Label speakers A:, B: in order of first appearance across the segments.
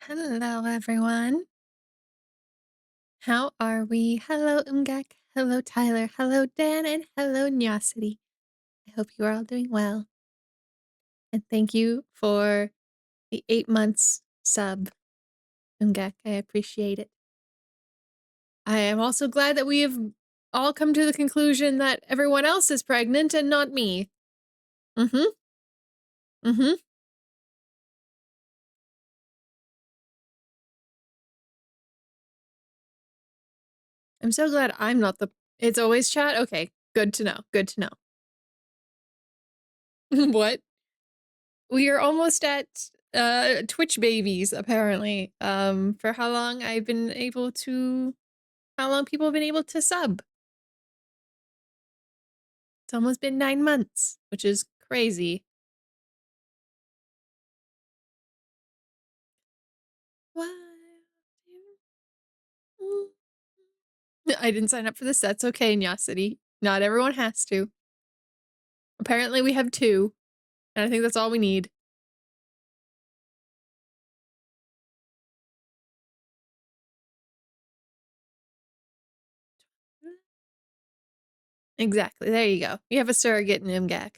A: Hello, everyone. How are we? Hello, Umgak. Hello, Tyler. Hello, Dan. And hello, Nyosity. I hope you are all doing well. And thank you for the 8 months sub, Umgak. I appreciate it. I am also glad that we have all come to the conclusion that everyone else is pregnant and not me. Mm-hmm. Mm-hmm. I'm so glad I'm not the... It's always chat? Okay. Good to know. Good to know. What? We are almost at Twitch babies, apparently. For how long I've been able to... How long people have been able to sub. It's almost been 9 months, which is crazy. What? I didn't sign up for this. That's okay, Nyosity. Not everyone has to. Apparently we have 2, and I think that's all we need. Exactly. There you go. You have a surrogate in MGAC.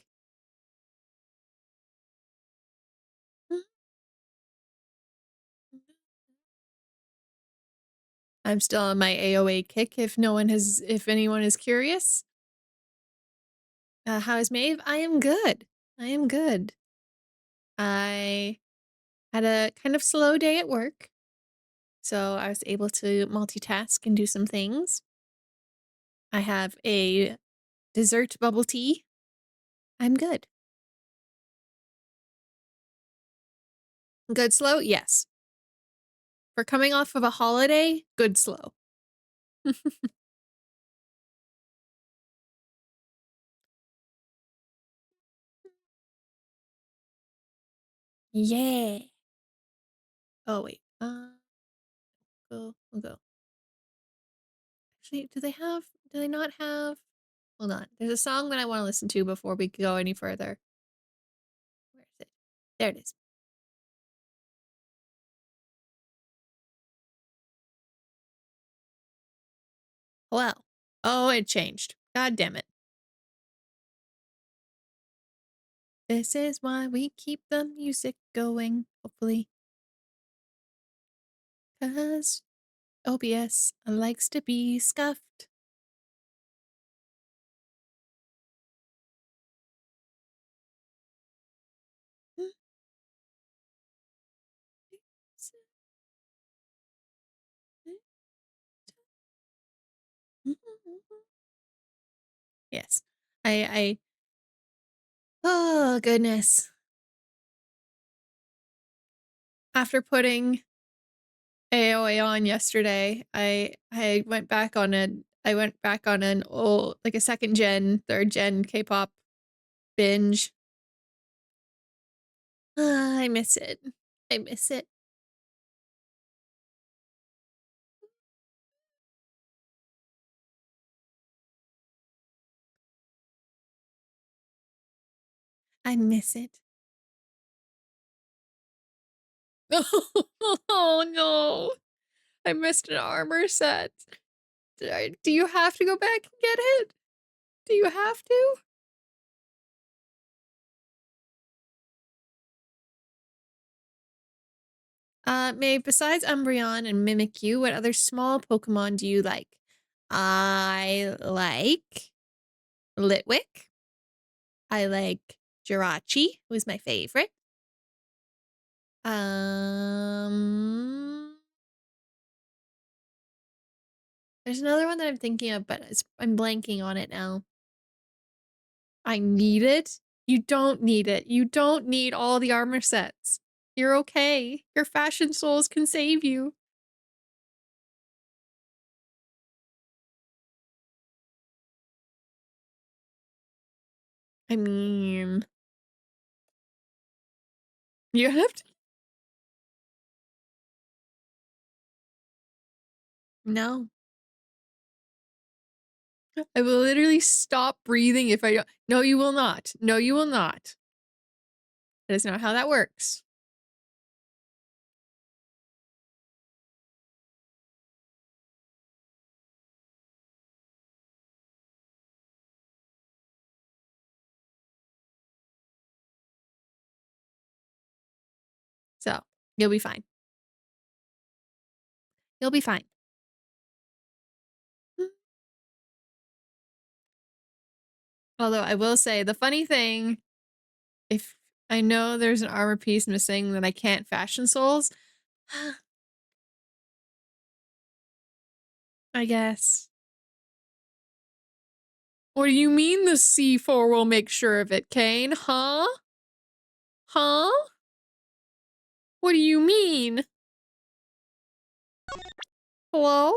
A: I'm still on my AOA kick if anyone is curious. How is Maeve? I am good. I am good. I had a kind of slow day at work, so I was able to multitask and do some things. I have a dessert bubble tea. I'm good. Good slow? Yes. For coming off of a holiday, good slow. Yeah. Oh, wait. We'll go. Actually, do they not have... Hold on. There's a song that I want to listen to before we go any further. Where is it? There it is. Well. Oh, it changed. God damn it. This is why we keep the music going, hopefully. 'Cause OBS likes to be scuffed. Yes. Oh, goodness. After putting AOA on yesterday, I went back on an old, like a 2nd gen, 3rd gen K-pop binge. I miss it. I miss it. I miss it. Oh no. I missed an armor set. Do you have to go back and get it? Do you have to? May, besides Umbreon and Mimikyu, what other small Pokemon do you like? I like Litwick. I like Jirachi, who's my favorite. There's another one that I'm thinking of, but I'm blanking on it now. I need it? You don't need it. You don't need all the armor sets. You're okay. Your fashion souls can save you. I mean... You have to... No. I will literally stop breathing if I don't... No, you will not. No, you will not. That is not how that works. You'll be fine. You'll be fine. Although I will say, the funny thing, if I know there's an armor piece missing that I can't fashion souls, I guess. What do you mean the C4 will make sure of it, Kane? Huh? Huh? What do you mean? Hello?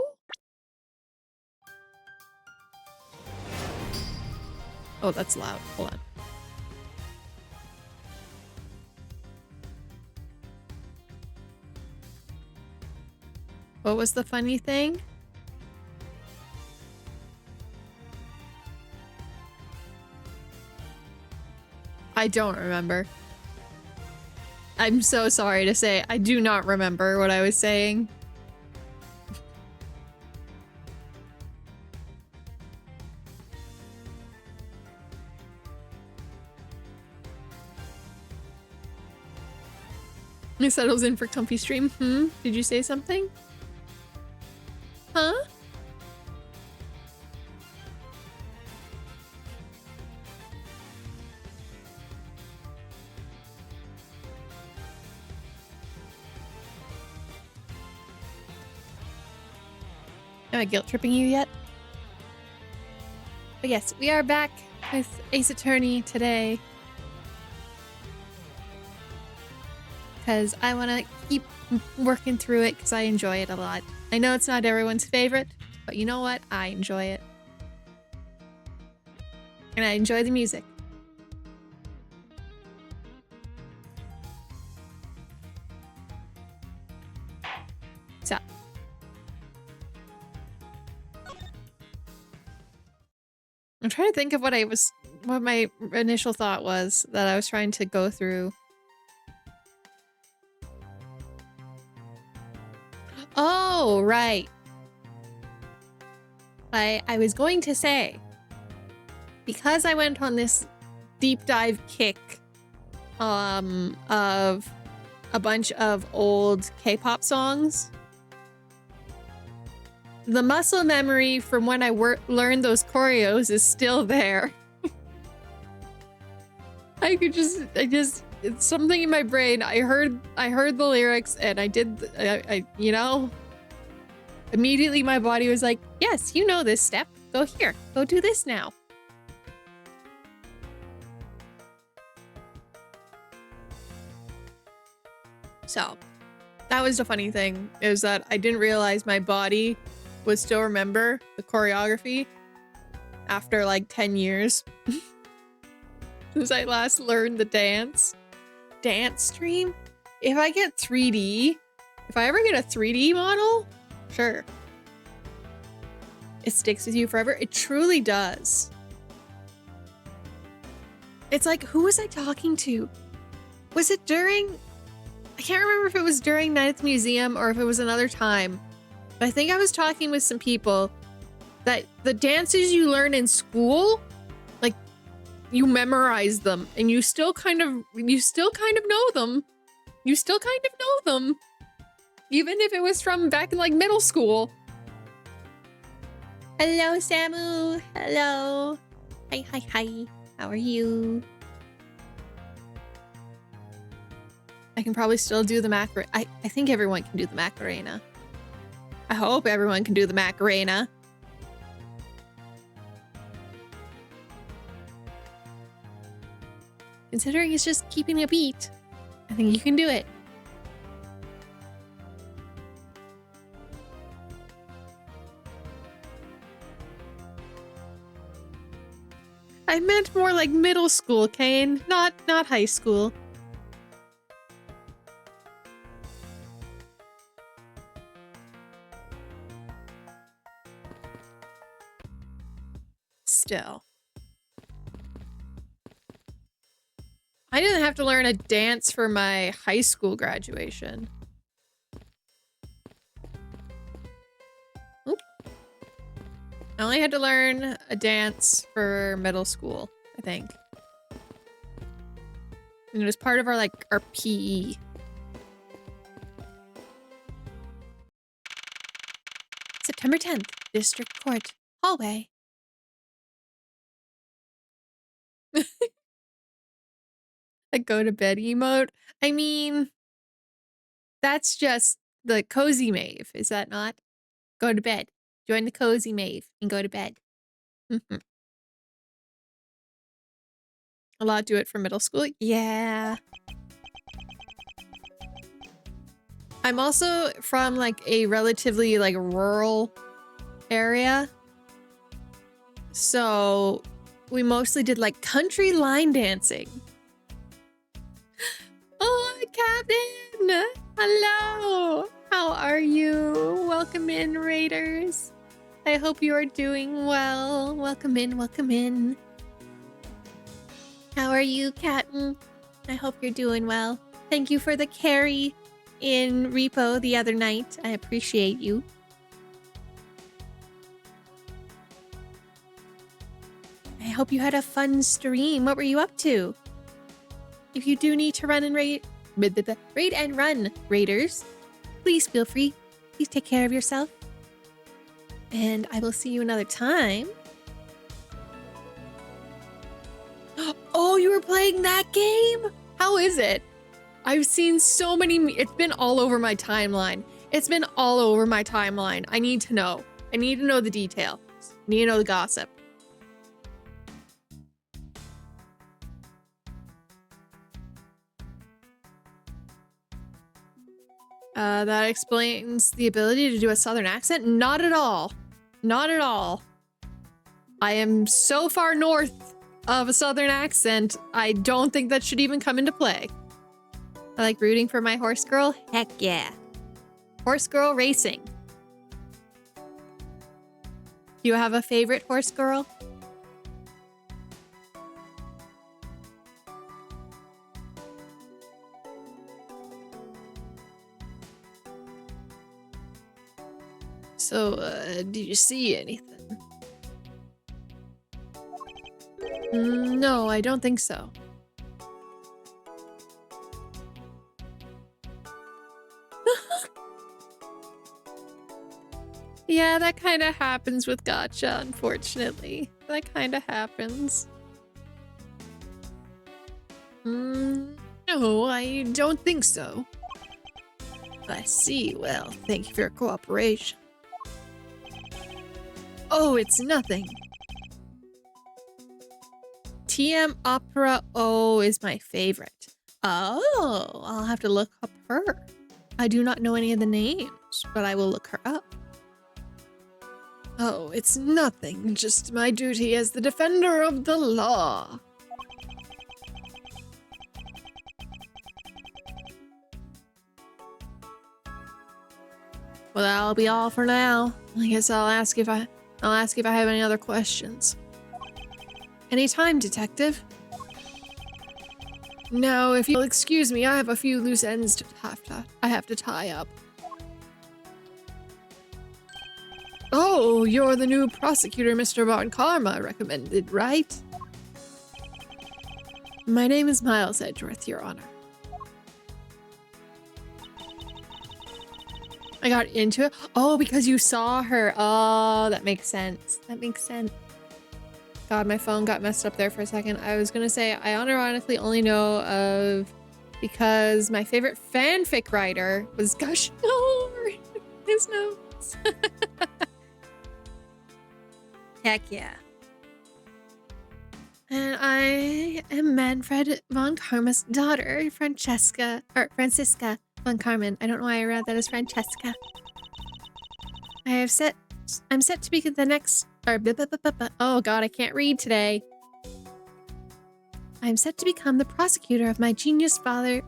A: Oh, that's loud. Hold on. What was the funny thing? I don't remember. I'm so sorry to say, I do not remember what I was saying. You said it was in for comfy stream. Did you say something? Huh? Am I guilt tripping you yet? But yes, we are back with Ace Attorney today. Because I want to keep working through it because I enjoy it a lot. I know it's not everyone's favorite, but you know what? I enjoy it. And I enjoy the music. So. I'm trying to think of what my initial thought was that I was trying to go through. Oh, right. I was going to say, because I went on this deep dive kick of a bunch of old K-pop songs, the muscle memory from when I learned those choreos is still there. It's something in my brain. I heard the lyrics and I you know, immediately my body was like, yes, you know this step. Go here. Go do this now. So that was the funny thing, is that I didn't realize my body would still remember the choreography after like 10 years since I last learned the dance stream. If I get 3D, if I ever get a 3D model, sure. It sticks with you forever. It truly does. It's like, who was I talking to? Was it during... I can't remember if it was during Night at the Museum or if it was another time. But I think I was talking with some people that the dances you learn in school, like, you memorize them and you still kind of know them. You still kind of know them. Even if it was from back in like middle school. Hello, Samu. Hello. Hi, hi, hi. How are you? I can probably still do the Macarena. I think everyone can do the Macarena. I hope everyone can do the Macarena. Considering it's just keeping a beat, I think you can do it. I meant more like middle school, Kane, not high school. Still. I didn't have to learn a dance for my high school graduation. Oop. I only had to learn a dance for middle school, I think. And it was part of our PE. September 10th, District Court, hallway. A go to bed emote. I mean, that's just the cozy mave, is that not? Go to bed. Join the cozy mave and go to bed. A lot do it for middle school. Yeah. I'm also from like a relatively like rural area. So we mostly did like country line dancing. Oh, Captain! Hello! How are you? Welcome in, Raiders. I hope you are doing well. Welcome in, welcome in. How are you, Captain? I hope you're doing well. Thank you for the carry in repo the other night. I appreciate you. I hope you had a fun stream. What were you up to? If you do need to run and raid and run, Raiders, please feel free. Please take care of yourself. And I will see you another time. Oh, you were playing that game? How is it? I've seen so many. It's been all over my timeline. It's been all over my timeline. I need to know. I need to know the details. I need to know the gossip. That explains the ability to do a southern accent? Not at all. Not at all. I am so far north of a southern accent, I don't think that should even come into play. I like rooting for my horse girl? Heck yeah. Horse girl racing. Do you have a favorite horse girl? So, did you see anything? No, I don't think so. Yeah, that kind of happens with gacha, unfortunately. That kind of happens. No, I don't think so. I see. Well, thank you for your cooperation. Oh, it's nothing. TM Opera O is my favorite. Oh, I'll have to look up her. I do not know any of the names, but I will look her up. Oh, it's nothing. Just my duty as the defender of the law. Well, that'll be all for now. I guess I'll ask if I have any other questions. Anytime, detective. Now, if you'll excuse me, I have a few loose ends I have to tie up. Oh, you're the new prosecutor Mr. Von Karma recommended, right? My name is Miles Edgeworth, Your Honor. I got into it. Oh, because you saw her. Oh, that makes sense. That makes sense. God, my phone got messed up there for a second. I was gonna say, I unironically only know of because my favorite fanfic writer was gushing over his notes. Heck yeah. And I am Manfred von Karma's daughter, Francisca von Carmen. I don't know why I read that as Francesca. I'm set to be the next, oh god, I can't read today. I'm set to become the prosecutor of my genius father,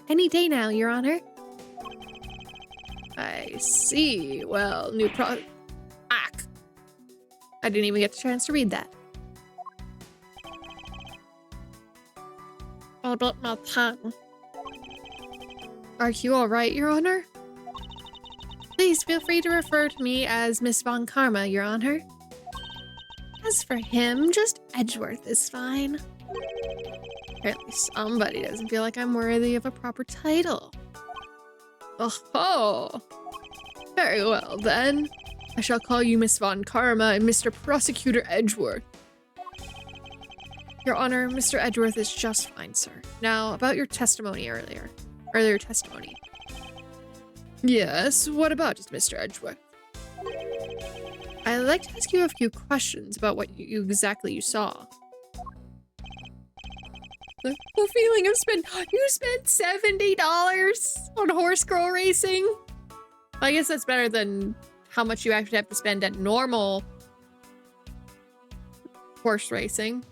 A: any day now, Your Honor. I see. Well, I didn't even get the chance to read that. All about my tongue. Are you alright, Your Honor? Please feel free to refer to me as Miss Von Karma, Your Honor. As for him, just Edgeworth is fine. Apparently somebody doesn't feel like I'm worthy of a proper title. Oh, very well then. I shall call you Miss Von Karma and Mr. Prosecutor Edgeworth. Your Honor, Mr. Edgeworth is just fine, sir. Now, about your testimony earlier testimony. Yes, what about it, Mr. Edgeworth? I'd like to ask you a few questions about what exactly you saw. The feeling of you spent $70 on horse girl racing? I guess that's better than how much you actually have to spend at normal horse racing.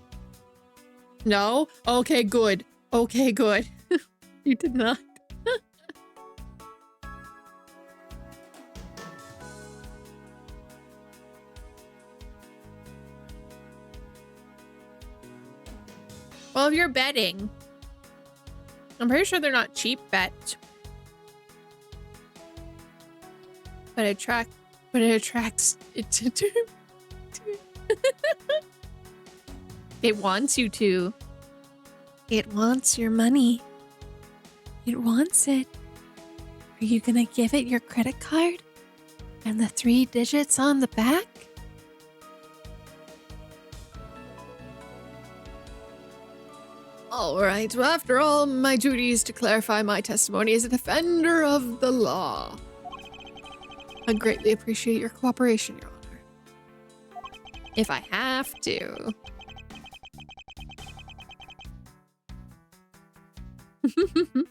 A: No? Okay, good. Okay, good. You did not. Well, if you're betting, I'm pretty sure they're not cheap bets. But it attracts it to it wants you to. It wants your money. It wants it. Are you gonna give it your credit card? And the 3 digits on the back? All right, well, after all, my duty is to clarify my testimony as a defender of the law. I greatly appreciate your cooperation, Your Honor. If I have to.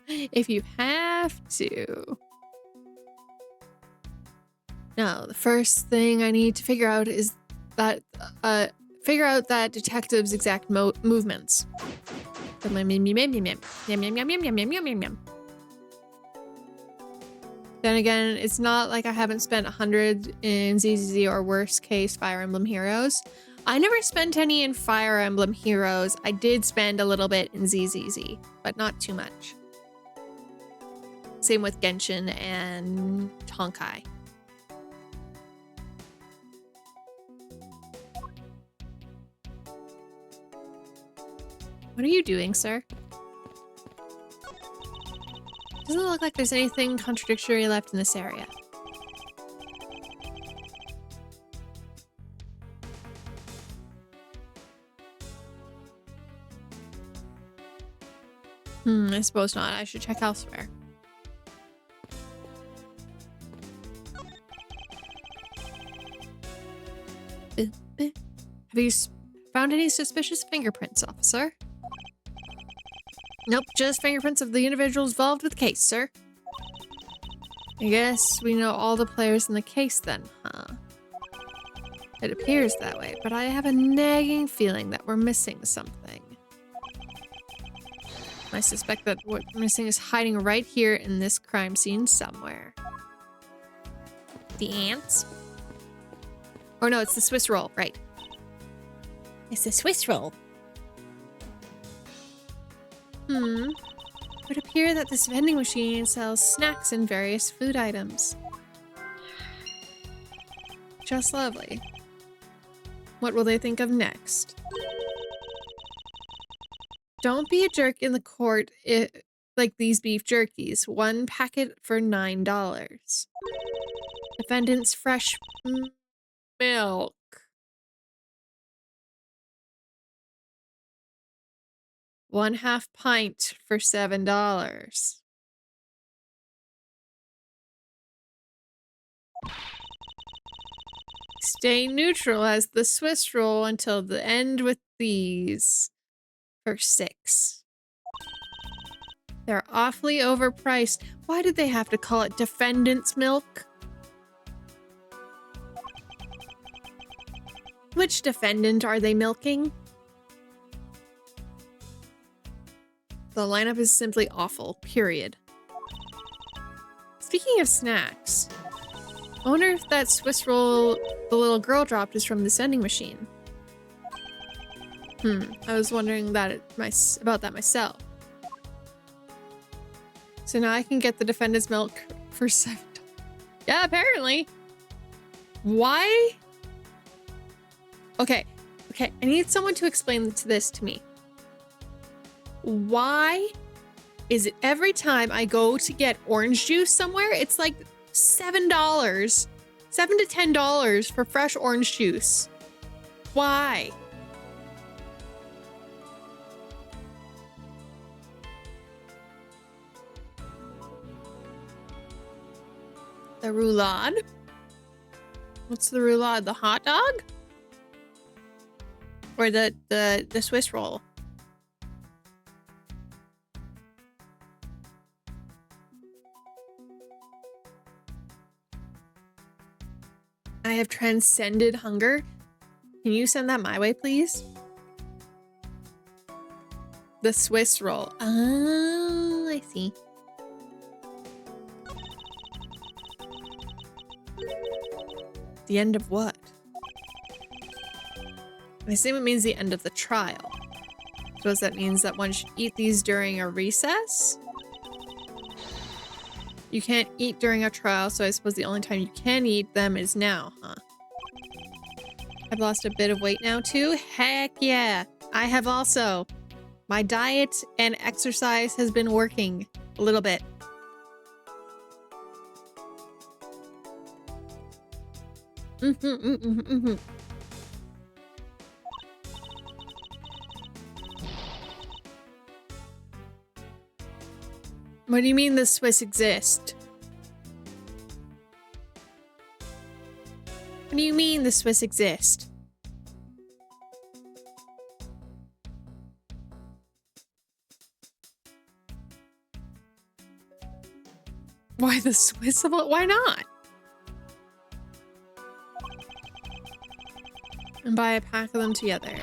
A: If you have to. Now, the first thing I need to figure out is that, figure out that detective's exact movements. Then again, it's not like I haven't spent 100 in ZZZ or worst case Fire Emblem Heroes. I never spent any in Fire Emblem Heroes. I did spend a little bit in ZZZ, but not too much. Same with Genshin and Honkai. What are you doing, sir? Doesn't look like there's anything contradictory left in this area. I suppose not. I should check elsewhere. Have you found any suspicious fingerprints, officer? Nope, just fingerprints of the individuals involved with the case, sir. I guess we know all the players in the case then, huh? It appears that way, but I have a nagging feeling that we're missing something. I suspect that what's missing is hiding right here in this crime scene somewhere. The ants? Or no, it's the Swiss roll, right. It's the Swiss roll. It would appear that this vending machine sells snacks and various food items. Just lovely. What will they think of next? Don't be a jerk in the court like these beef jerkies. 1 packet for $9. Defendant's fresh milk. ½ pint for $7. Stay neutral as the Swiss roll until the end with these for $6. They're awfully overpriced. Why did they have to call it defendant's milk? Which defendant are they milking? The lineup is simply awful, period. Speaking of snacks, I wonder if that Swiss roll the little girl dropped is from the vending machine. I was wondering about that myself. So now I can get the defendant's milk for $7. Yeah, apparently. Why? Okay, I need someone to explain this to me. Why is it every time I go to get orange juice somewhere, it's like $7 $7 to $10 for fresh orange juice. Why? The roulade? What's the roulade? The hot dog? Or the Swiss roll? I have transcended hunger. Can you send that my way, please? The Swiss roll. Oh, I see. The end of what? I assume it means the end of the trial. Suppose that means that one should eat these during a recess? You can't eat during a trial, so I suppose the only time you can eat them is now, huh? I've lost a bit of weight now too? Heck yeah! I have also. My diet and exercise has been working a little bit. What do you mean the Swiss exist? What do you mean the Swiss exist? Why the Swiss? Why not? And buy a pack of them together.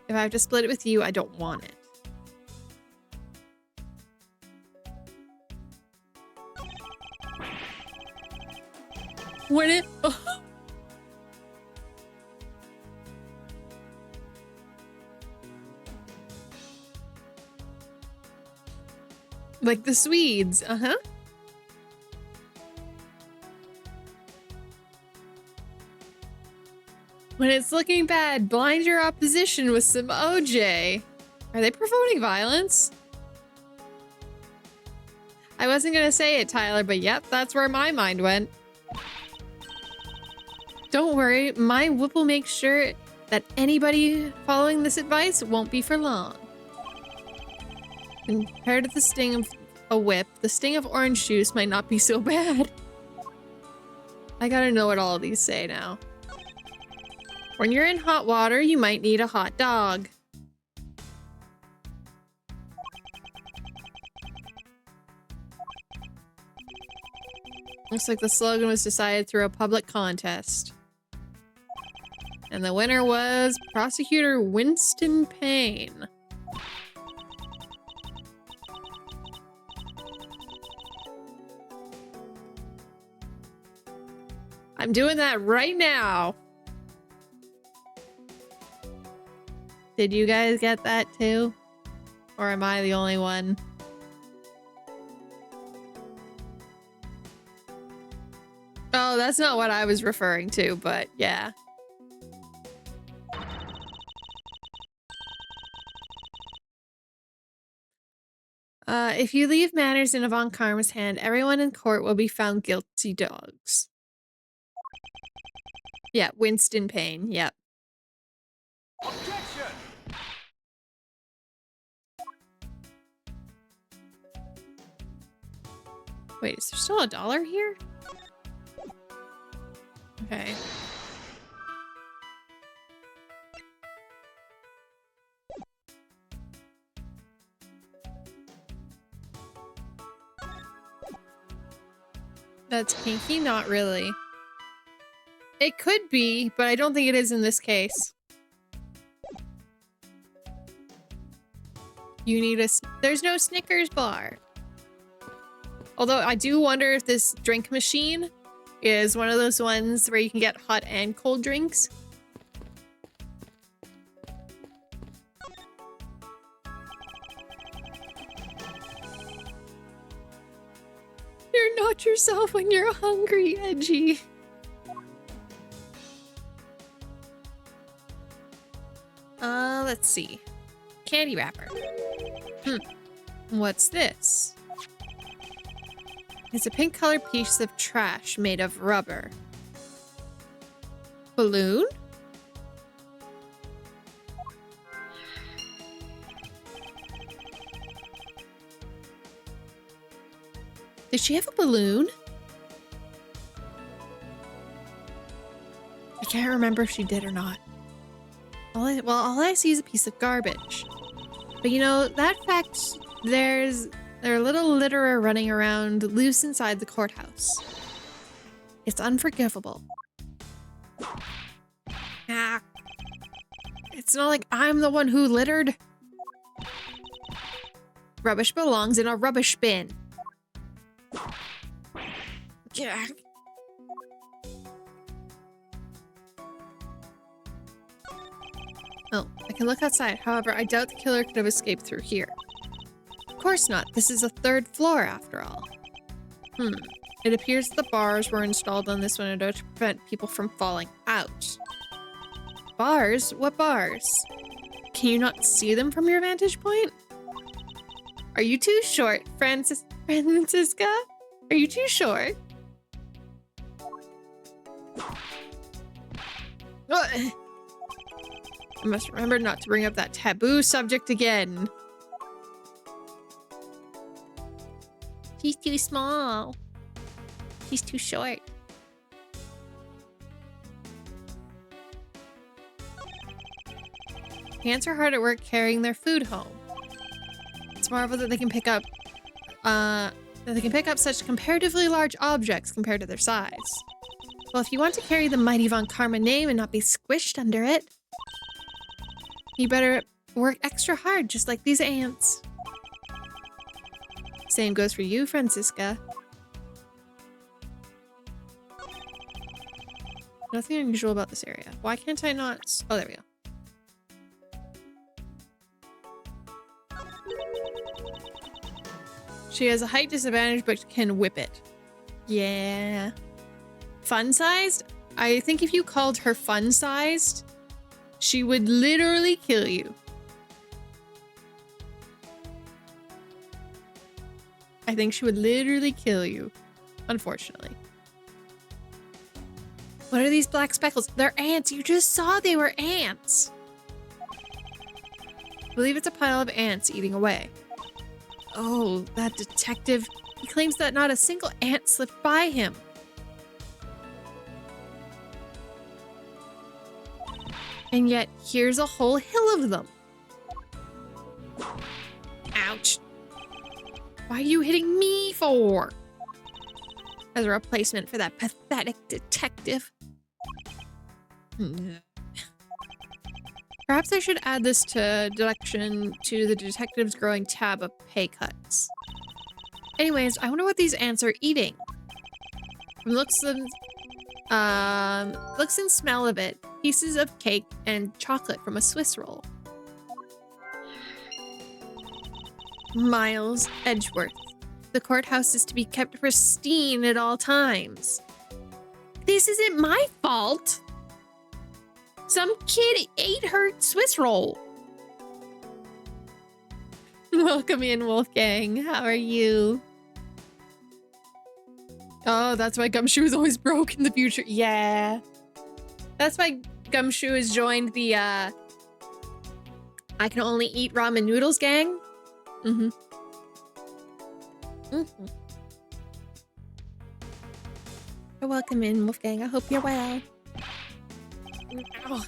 A: If I have to split it with you, I don't want it. When it... Oh. Like the Swedes, uh-huh. When it's looking bad, blind your opposition with some OJ. Are they promoting violence? I wasn't gonna say it, Tyler, but yep, that's where my mind went. Don't worry, my whip will make sure that anybody following this advice won't be for long. Compared to the sting of a whip, the sting of orange juice might not be so bad. I gotta know what all of these say now. When you're in hot water, you might need a hot dog. Looks like the slogan was decided through a public contest. And the winner was Prosecutor Winston Payne. I'm doing that right now. Did you guys get that too? Or am I the only one? Oh, that's not what I was referring to, but yeah. If you leave matters in Avant Karma's hand, everyone in court will be found guilty dogs. Yeah, Winston Payne, yep.
B: Objection!
A: Wait, is there still $1 here? Okay. That's pinky? Not really. It could be, but I don't think it is in this case. You need a... There's no Snickers bar. Although I do wonder if this drink machine is one of those ones where you can get hot and cold drinks. You're not yourself when you're hungry, Edgy. Let's see. Candy wrapper. What's this? It's a pink colored piece of trash made of rubber. balloon? Did she have a balloon? I can't remember if she did or not. All I see is a piece of garbage. But you know, that fact, there are little litterer running around loose inside the courthouse. It's unforgivable. Ah. It's not like I'm the one who littered. Rubbish belongs in a rubbish bin. Yeah. Oh, I can look outside. However, I doubt the killer could have escaped through here. Of course not. This is a 3rd floor after all. It appears the bars were installed on this window to prevent people from falling out. Bars? What bars? Can you not see them from your vantage point? Are you too short, Francisca? Are you too short? I must remember not to bring up that taboo subject again. She's too small. She's too short. Ants are hard at work carrying their food home. It's marvel that they can pick up such comparatively large objects compared to their size. Well, if you want to carry the mighty Von Karma name and not be squished under it, you better work extra hard, just like these ants. Same goes for you, Francisca. Nothing unusual about this area. Why can't I not? Oh, there we go. She has a height disadvantage, but can whip it. Yeah. Fun-sized? I think if you called her fun-sized, she would literally kill you. I think she would literally kill you, unfortunately. What are these black speckles? They're ants. You just saw they were ants. I believe it's a pile of ants eating away. Oh, that detective. He claims that not a single ant slipped by him. And yet, here's a whole hill of them. Ouch. Why are you hitting me for? As a replacement for that pathetic detective. Perhaps I should add this to deduction to the detective's growing tab of pay cuts. Anyways, I wonder what these ants are eating. From looks and smell of it, pieces of cake and chocolate from a Swiss roll. Miles Edgeworth. The courthouse is to be kept pristine at all times. This isn't my fault. Some kid ate her Swiss roll. Welcome in, Wolfgang. How are you? Oh, that's why Gumshoe is always broke in the future. Yeah. That's why Gumshoe has joined the, I can only eat ramen noodles gang. Mm-hmm. Mm-hmm. Welcome in, Wolfgang. I hope you're well. Ow.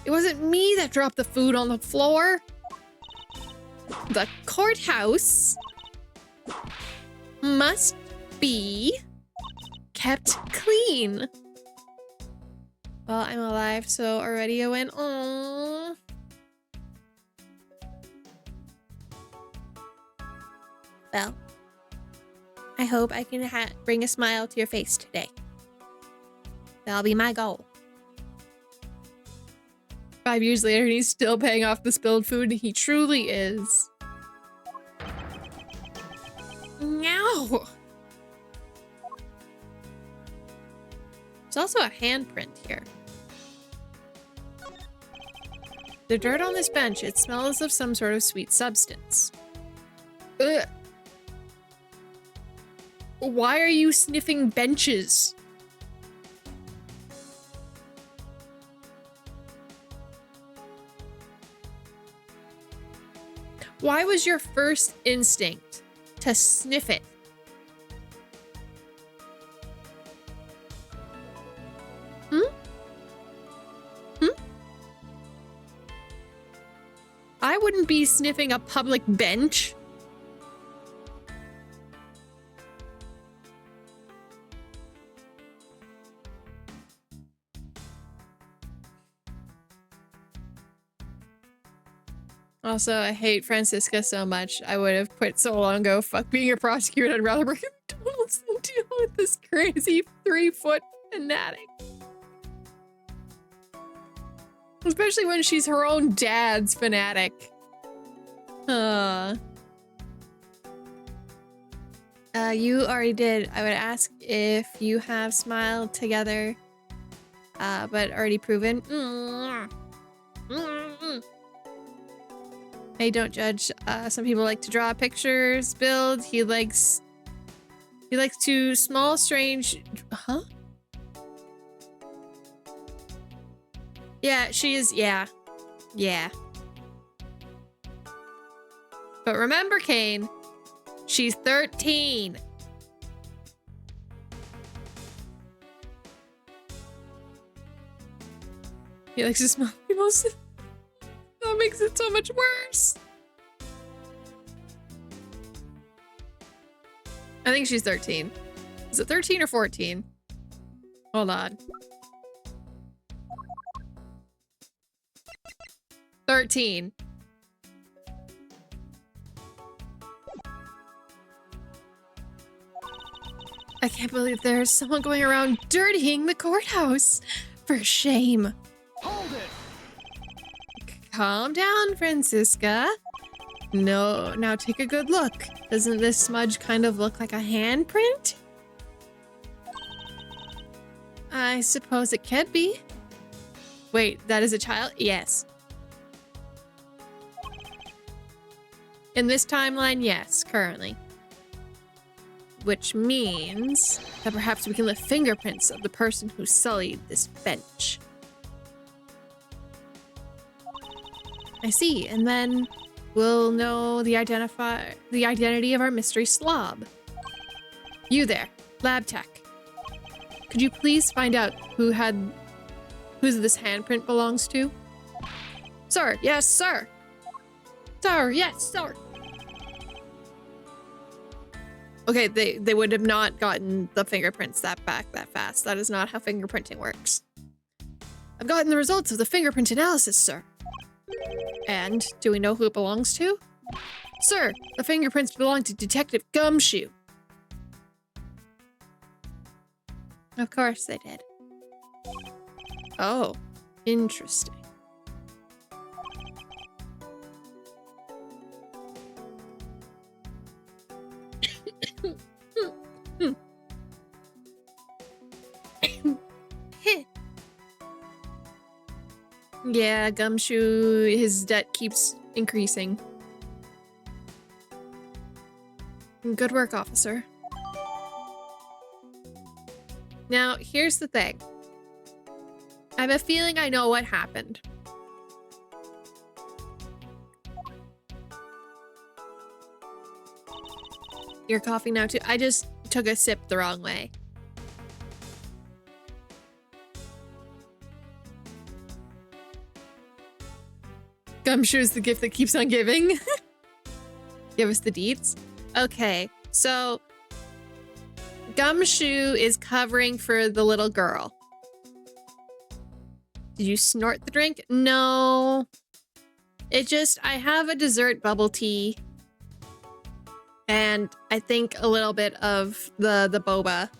A: It wasn't me that dropped the food on the floor. The courthouse must be kept clean. Well, I'm alive, so already I went, aww. Well, I hope I can bring a smile to your face today. That'll be my goal. 5 years later, and he's still paying off the spilled food, and he truly is. No. There's also a handprint here. The dirt on this bench, it smells of some sort of sweet substance. Ugh. Why are you sniffing benches? Why was your first instinct to sniff it? I wouldn't be sniffing a public bench. Also, I hate Francisca so much. I would have quit so long ago. Fuck being a prosecutor. I'd rather work at McDonald's than deal with this crazy 3-foot fanatic. Especially when she's her own dad's fanatic. You already did. I would ask if you have smiled together, but already proven. Hey, don't judge. Some people like to draw pictures, build. He likes to small, strange. Huh? Yeah, she is. Yeah. But remember, Kane, she's 13. He likes to smell people. That makes it so much worse. I think she's 13. Is it 13 or 14? Hold on. 13. I can't believe there's someone going around dirtying the courthouse. For shame.
B: Hold it.
A: Calm down, Francisca. No, now take a good look. Doesn't this smudge kind of look like a handprint? I suppose it could be. Wait, that is a child? Yes. In this timeline, yes, currently. Which means that perhaps we can lift fingerprints of the person who sullied this bench. I see, and then we'll know the identity of our mystery slob. You there, lab tech. Could you please find out who this handprint belongs to? Sir, yes, sir. Sir, yes, sir. Okay, they would have not gotten the fingerprints back that fast. That is not how fingerprinting works. I've gotten the results of the fingerprint analysis, sir. And do we know who it belongs to? Sir, the fingerprints belong to Detective Gumshoe. Of course they did. Oh, interesting. Yeah, Gumshoe, his debt keeps increasing. Good work, officer. Now, here's the thing. I have a feeling I know what happened. You're coughing now too? I just took a sip the wrong way. Gumshoe's the gift that keeps on giving. Give us the deets. Okay, so Gumshoe is covering for the little girl. Did you snort the drink? No. I have a dessert bubble tea. And I think a little bit of the boba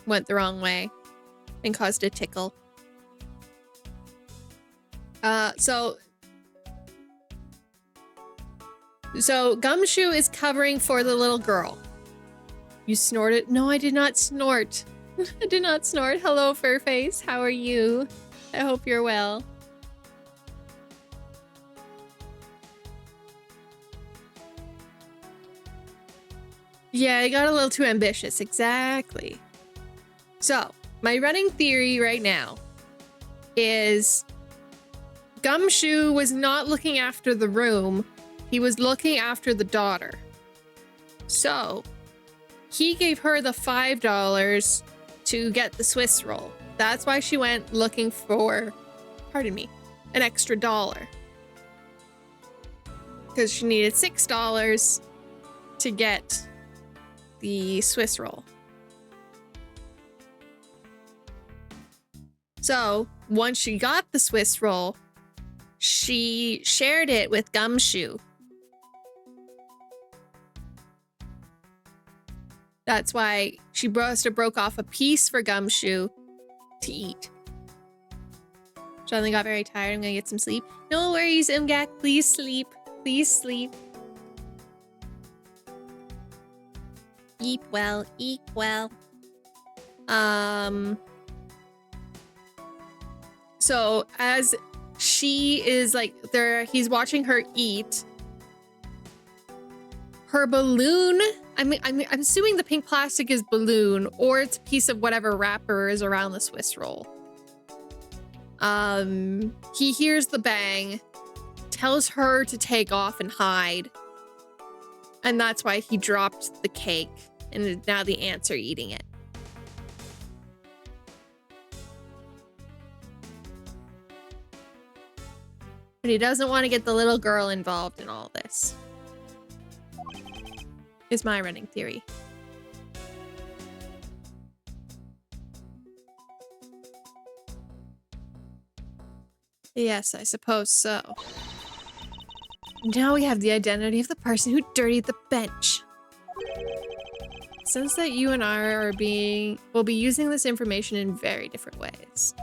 A: went the wrong way and caused a tickle. So Gumshoe is covering for the little girl. You snorted? No, I did not snort. I did not snort. Hello, Furface. How are you? I hope you're well. Yeah, I got a little too ambitious. Exactly. So, my running theory right now is Gumshoe was not looking after the room he was looking after the daughter. So he gave her the $5 to get the Swiss roll. That's why she went looking for, pardon me, an extra dollar. Because she needed $6 to get the Swiss roll. So once she got the Swiss roll, she shared it with Gumshoe. That's why she must have broke off a piece for Gumshoe to eat. Suddenly got very tired. I'm gonna get some sleep. No worries, Umgak. Please sleep. Please sleep. Eat well. Eat well. So as she is like there, he's watching her eat. Her balloon. I'm assuming the pink plastic is balloon, or it's a piece of whatever wrapper is around the Swiss roll. He hears the bang, tells her to take off and hide. And that's why he dropped the cake, and now the ants are eating it. But he doesn't want to get the little girl involved in all this. Is my running theory. Yes, I suppose so. Now we have the identity of the person who dirtied the bench. Since that you and I will be using this information in very different ways.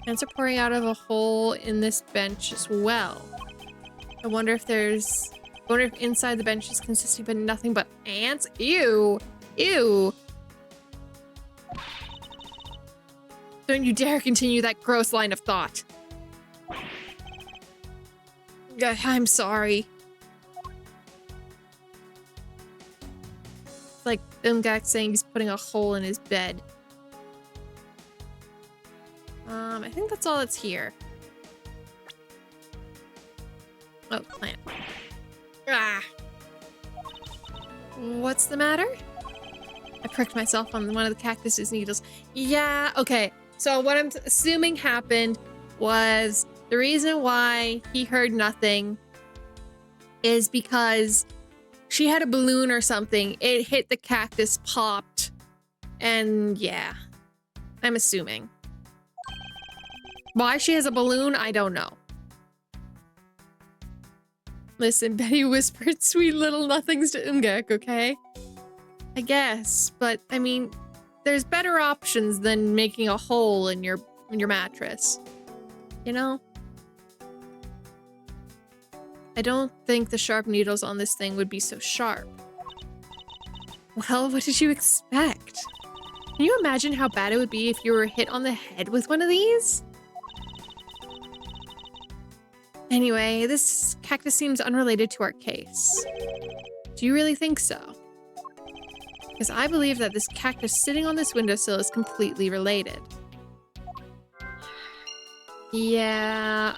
A: Ants are pouring out of a hole in this bench as well. I wonder if inside the bench is consisting of nothing but ants. Ew. Ew. Don't you dare continue that gross line of thought. I'm sorry. It's like Umgak saying he's putting a hole in his bed. I think that's all that's here. Oh, plant. Ah. What's the matter? I pricked myself on one of the cactus's needles. Yeah, okay. So what I'm assuming happened was the reason why he heard nothing is because she had a balloon or something. It hit the cactus, popped, and yeah, I'm assuming. Why she has a balloon, I don't know. Listen, Betty whispered sweet little nothings to Umgak, okay? I guess, but I mean, there's better options than making a hole in your mattress. You know? I don't think the sharp needles on this thing would be so sharp. Well, what did you expect? Can you imagine how bad it would be if you were hit on the head with one of these? Anyway, this cactus seems unrelated to our case. Do you really think so? Because I believe that this cactus sitting on this windowsill is completely related. Yeah,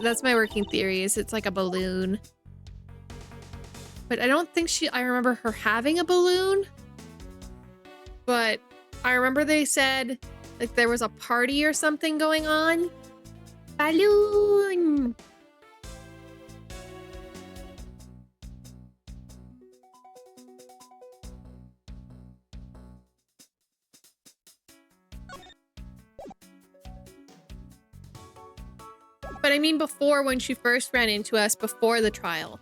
A: that's my working theory, is it's like a balloon. But I don't think I remember her having a balloon. But I remember they said like there was a party or something going on. Balloon! But I mean before, when she first ran into us before the trial.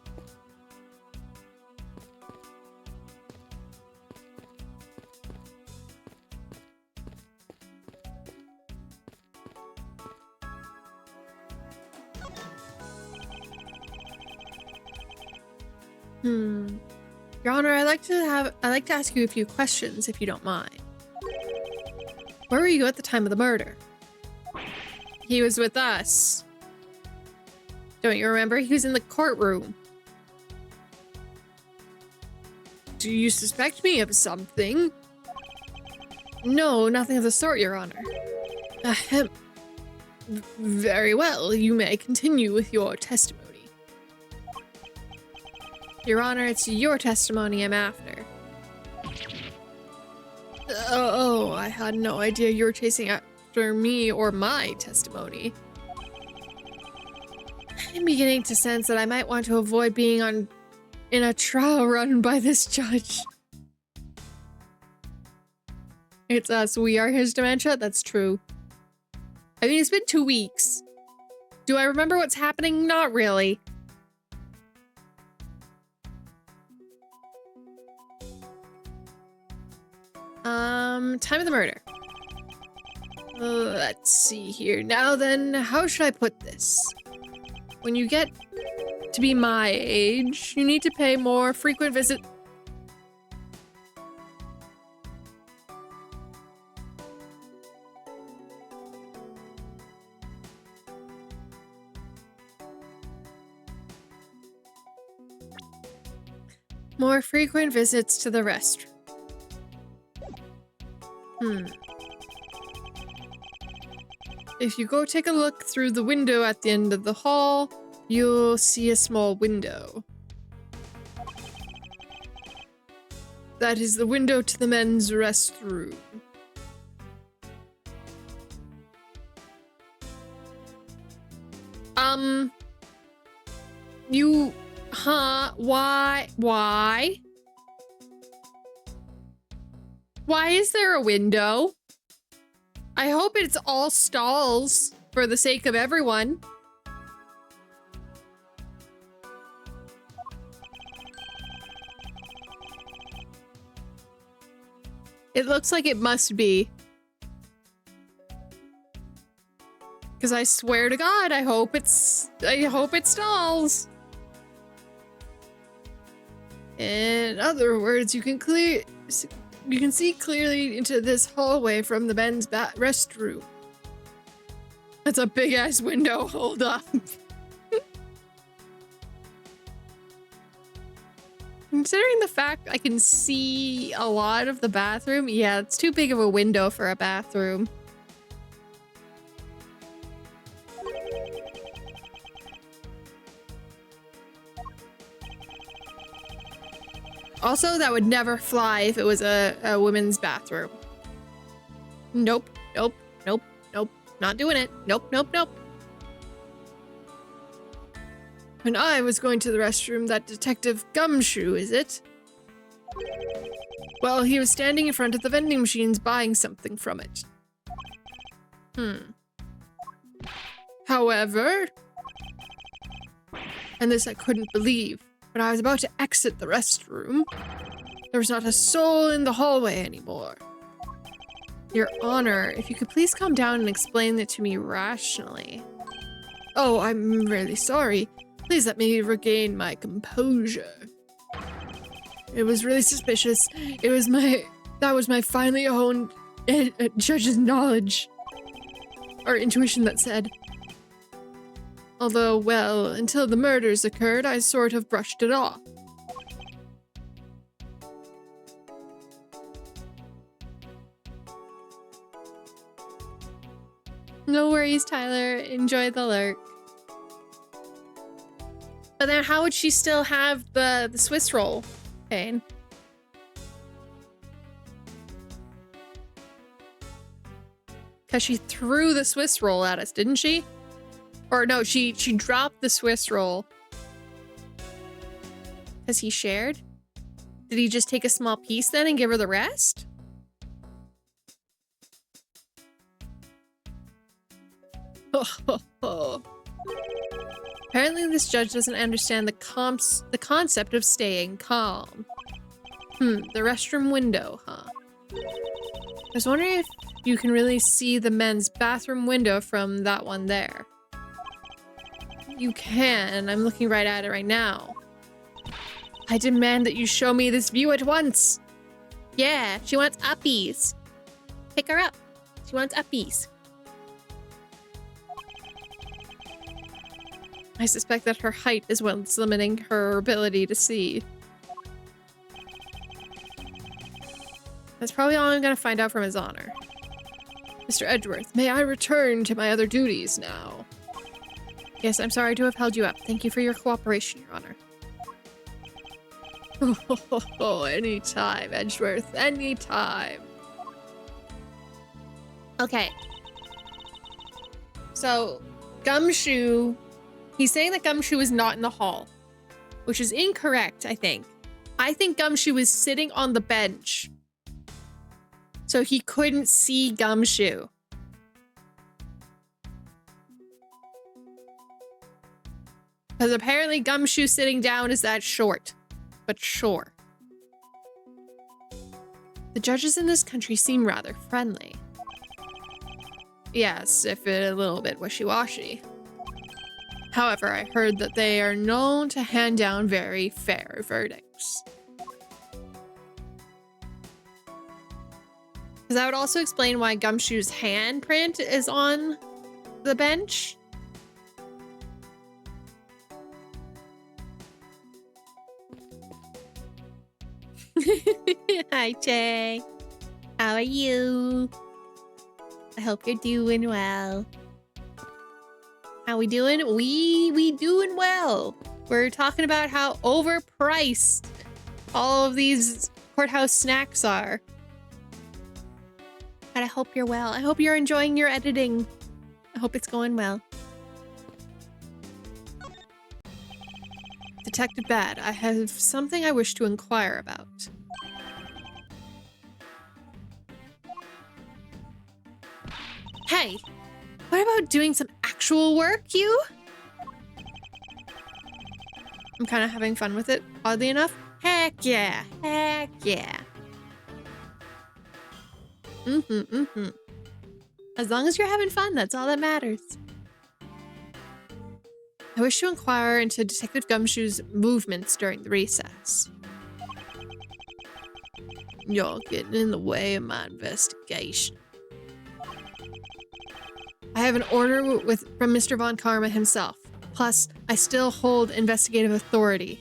A: Your Honor, I'd like to ask you a few questions, if you don't mind. Where were you at the time of the murder? He was with us. Don't you remember? He was in the courtroom. Do you suspect me of something? No, nothing of the sort, Your Honor. Ahem. Very well, you may continue with your testimony. Your Honor, it's your testimony I'm after. Oh, I had no idea you were chasing after me or my testimony. I'm beginning to sense that I might want to avoid being in a trial run by this judge. It's us, we are his dementia? That's true. I mean, it's been 2 weeks. Do I remember what's happening? Not really. Time of the murder. Let's see here. Now then, how should I put this? When you get to be my age, you need to pay more frequent visit. More frequent visits to the restroom. If you go take a look through the window at the end of the hall, you'll see a small window. That is the window to the men's restroom. Why? Why is there a window? I hope it's all stalls for the sake of everyone. It looks like it must be. Because I swear to God, I hope it stalls. In other words, you can see clearly into this hallway from the men's restroom. That's a big ass window. Hold up. Considering the fact I can see a lot of the bathroom, yeah, it's too big of a window for a bathroom. Also, that would never fly if it was a women's bathroom. Nope, nope, nope, nope. Not doing it. Nope, nope, nope. When I was going to the restroom, that Detective Gumshoe, is it? Well, he was standing in front of the vending machines buying something from it. However, and this I couldn't believe, when I was about to exit the restroom, there was not a soul in the hallway anymore. Your Honor, if you could please calm down and explain it to me rationally. Oh, I'm really sorry. Please let me regain my composure. It was really suspicious. That was my finely honed judge's knowledge. Or intuition, that said. Although, well, until the murders occurred, I sort of brushed it off. No worries, Tyler. Enjoy the lurk. But then how would she still have the Swiss roll, Payne? Because she threw the Swiss roll at us, didn't she? Or no, she dropped the Swiss roll. Because he shared? Did he just take a small piece then and give her the rest? Apparently this judge doesn't understand the concept of staying calm. The restroom window, huh? I was wondering if you can really see the men's bathroom window from that one there. You can. I'm looking right at it right now. I demand that you show me this view at once. Yeah, she wants uppies. Pick her up. She wants uppies. I suspect that her height is what's limiting her ability to see. That's probably all I'm gonna find out from His Honor. Mr. Edgeworth, may I return to my other duties now? Yes, I'm sorry to have held you up. Thank you for your cooperation, Your Honor. Oh, anytime, Edgeworth, anytime. Okay. So, Gumshoe, he's saying that Gumshoe is not in the hall, which is incorrect, I think. I think Gumshoe is sitting on the bench, so he couldn't see Gumshoe. Because apparently Gumshoe sitting down is that short. But sure. The judges in this country seem rather friendly. Yes, if a little bit wishy-washy. However, I heard that they are known to hand down very fair verdicts. Because that would also explain why Gumshoe's handprint is on the bench. Hi, Jay. How are you? I hope you're doing well. How we doing? We doing well. We're talking about how overpriced all of these courthouse snacks are. And I hope you're well. I hope you're enjoying your editing. I hope it's going well. Detective Bad, I have something I wish to inquire about. Hey, what about doing some actual work, you? I'm kind of having fun with it, oddly enough. Heck yeah, heck yeah. As long as you're having fun, that's all that matters. I wish to inquire into Detective Gumshoe's movements during the recess. You're getting in the way of my investigation. I have an order from Mr. Von Karma himself. Plus, I still hold investigative authority.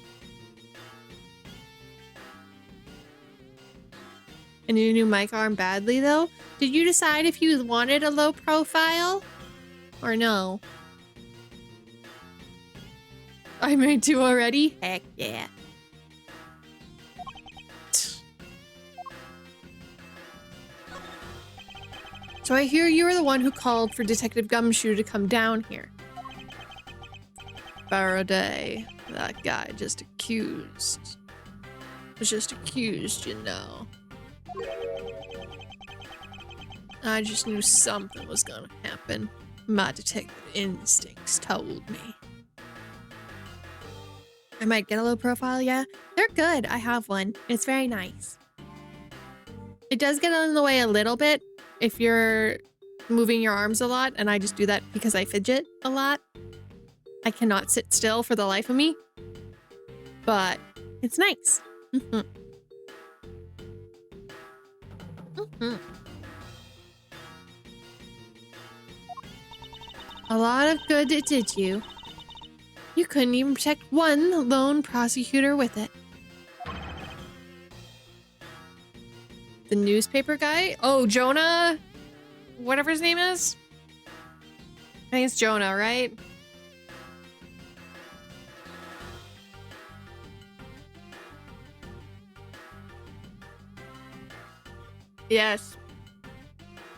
A: And you knew Mike arm badly, though? Did you decide if you wanted a low profile? Or no? I made two already? Heck yeah. So I hear you were the one who called for Detective Gumshoe to come down here. Faraday, that guy just accused. Was just accused, you know. I just knew something was gonna happen. My detective instincts told me. I might get a low profile, yeah? They're good, I have one. It's very nice. It does get in the way a little bit if you're moving your arms a lot, and I just do that because I fidget a lot. I cannot sit still for the life of me. But it's nice. A lot of good it did you. You couldn't even protect one lone prosecutor with it. The newspaper guy? Oh, Jonah? Whatever his name is? I think it's Jonah, right? Yes.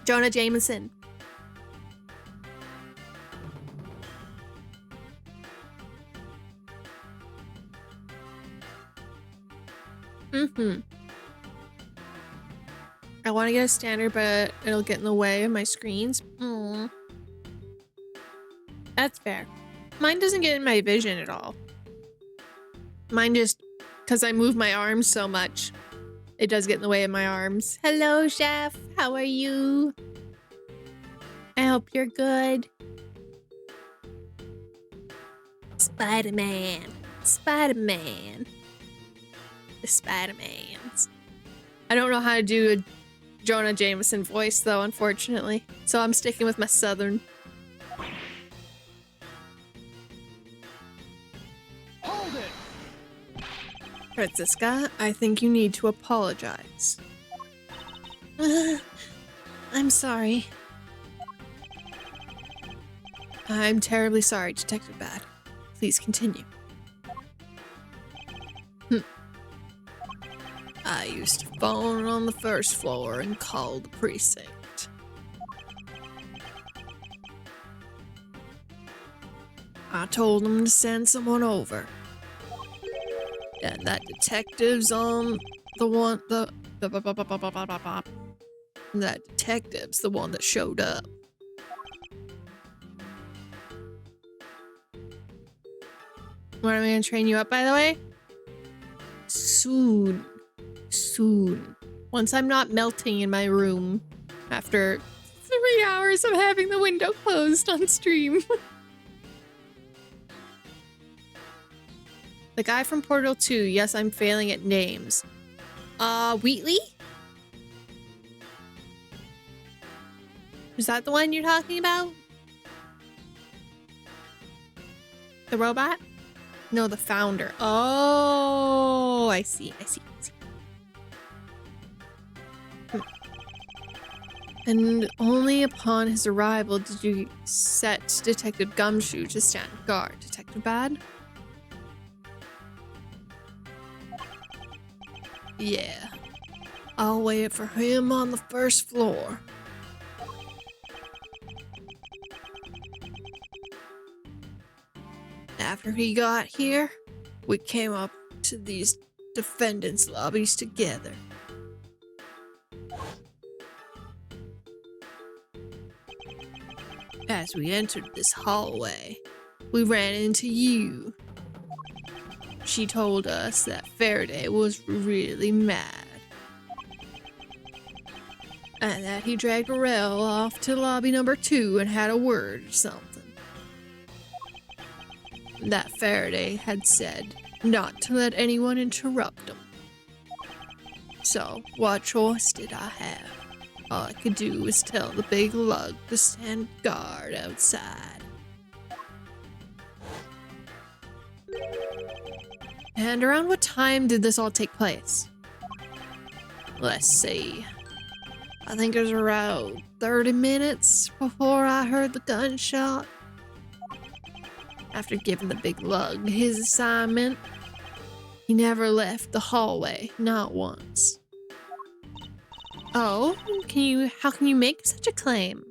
A: Jonah Jameson. I want to get a standard, but it'll get in the way of my screens. That's fair. Mine doesn't get in my vision at all. Mine just, because I move my arms so much, it does get in the way of my arms. Hello, Chef. How are you? I hope you're good. Spider-Man. Spider-Man. The Spider-Mans. I don't know how to do a Jonah Jameson voice, though, unfortunately. So I'm sticking with my southern.
B: Hold it!
A: Francisca, I think you need to apologize. I'm sorry. I'm terribly sorry, Detective Bad. Please continue. I used to phone on the first floor and call the precinct. I told them to send someone over. And that detective's on the one, that detective's the one that showed up. When am I gonna train you up, by the way? Soon. Soon. Once I'm not melting in my room after 3 hours of having the window closed on stream. The guy from Portal 2. Yes, I'm failing at names. Wheatley? Is that the one you're talking about? The robot? No, the founder. Oh, I see. And only upon his arrival did you set Detective Gumshoe to stand guard. Detective Bad? Yeah. I'll wait for him on the first floor. After he got here, we came up to these defendants' lobbies together. As we entered this hallway, we ran into you. She told us that Faraday was really mad. And that he dragged Rel off to lobby number 2 and had a word or something. That Faraday had said not to let anyone interrupt him. So, what choice did I have? All I could do was tell the big lug to stand guard outside. And around what time did this all take place? Let's see. I think it was around 30 minutes before I heard the gunshot. After giving the big lug his assignment, he never left the hallway, not once. Oh, how can you make such a claim?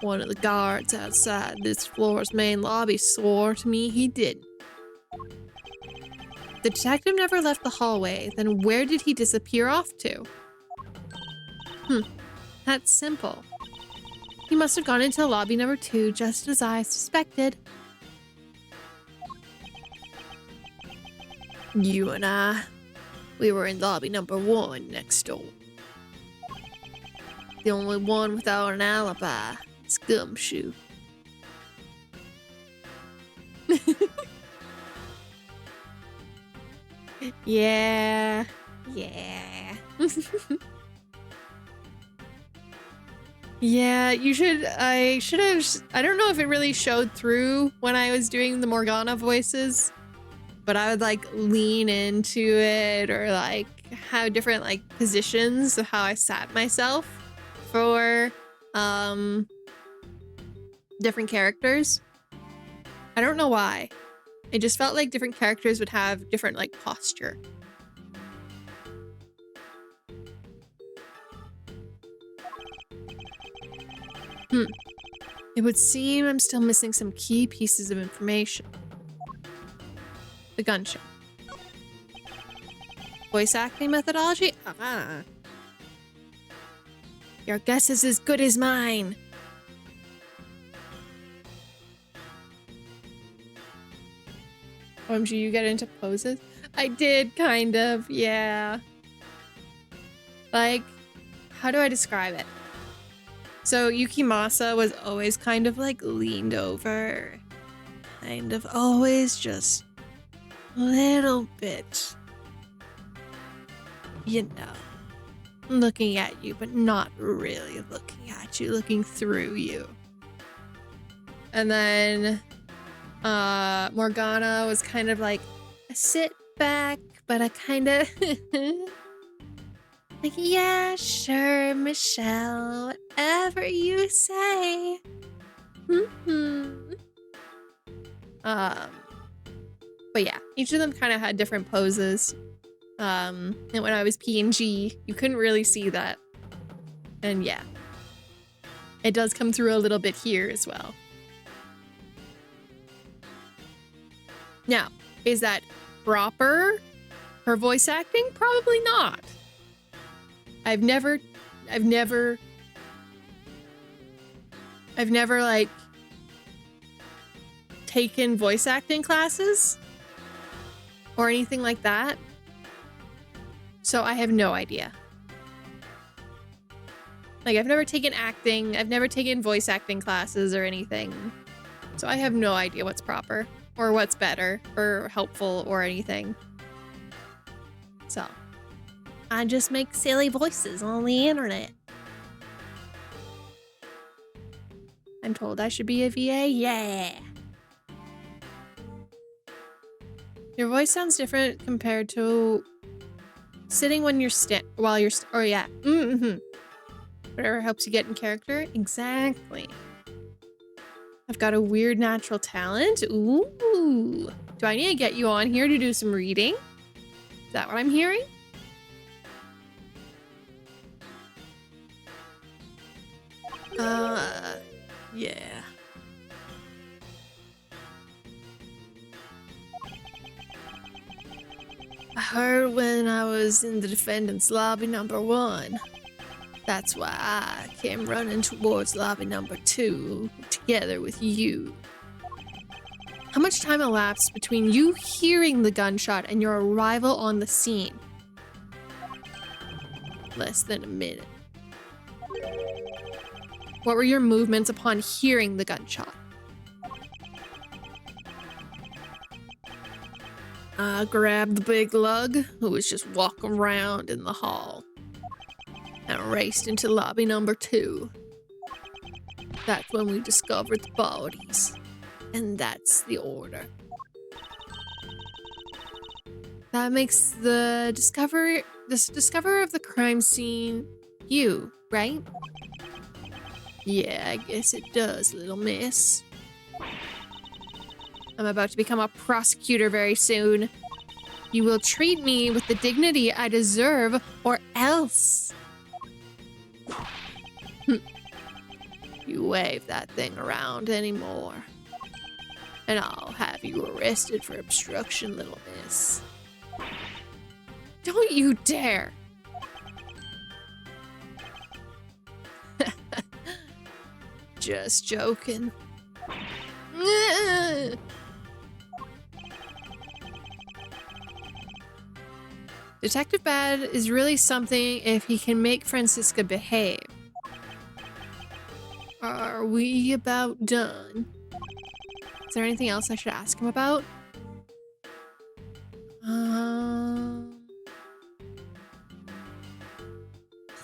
A: One of the guards outside this floor's main lobby swore to me he didn't. The detective never left the hallway, then where did he disappear off to? That's simple. He must have gone into lobby number 2 just as I suspected. You and I, we were in lobby number 1 next door. The only one without an alibi is Gumshoe. Yeah. Yeah, I don't know if it really showed through when I was doing the Morgana voices, but I would like lean into it or like have different like positions of how I sat myself for different characters. I don't know why. I just felt like different characters would have different like posture. It would seem I'm still missing some key pieces of information. The gunshot. Voice acting methodology? Your guess is as good as mine. OMG, you get into poses? I did, kind of, yeah. Like, how do I describe it? So Yukimasa was always kind of like leaned over. Kind of always just a little bit, you know, looking at you, but not really looking at you, looking through you. And then Morgana was kind of like a sit back, but a kind of Like, yeah, sure, Michelle, whatever you say. But yeah, each of them kind of had different poses. And when I was PNG, you couldn't really see that. And yeah, it does come through a little bit here as well. Now, is that proper for voice acting? Probably not. I've never like taken voice acting classes or anything like that. So I have no idea. Like, I've never taken acting, I've never taken voice acting classes or anything. So I have no idea what's proper or what's better or helpful or anything. So I just make silly voices on the internet. I'm told I should be a VA. Yeah. Your voice sounds different compared to sitting when you're oh yeah. Whatever helps you get in character. Exactly. I've got a weird natural talent. Ooh. Do I need to get you on here to do some reading? Is that what I'm hearing? Yeah. I heard when I was in the defendant's lobby number 1. That's why I came running towards lobby number 2 together with you. How much time elapsed between you hearing the gunshot and your arrival on the scene? Less than a minute. What were your movements upon hearing the gunshot? I grabbed the big lug, who was just walking around in the hall, and raced into lobby number 2. That's when we discovered the bodies, and that's the order. That makes the discoverer of the crime scene you, right? Yeah, I guess it does, little miss. I'm about to become a prosecutor very soon. You will treat me with the dignity I deserve, or else. You wave that thing around anymore, and I'll have you arrested for obstruction, little miss. Don't you dare! Just joking. Detective Bad is really something if he can make Francisca behave. Are we about done? Is there anything else I should ask him about?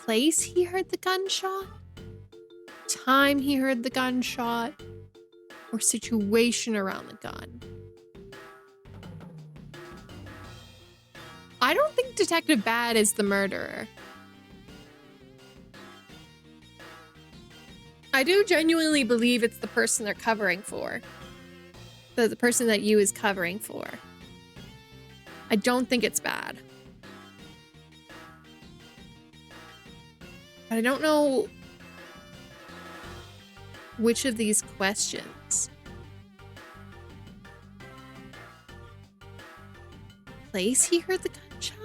A: Place he heard the gunshot? Time he heard the gunshot? Or situation around the gun? I don't think Detective Bad is the murderer. I do genuinely believe it's the person they're covering for. The person that you is covering for. I don't think it's Bad. But I don't know which of these questions. Place he heard the gunshot?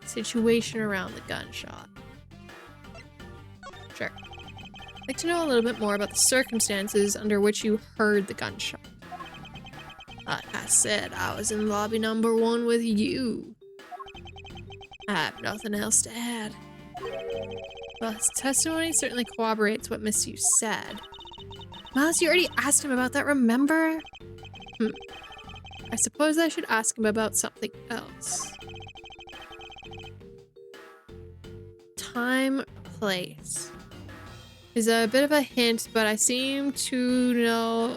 A: Situation around the gunshot. Sure. I'd like to know a little bit more about the circumstances under which you heard the gunshot. Like I said, I was in lobby number 1 with you. I have nothing else to add. Well, his testimony certainly corroborates what Miss Yu said. Miles, you already asked him about that, remember? I suppose I should ask him about something else. Time, place. Is a bit of a hint, but I seem to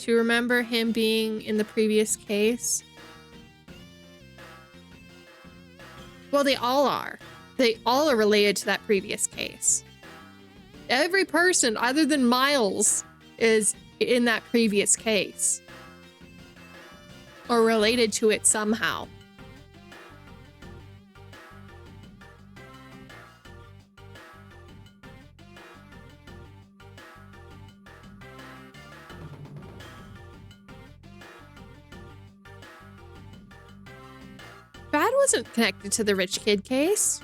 A: remember him being in the previous case. Well, they all are. They all are related to that previous case. Every person other than Miles is in that previous case. Or related to it somehow. Brad wasn't connected to the rich kid case.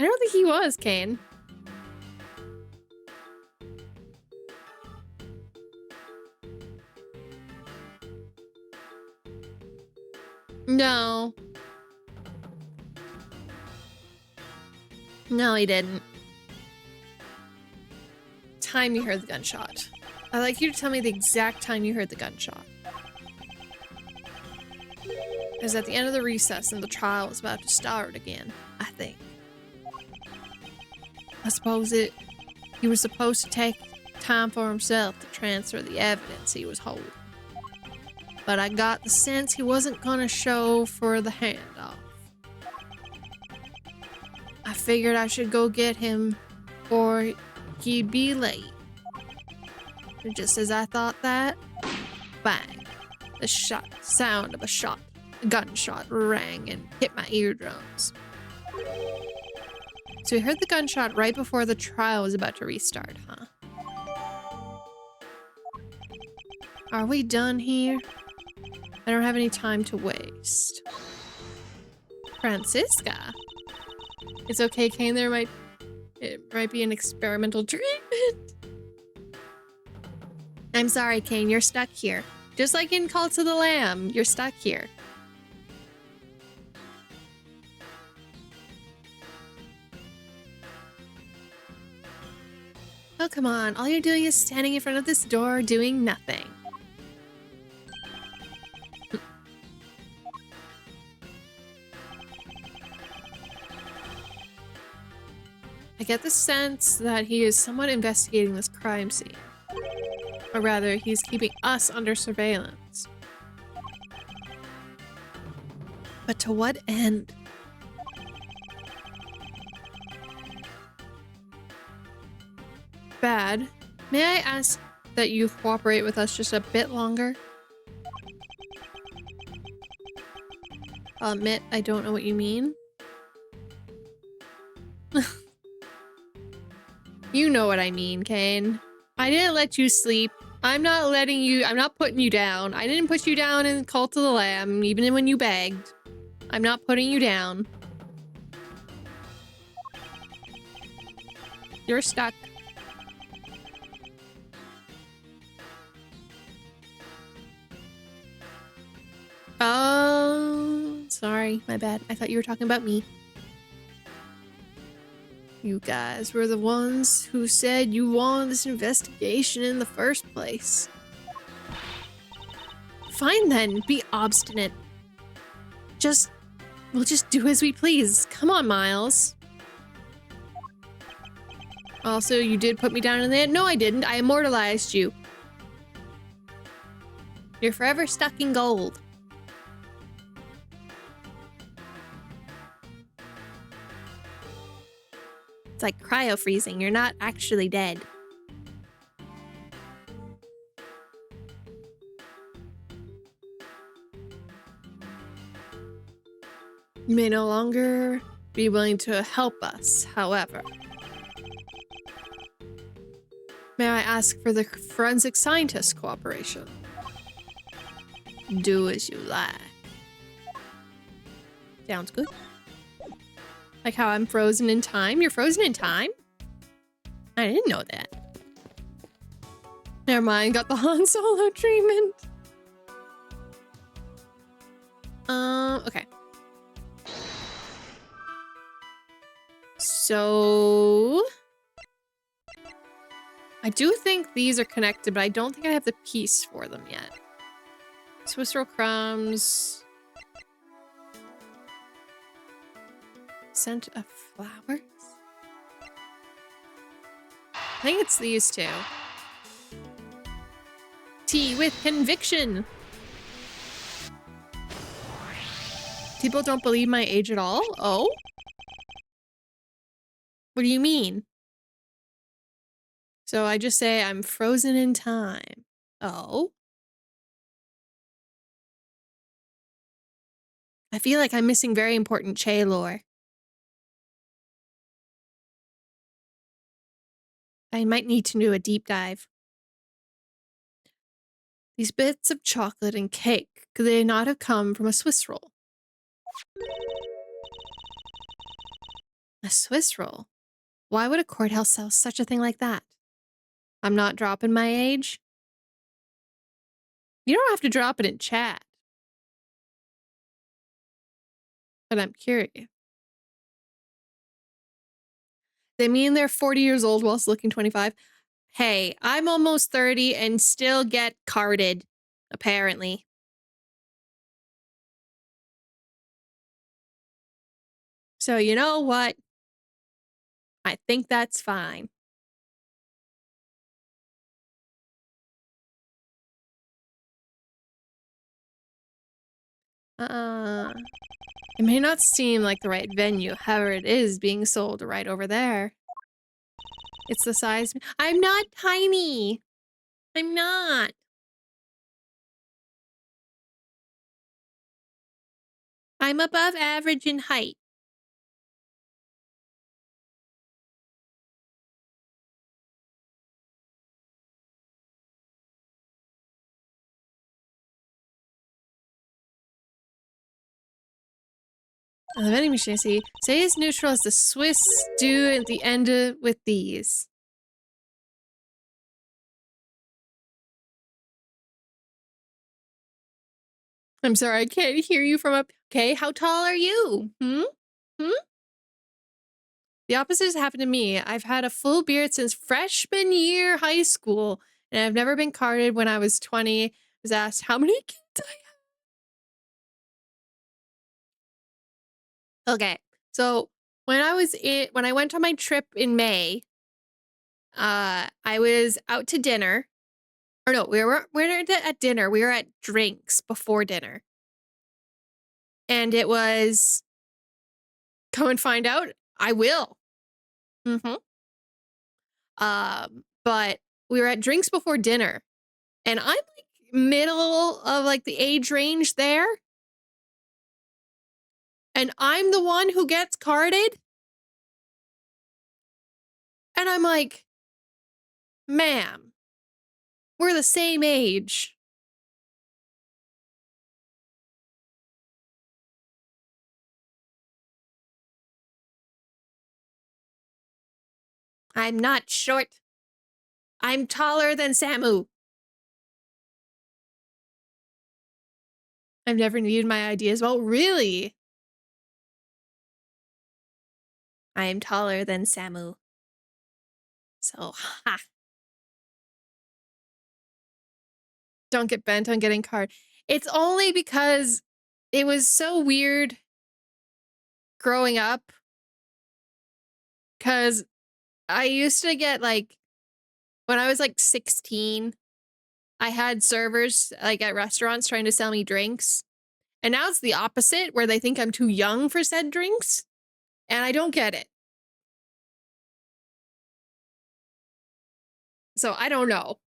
A: I don't think he was, Kane. No. No, he didn't. Time you heard the gunshot. I'd like you to tell me the exact time you heard the gunshot. It was at the end of the recess and the trial was about to start again, I think. I suppose he was supposed to take time for himself to transfer the evidence he was holding. But I got the sense he wasn't gonna show for the handoff. I figured I should go get him or he'd be late. And just as I thought that, bang, the sound of a gunshot rang and hit my eardrums. So we heard the gunshot right before the trial was about to restart, huh? Are we done here? I don't have any time to waste. Francisca? It's okay, Kane, it might be an experimental treatment. I'm sorry, Kane, you're stuck here. Just like in Call to the Lamb, you're stuck here. Oh, come on. All you're doing is standing in front of this door doing nothing. I get the sense that he is somewhat investigating this crime scene. Or rather, he's keeping us under surveillance. But to what end? Bad. May I ask that you cooperate with us just a bit longer? I'll admit, I don't know what you mean. You know what I mean, Kane. I didn't let you sleep. I'm not putting you down. I didn't put you down in Cult of the Lamb, even when you begged. I'm not putting you down. You're stuck. Oh, sorry, my bad. I thought you were talking about me. You guys were the ones who said you wanted this investigation in the first place. Fine then, be obstinate. We'll just do as we please. Come on, Miles. Also, you did put me down in there. No, I didn't. I immortalized you. You're forever stuck in gold. It's like cryo-freezing. You're not actually dead. You may no longer be willing to help us, however. May I ask for the forensic scientist cooperation? Do as you like. Sounds good. Like how I'm frozen in time? You're frozen in time? I didn't know that. Never mind, got the Han Solo treatment. Okay. So... I do think these are connected, but I don't think I have the piece for them yet. Swiss roll crumbs. Scent of flowers? I think it's these two. Tea with conviction. People don't believe my age at all? Oh? What do you mean? So I just say I'm frozen in time. Oh? I feel like I'm missing very important Che lore. I might need to do a deep dive. These bits of chocolate and cake, could they not have come from a Swiss roll? A Swiss roll? Why would a courthouse sell such a thing like that? I'm not dropping my age. You don't have to drop it in chat. But I'm curious. They mean they're 40 years old whilst looking 25? Hey, I'm almost 30 and still get carded, apparently. So you know what? I think that's fine. It may not seem like the right venue, however it is being sold right over there. It's the size- I'm not tiny! I'm not! I'm above average in height. The vending machine, see, say as neutral as the Swiss do at the end with these. I'm sorry, I can't hear you from up. Okay, how tall are you? Hmm? The opposite has happened to me. I've had a full beard since freshman year high school, and I've never been carded. When I was 20, I was asked how many kids I have. Okay, so when I went on my trip in May, I was out to dinner. Or no, we weren't at dinner. We were at drinks before dinner. And it was, come and find out, I will. But we were at drinks before dinner, and I'm like middle of like the age range there. And I'm the one who gets carded. And I'm like, ma'am, we're the same age. I'm not short. I'm taller than Samu. I've never needed my ID as well. Really? I am taller than Samu. So, ha. Don't get bent on getting card. It's only because it was so weird growing up. Because I used to get like, when I was like 16, I had servers like at restaurants trying to sell me drinks. And now it's the opposite, where they think I'm too young for said drinks. And I don't get it. So I don't know.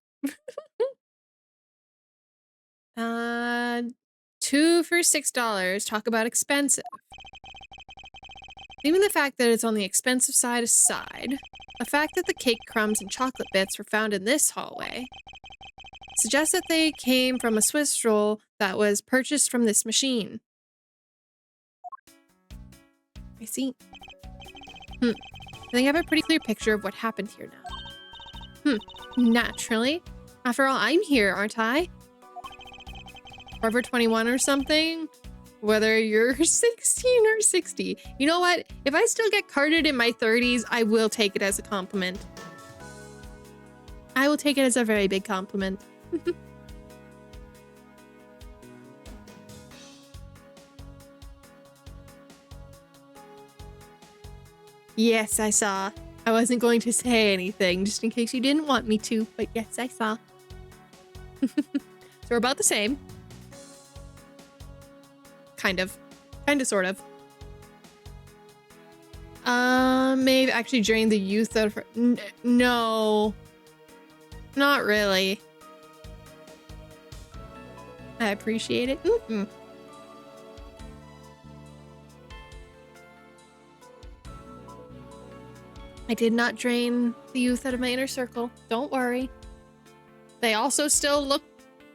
A: 2 for $6. Talk about expensive. Even the fact that it's on the expensive side aside, the fact that the cake crumbs and chocolate bits were found in this hallway suggests that they came from a Swiss roll that was purchased from this machine. I see. I think I have a pretty clear picture of what happened here now. Naturally. After all, I'm here, aren't I? Forever 21 or something? Whether you're 16 or 60. You know what? If I still get carded in my 30s, I will take it as a compliment. I will take it as a very big compliment. Yes, I saw. I wasn't going to say anything just in case you didn't want me to, but yes, I saw. So we're about the same. Kind of, sort of. Maybe actually drain the youth out of her. No, not really. I appreciate it. I did not drain the youth out of my inner circle. Don't worry. They also still look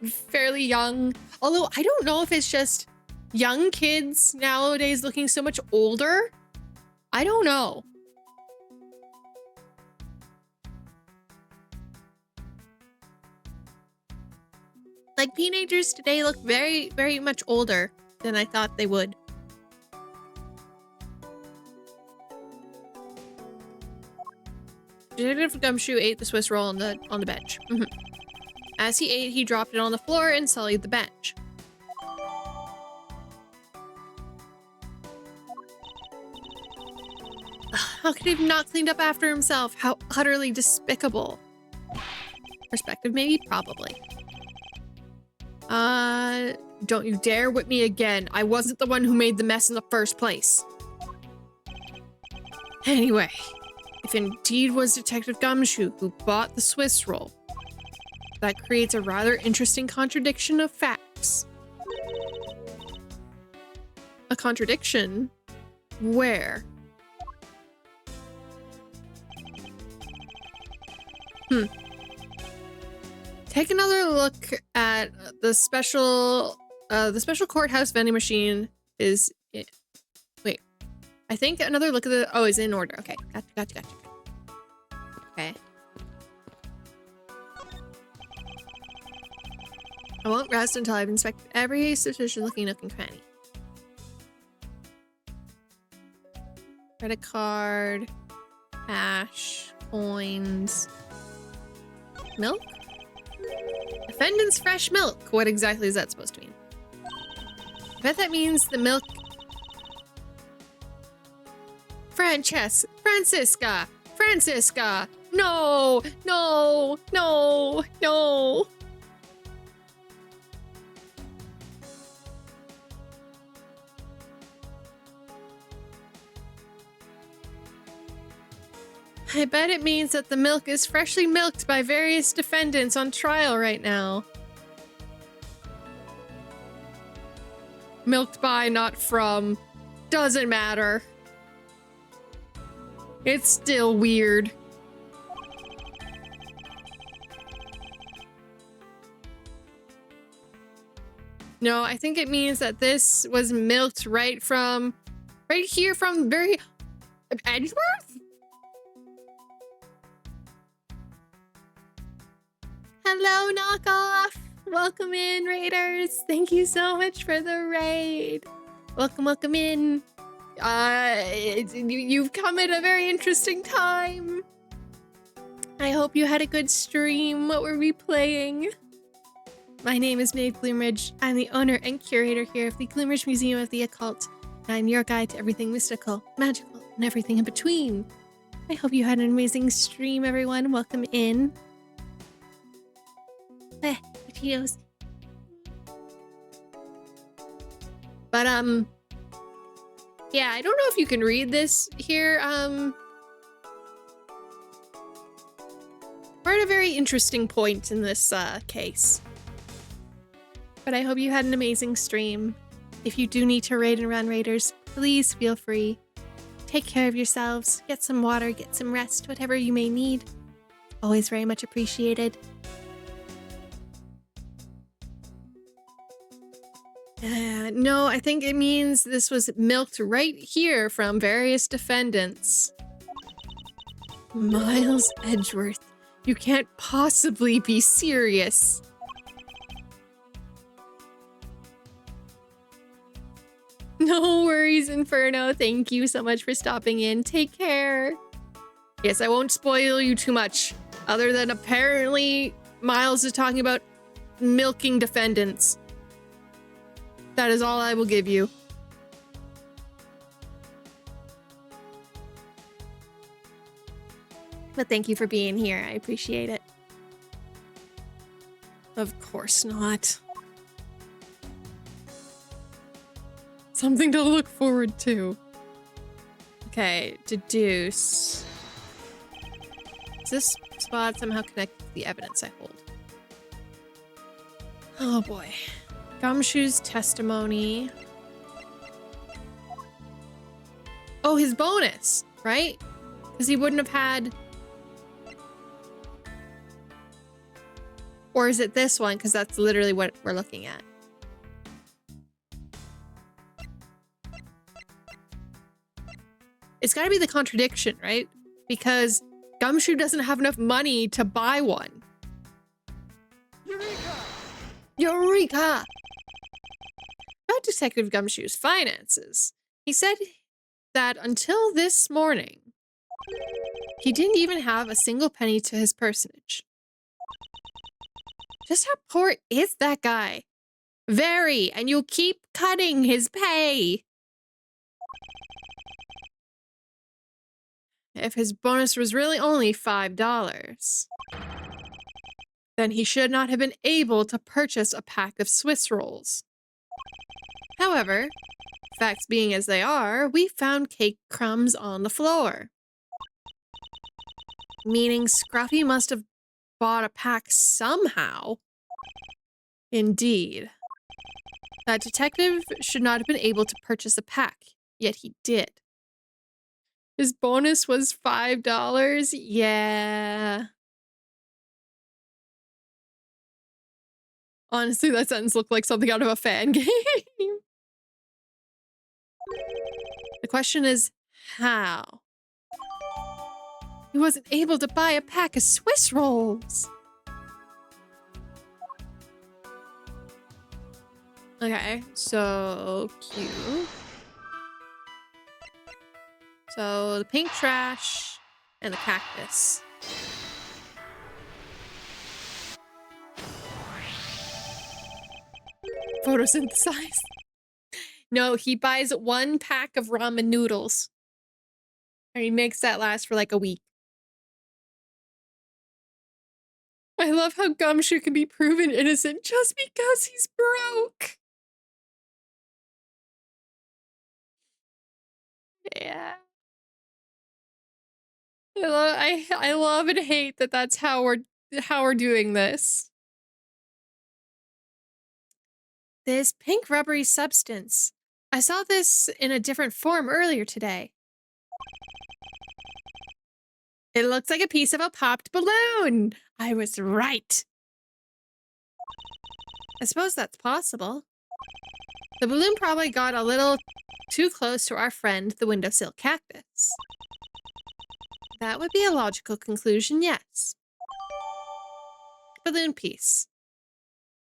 A: fairly young. Although I don't know if it's just young kids nowadays looking so much older. I don't know. Like teenagers today look very, very much older than I thought they would. Detective Gumshoe ate the Swiss roll on the bench. As he ate, he dropped it on the floor and sullied the bench. How could he have not cleaned up after himself? How utterly despicable. Perspective, maybe? Probably. Don't you dare whip me again. I wasn't the one who made the mess in the first place. Anyway, if indeed was Detective Gumshoe who bought the Swiss roll, that creates a rather interesting contradiction of facts. A contradiction? Where? Take another look at the special courthouse vending machine is it. Wait, I think another look at the, oh, is in order. Okay, gotcha. Okay. I won't rest until I've inspected every suspicious looking nook and cranny. Credit card, cash, coins, milk? Defendant's fresh milk. What exactly is that supposed to mean? I bet that means the milk. Francisca! No! I bet it means that the milk is freshly milked by various defendants on trial right now. Milked by, not from. Doesn't matter. It's still weird. No, I think it means that this was milked right here from very Edgeworth? Hello, knockoff. Welcome in, raiders. Thank you so much for the raid. Welcome in. You've come at a very interesting time. I hope you had a good stream. What were we playing? My name is Maeve Gloomridge. I'm the owner and curator here of the Gloomridge Museum of the Occult. And I'm your guide to everything mystical, magical, and everything in between. I hope you had an amazing stream, everyone. Welcome in. Potatoes. But, yeah, I don't know if you can read this here. We're at a very interesting point in this, case. But I hope you had an amazing stream. If you do need to raid and run raiders, please feel free. Take care of yourselves, get some water, get some rest, whatever you may need. Always very much appreciated. No, I think it means this was milked right here from various defendants. Miles Edgeworth, you can't possibly be serious. No worries, Inferno. Thank you so much for stopping in. Take care. Yes, I won't spoil you too much, other than apparently Miles is talking about milking defendants. That is all I will give you. But thank you for being here. I appreciate it. Of course not. Something to look forward to. Okay, deduce. Is this spot somehow connected to the evidence I hold? Oh boy. Gumshoe's testimony. Oh, his bonus, right? Because he wouldn't have had... Or is it this one? Because that's literally what we're looking at. It's got to be the contradiction, right? Because Gumshoe doesn't have enough money to buy one.
B: Eureka!
A: Eureka! About Detective Gumshoe's finances. He said that until this morning, he didn't even have a single penny to his personage. Just how poor is that guy? Very, and you'll keep cutting his pay. If his bonus was really only $5, then he should not have been able to purchase a pack of Swiss rolls. However, facts being as they are, we found cake crumbs on the floor. Meaning Scruffy must have bought a pack somehow. Indeed. That detective should not have been able to purchase a pack, yet he did. His bonus was $5? Yeah. Honestly, that sentence looked like something out of a fan game. The question is, how? He wasn't able to buy a pack of Swiss rolls. Okay, so cute. So the pink trash and the cactus. Photosynthesize. No, he buys one pack of ramen noodles. And he makes that last for like a week. I love how Gumshoe can be proven innocent just because he's broke. Yeah. I love and hate that that's how we're doing this. This pink rubbery substance. I saw this in a different form earlier today. It looks like a piece of a popped balloon. I was right. I suppose that's possible. The balloon probably got a little too close to our friend, the windowsill cactus. That would be a logical conclusion, yes. Balloon piece.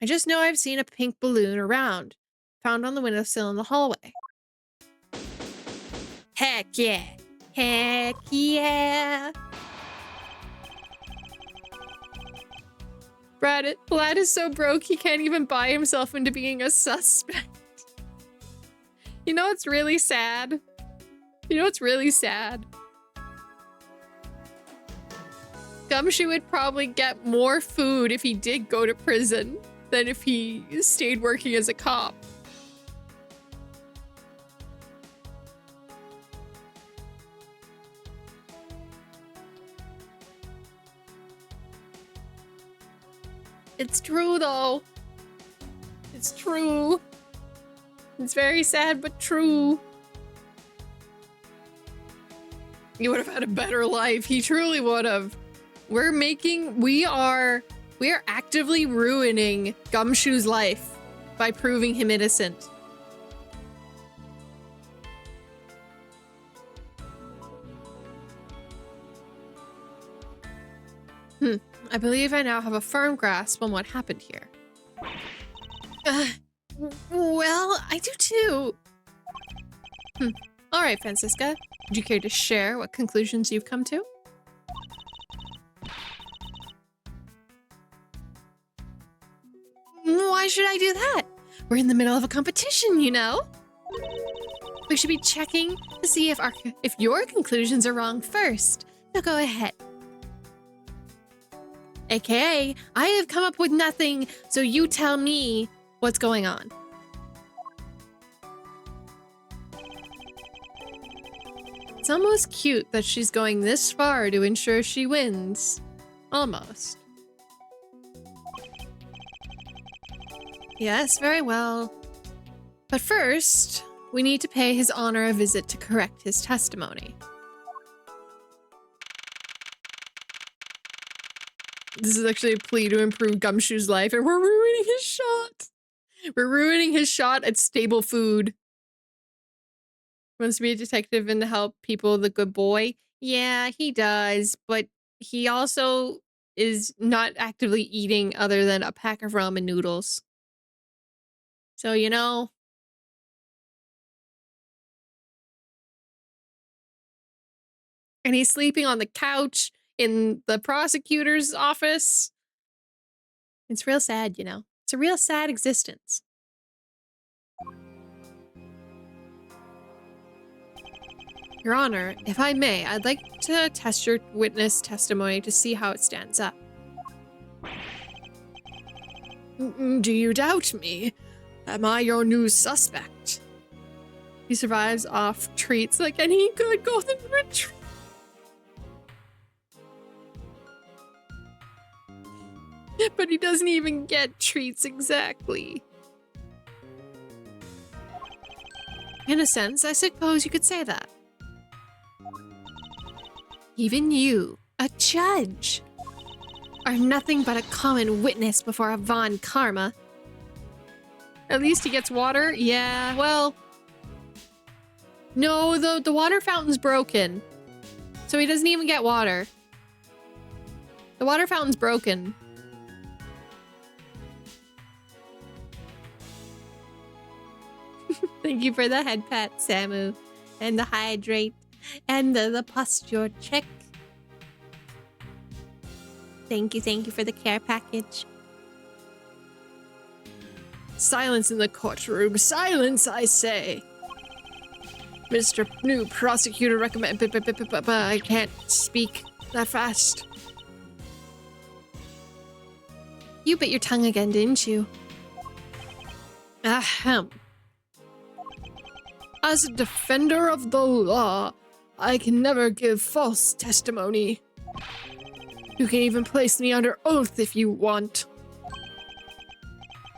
A: I just know I've seen a pink balloon around, found on the windowsill in the hallway. Heck yeah! Heck yeah! Brad is so broke he can't even buy himself into being a suspect. You know what's really sad? You know what's really sad? Gumshoe would probably get more food if he did go to prison than if he stayed working as a cop. It's true though. It's true. It's very sad, but true. He would have had a better life. He truly would have. We are actively ruining Gumshoe's life by proving him innocent. I believe I now have a firm grasp on what happened here. Well, I do too. All right, Francisca. Would you care to share what conclusions you've come to? Why should I do that? We're in the middle of a competition, you know? We should be checking to see if your conclusions are wrong first. So go ahead. AKA, I have come up with nothing, so you tell me what's going on. It's almost cute that she's going this far to ensure she wins. Almost. Yes, very well. But first, we need to pay His Honor a visit to correct his testimony. This is actually a plea to improve Gumshoe's life, and we're ruining his shot. We're ruining his shot at stable food. Wants to be a detective and to help people, the good boy. Yeah, he does, but he also is not actively eating other than a pack of ramen noodles. So, you know. And he's sleeping on the couch in the prosecutor's office. It's real sad, you know. It's a real sad existence. Your Honor, if I may, I'd like to test your witness testimony to see how it stands up. Do you doubt me? Am I your new suspect? He survives off treats like any good golden retriever. But he doesn't even get treats exactly. In a sense, I suppose you could say that. Even you, a judge, are nothing but a common witness before a Von Karma. At least he gets water? Yeah, well... No, the water fountain's broken. So he doesn't even get water. The water fountain's broken. Thank you for the head pat, Samu. And the hydrate. And the posture check. Thank you for the care package. Silence in the courtroom. Silence, I say. Mr. New Prosecutor recommend. I can't speak that fast. You bit your tongue again, didn't you? Ahem. As a defender of the law, I can never give false testimony. You can even place me under oath if you want.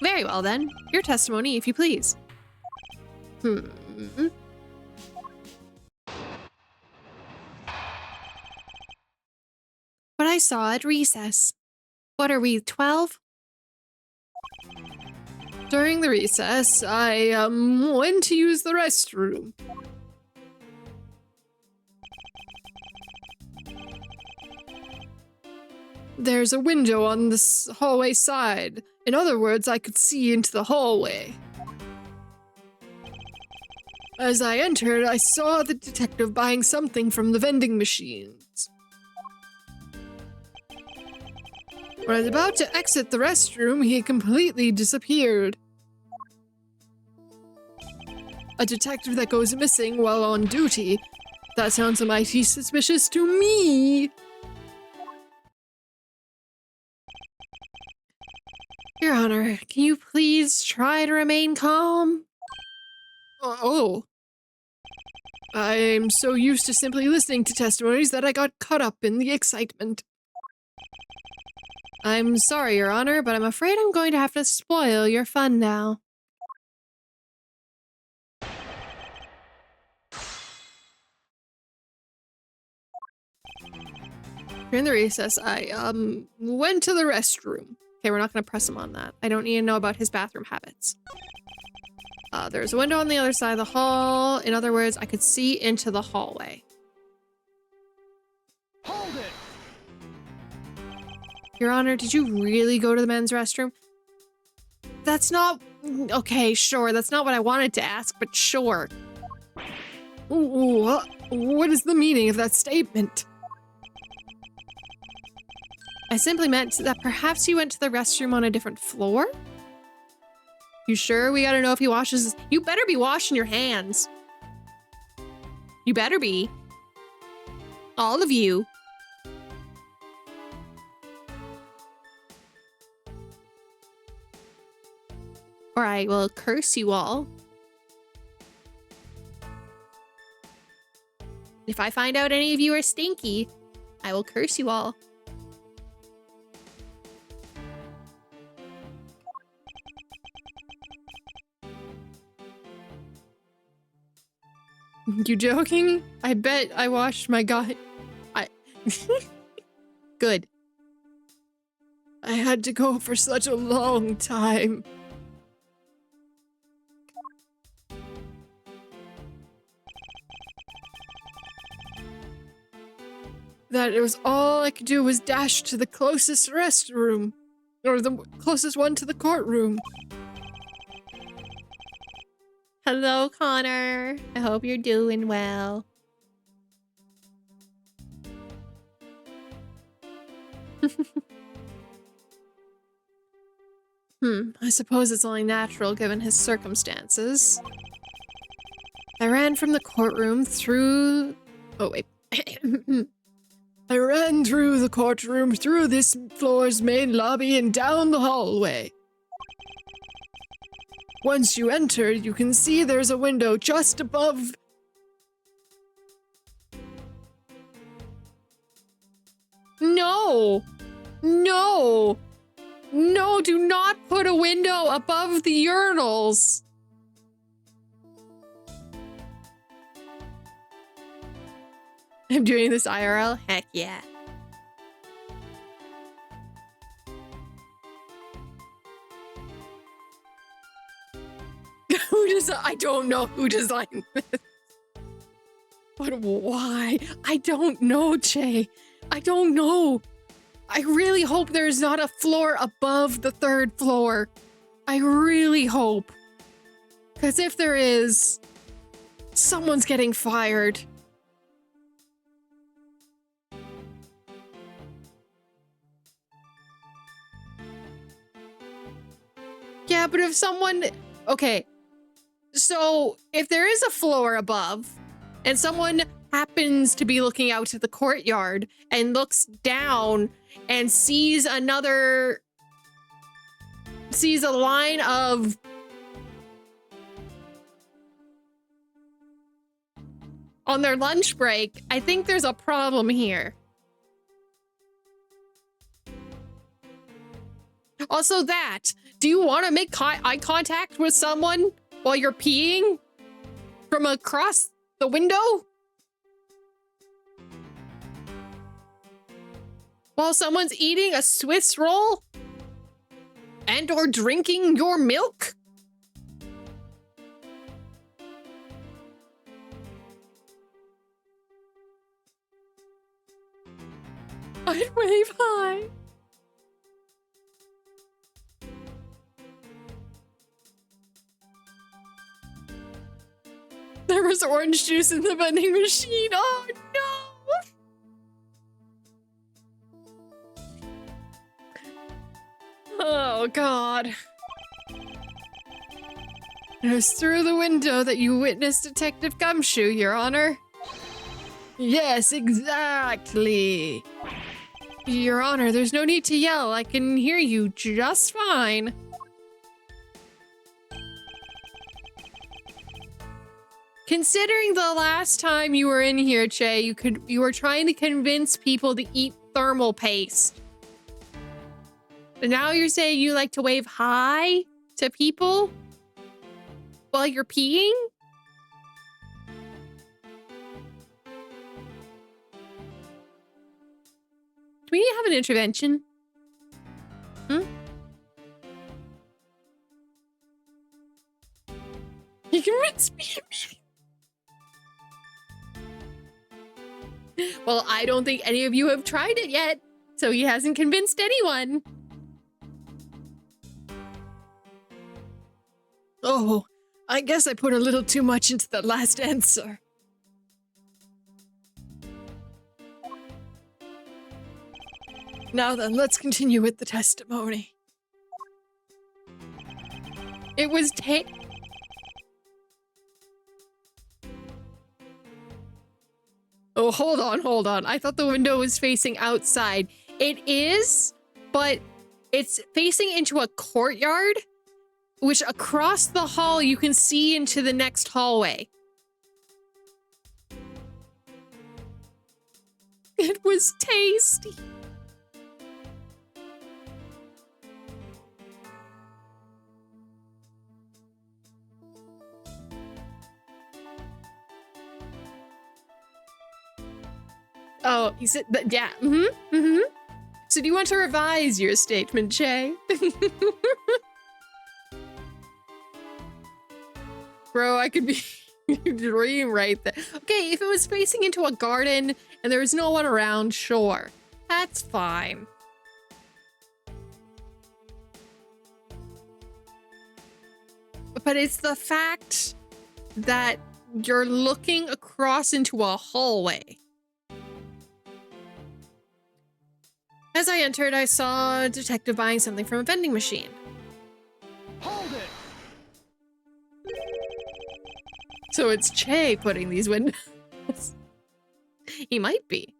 A: Very well then. Your testimony, if you please. What I saw at recess. What are we, 12? During the recess, I, went to use the restroom. There's a window on this hallway side. In other words, I could see into the hallway. As I entered, I saw the detective buying something from the vending machines. When I was about to exit the restroom, he completely disappeared. A detective that goes missing while on duty. That sounds mighty suspicious to me. Your Honor, can you please try to remain calm? Oh. I'm so used to simply listening to testimonies that I got caught up in the excitement. I'm sorry, Your Honor, but I'm afraid I'm going to have to spoil your fun now. During the recess, I, went to the restroom. Okay, we're not gonna press him on that. I don't need to know about his bathroom habits. There's a window on the other side of the hall. In other words, I could see into the hallway.
B: Hold it!
A: Your Honor, did you really go to the men's restroom? That's not... Okay, sure, that's not what I wanted to ask, but sure. What is the meaning of that statement? I simply meant that perhaps he went to the restroom on a different floor? You sure? We gotta know if he washes his... You better be washing your hands. You better be. All of you. or I will curse you all. If I find out any of you are stinky, I will curse you all. You joking? I bet I washed my god. Good. I had to go for such a long time. That it was all I could do was dash to the closest restroom. Or the closest one to the courtroom. Hello, Connor. I hope you're doing well. I suppose it's only natural given his circumstances. I ran from the courtroom through... Oh, wait. I ran through the courtroom, through this floor's main lobby, and down the hallway. Once you enter, you can see there's a window just above... No! No! No, do not put a window above the urinals! I'm doing this IRL? Heck yeah. I don't know who designed this. But why? I don't know, Jay. I don't know. I really hope there's not a floor above the third floor. I really hope. Because if there is, someone's getting fired. Yeah, but if someone... Okay. So, if there is a floor above, and someone happens to be looking out to the courtyard and looks down and sees a line of on their lunch break, I think there's a problem here. Also that, do you want to make eye contact with someone while you're peeing from across the window? While someone's eating a Swiss roll? And or drinking your milk? I'd wave hi. There was orange juice in the vending machine. Oh no! Oh God. It was through the window that you witnessed Detective Gumshoe, Your Honor. Yes, exactly. Your Honor, there's no need to yell. I can hear you just fine. Considering the last time you were in here, Che, you were trying to convince people to eat thermal paste. And now you're saying you like to wave hi to people while you're peeing? Do we have an intervention? You convinced me. Well, I don't think any of you have tried it yet, so he hasn't convinced anyone. Oh, I guess I put a little too much into the last answer. Now then, let's continue with the testimony. It was Oh, hold on. I thought the window was facing outside. It is, but it's facing into a courtyard, which across the hall you can see into the next hallway. It was tasty. Oh, he said that, yeah. So do you want to revise your statement, Che? Bro, I could be dream right there. Okay, if it was facing into a garden and there was no one around, sure. That's fine. But it's the fact that you're looking across into a hallway. As I entered, I saw a detective buying something from a vending machine.
B: Hold it!
A: So it's Che putting these windows. He might be.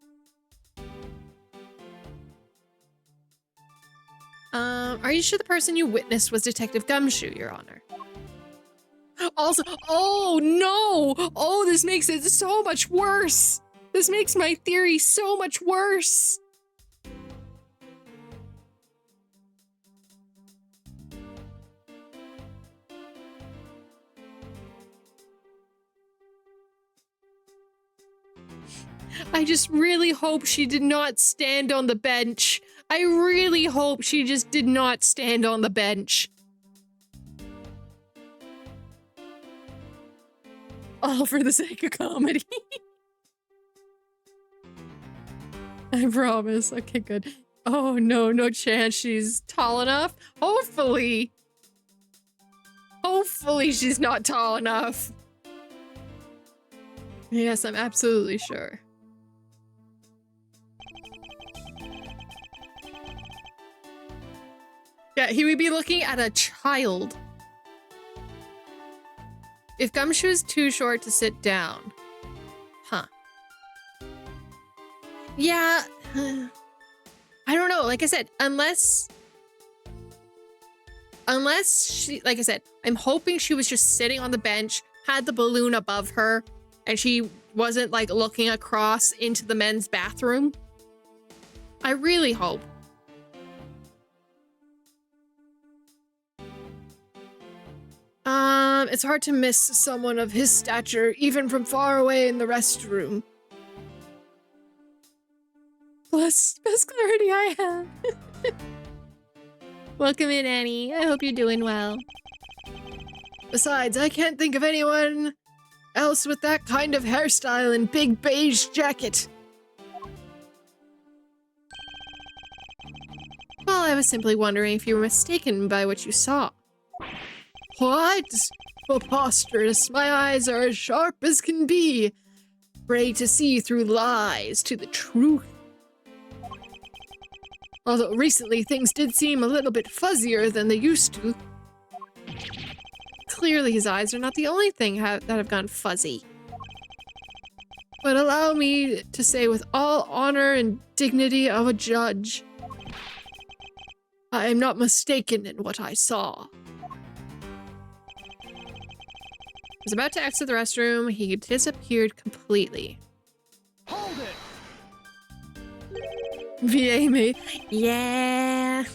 A: Are you sure the person you witnessed was Detective Gumshoe, Your Honor? Also, oh no! Oh, this makes it so much worse! This makes my theory so much worse! I just really hope she did not stand on the bench. I really hope she just did not stand on the bench. All for the sake of comedy. I promise. Okay, good. Oh no, no chance she's tall enough. Hopefully. Hopefully she's not tall enough. Yes, I'm absolutely sure. Yeah, he would be looking at a child. If Gumshoe's too short to sit down. Huh. Yeah. I don't know. Like I said, unless she, like I said, I'm hoping she was just sitting on the bench, had the balloon above her, and she wasn't like looking across into the men's bathroom. I really hope. It's hard to miss someone of his stature, even from far away in the restroom. Plus, best clarity I have. Welcome in, Annie. I hope you're doing well. Besides, I can't think of anyone else with that kind of hairstyle and big beige jacket. Well, I was simply wondering if you were mistaken by what you saw. What? Preposterous. My eyes are as sharp as can be. Pray to see through lies to the truth. Although recently things did seem a little bit fuzzier than they used to. Clearly his eyes are not the only thing that have gone fuzzy. But allow me to say with all honor and dignity of a judge, I am not mistaken in what I saw. I was about to exit the restroom, he disappeared completely.
B: Hold it!
A: VA me. Yeah.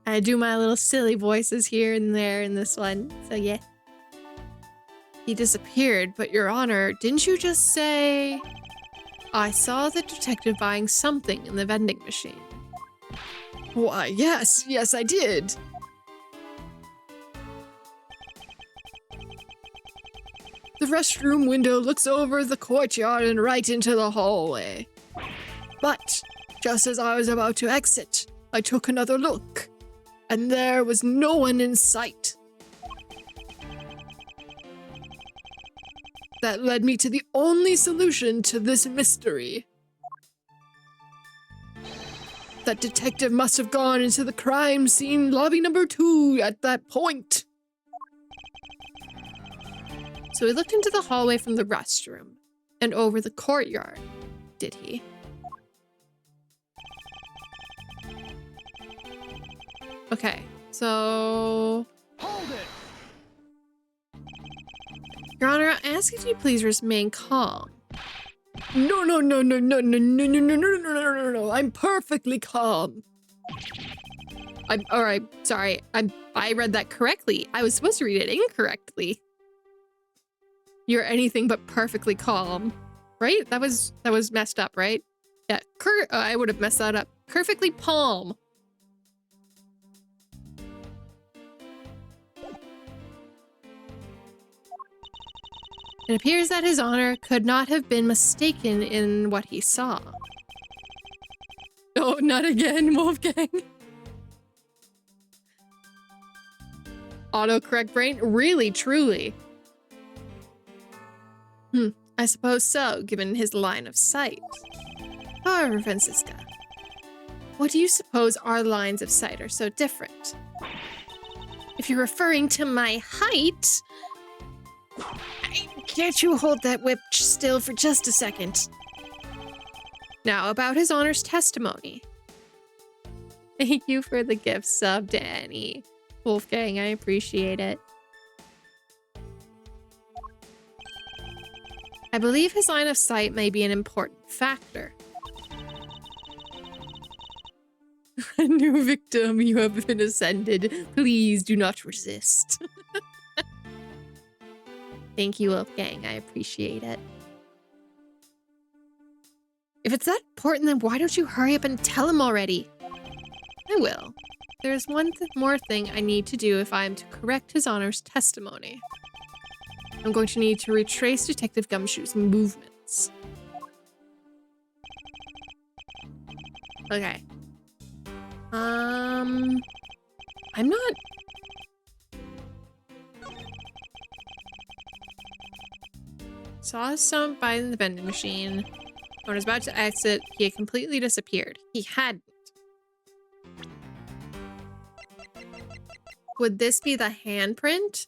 A: I do my little silly voices here and there in this one, so yeah. He disappeared, but Your Honor, didn't you just say... I saw the detective buying something in the vending machine. Why, yes, I did. The restroom window looks over the courtyard and right into the hallway. But, just as I was about to exit, I took another look, and there was no one in sight. That led me to the only solution to this mystery. That detective must have gone into the crime scene lobby number 2 at that point. So he looked into the hallway from the restroom and over the courtyard, did he? Okay, So,
B: Hold it!
A: Your Honor, I ask if you please remain calm. No. I'm perfectly calm. All right. Sorry. I read that correctly. I was supposed to read it incorrectly. You're anything but perfectly calm, right? That was messed up, right? Yeah. I would have messed that up. Perfectly calm. It appears that His Honor could not have been mistaken in what he saw. Oh, not again, Wolfgang. Autocorrect brain? Really, truly? I suppose so, given his line of sight. However, Francisca, what do you suppose our lines of sight are so different? If you're referring to my height... Can't you hold that whip still for just a second? Now, about His Honor's testimony. Thank you for the gift sub, Danny. Wolfgang, I appreciate it. I believe his line of sight may be an important factor. A new victim, you have been ascended. Please do not resist. Thank you, Wolfgang. I appreciate it. If it's that important, then why don't you hurry up and tell him already? I will. There's one more thing I need to do if I am to correct His Honor's testimony. I'm going to need to retrace Detective Gumshoe's movements. Okay. I'm not... Saw some by the vending machine. When I was about to exit, he had completely disappeared. He hadn't. Would this be the handprint?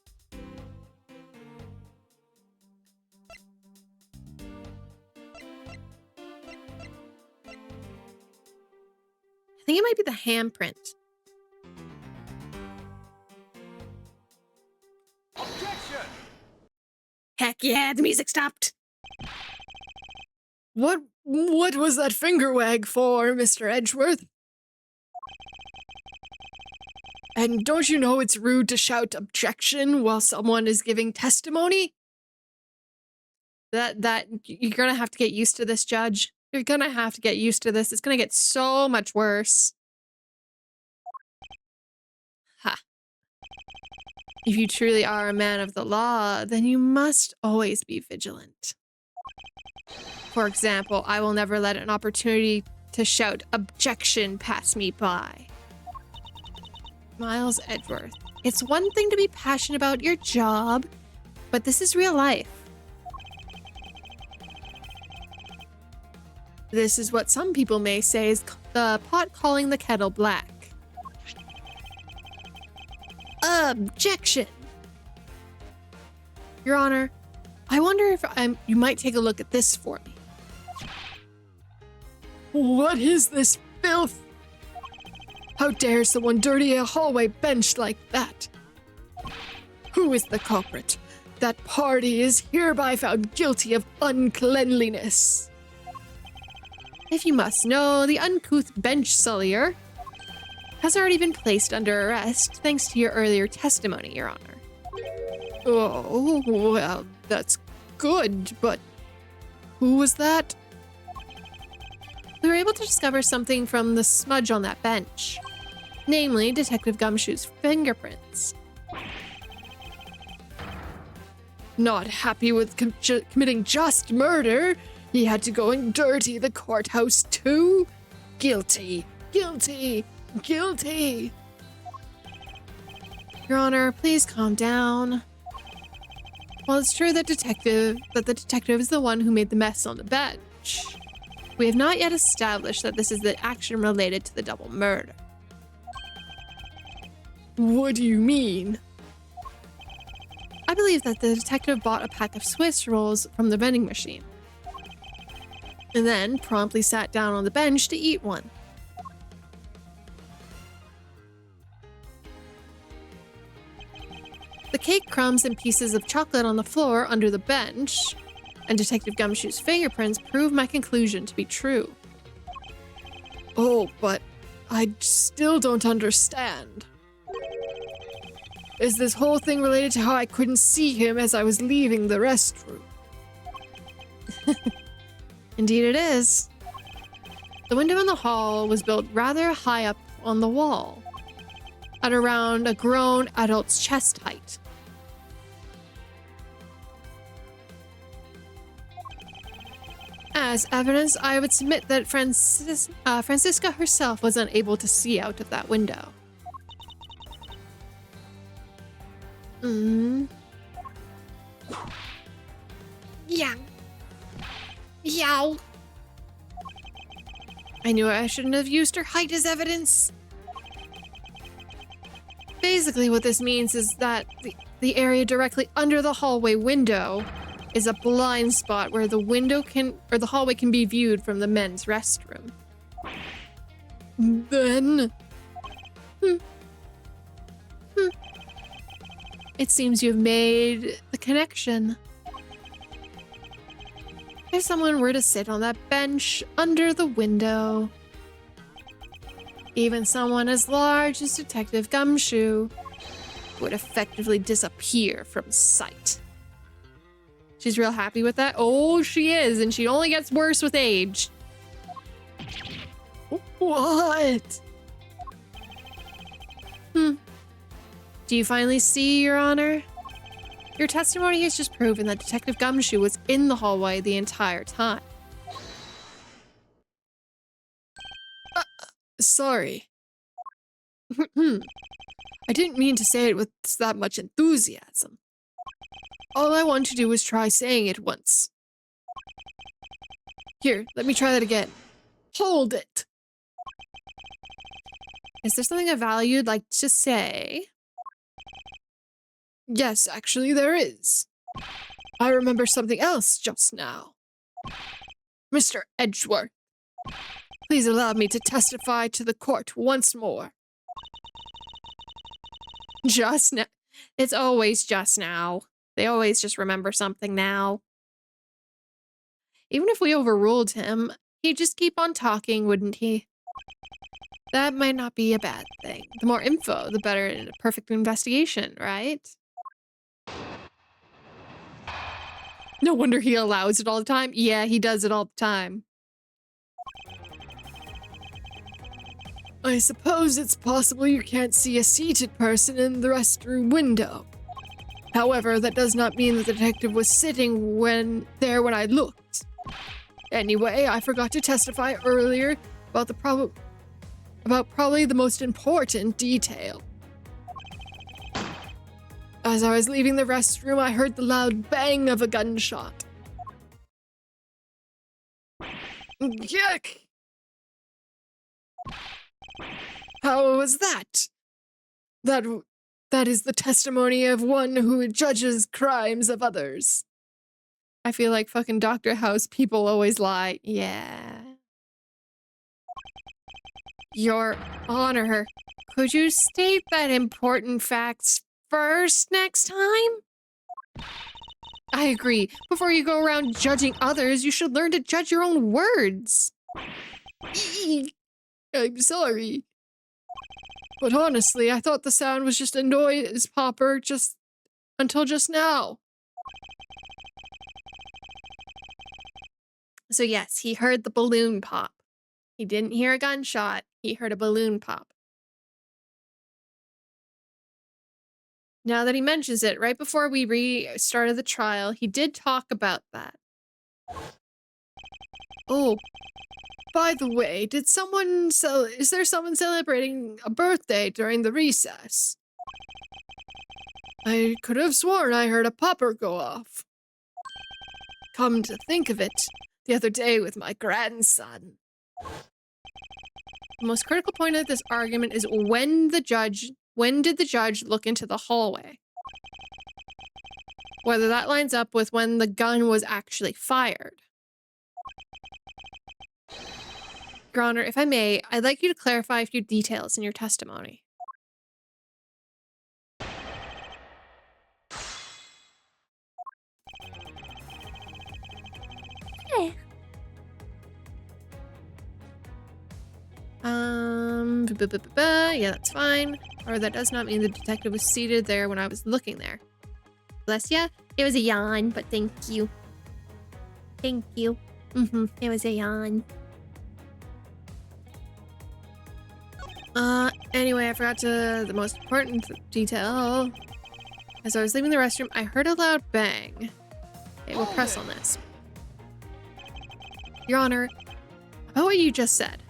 A: I think it might be the handprint.
B: Objection!
A: Heck yeah, the music stopped. What was that finger wag for, Mr. Edgeworth? And don't you know it's rude to shout objection while someone is giving testimony? That you're gonna have to get used to this, Judge. You're gonna have to get used to this. It's gonna get so much worse. Ha. If you truly are a man of the law, then you must always be vigilant. For example, I will never let an opportunity to shout objection pass me by. Miles Edgeworth, it's one thing to be passionate about your job, but this is real life. This is what some people may say is the pot calling the kettle black. Objection! Your Honor, I wonder if you might take a look at this for me. What is this filth? How dare someone dirty a hallway bench like that? Who is the culprit? That party is hereby found guilty of uncleanliness. If you must know, the uncouth bench sullier has already been placed under arrest thanks to your earlier testimony, Your Honor. Oh, well, that's good, but who was that? We were able to discover something from the smudge on that bench, namely Detective Gumshoe's fingerprints. Not happy with committing just murder, he had to go and dirty the courthouse too? Guilty, guilty, guilty. Your Honor, please calm down. While it's true that the detective is the one who made the mess on the bench, we have not yet established that this is the action related to the double murder. What do you mean? I believe that the detective bought a pack of Swiss rolls from the vending machine, and then promptly sat down on the bench to eat one. The cake crumbs and pieces of chocolate on the floor under the bench and Detective Gumshoe's fingerprints prove my conclusion to be true.
C: Oh, but I still don't understand. Is this whole thing related to how I couldn't see him as I was leaving the restroom?
A: Indeed it is. The window in the hall was built rather high up on the wall, at around a grown adult's chest height. As evidence, I would submit that Francisca herself was unable to see out of that window. Yeah. Yow. I knew I shouldn't have used her height as evidence. Basically, what this means is that the area directly under the hallway window is a blind spot where the hallway can be viewed from the men's restroom.
C: Then...
A: It seems you've made the connection. If someone were to sit on that bench under the window, even someone as large as Detective Gumshoe would effectively disappear from sight. She's real happy with that. Oh, she is, and she only gets worse with age.
C: What?
A: Do you finally see, Your Honor? Your testimony has just proven that Detective Gumshoe was in the hallway the entire time.
C: Sorry. I didn't mean to say it with that much enthusiasm. All I wanted to do was try saying it once. Here, let me try that again. Hold it!
A: Is there something of value you'd like to say?
C: Yes, actually there is. I remember something else just now. Mr. Edgeworth, please allow me to testify to the court once more.
A: Just now. It's always just now. They always just remember something now. Even if we overruled him, he'd just keep on talking, wouldn't he? That might not be a bad thing. The more info, the better in a perfect investigation, right? No wonder he allows it all the time. Yeah, he does it all the time.
C: I suppose it's possible you can't see a seated person in the restroom window. However, that does not mean the detective was sitting when I looked. Anyway, I forgot to testify earlier about probably the most important detail. As I was leaving the restroom, I heard the loud bang of a gunshot. Yuck! How was that? That is the testimony of one who judges crimes of others.
A: I feel like fucking Dr. House people always lie. Yeah. Your Honor, could you state that important facts first next time? I agree. Before you go around judging others, you should learn to judge your own words.
C: I'm sorry. But honestly, I thought the sound was just a noise popper until just now.
A: So yes, he heard the balloon pop. He didn't hear a gunshot. He heard a balloon pop. Now that he mentions it, right before we restarted the trial, he did talk about that.
C: Oh, by the way, is there someone celebrating a birthday during the recess? I could have sworn I heard a popper go off. Come to think of it, the other day with my grandson.
A: The most critical point of this argument is when did the judge look into the hallway? Whether that lines up with when the gun was actually fired. Your Honor, if I may, I'd like you to clarify a few details in your testimony. Hey. Yeah, that's fine. Or that does not mean the detective was seated there when I was looking there. Bless ya. It was a yawn, but thank you. Thank you. It was a yawn. Anyway, I forgot the most important detail. As I was leaving the restroom, I heard a loud bang. Okay, we'll press on this. Your Honor, about what you just said.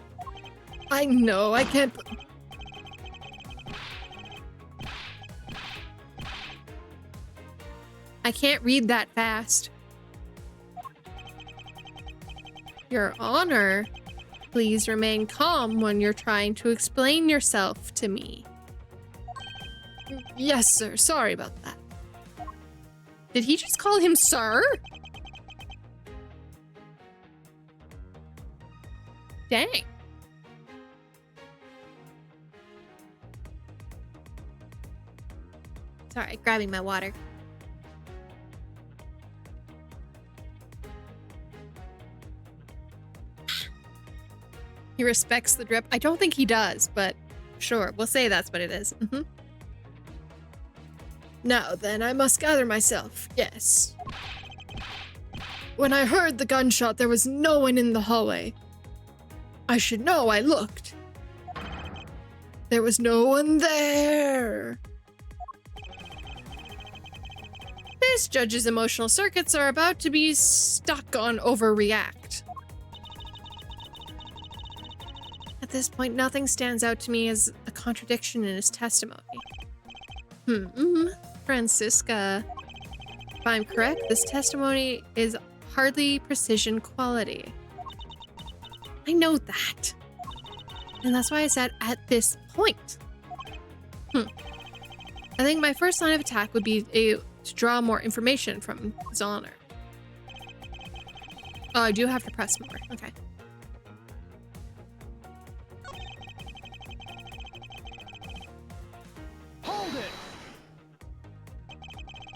C: I know, I can't.
A: I can't read that fast. Your Honor, please remain calm when you're trying to explain yourself to me.
C: Yes, sir. Sorry about that.
A: Did he just call him sir? Dang. Sorry, grabbing my water. He respects the drip. I don't think he does, but sure, we'll say that's what it is.
C: Now then, I must gather myself. Yes. When I heard the gunshot, there was no one in the hallway. I should know, I looked. There was no one there.
A: This judge's emotional circuits are about to be stuck on overreact. At this point, nothing stands out to me as a contradiction in his testimony. Francisca. If I'm correct, this testimony is hardly precision quality. I know that. And that's why I said at this point. I think my first line of attack would be to draw more information from his honor. Oh, I do have to press more. Okay.
B: Hold it!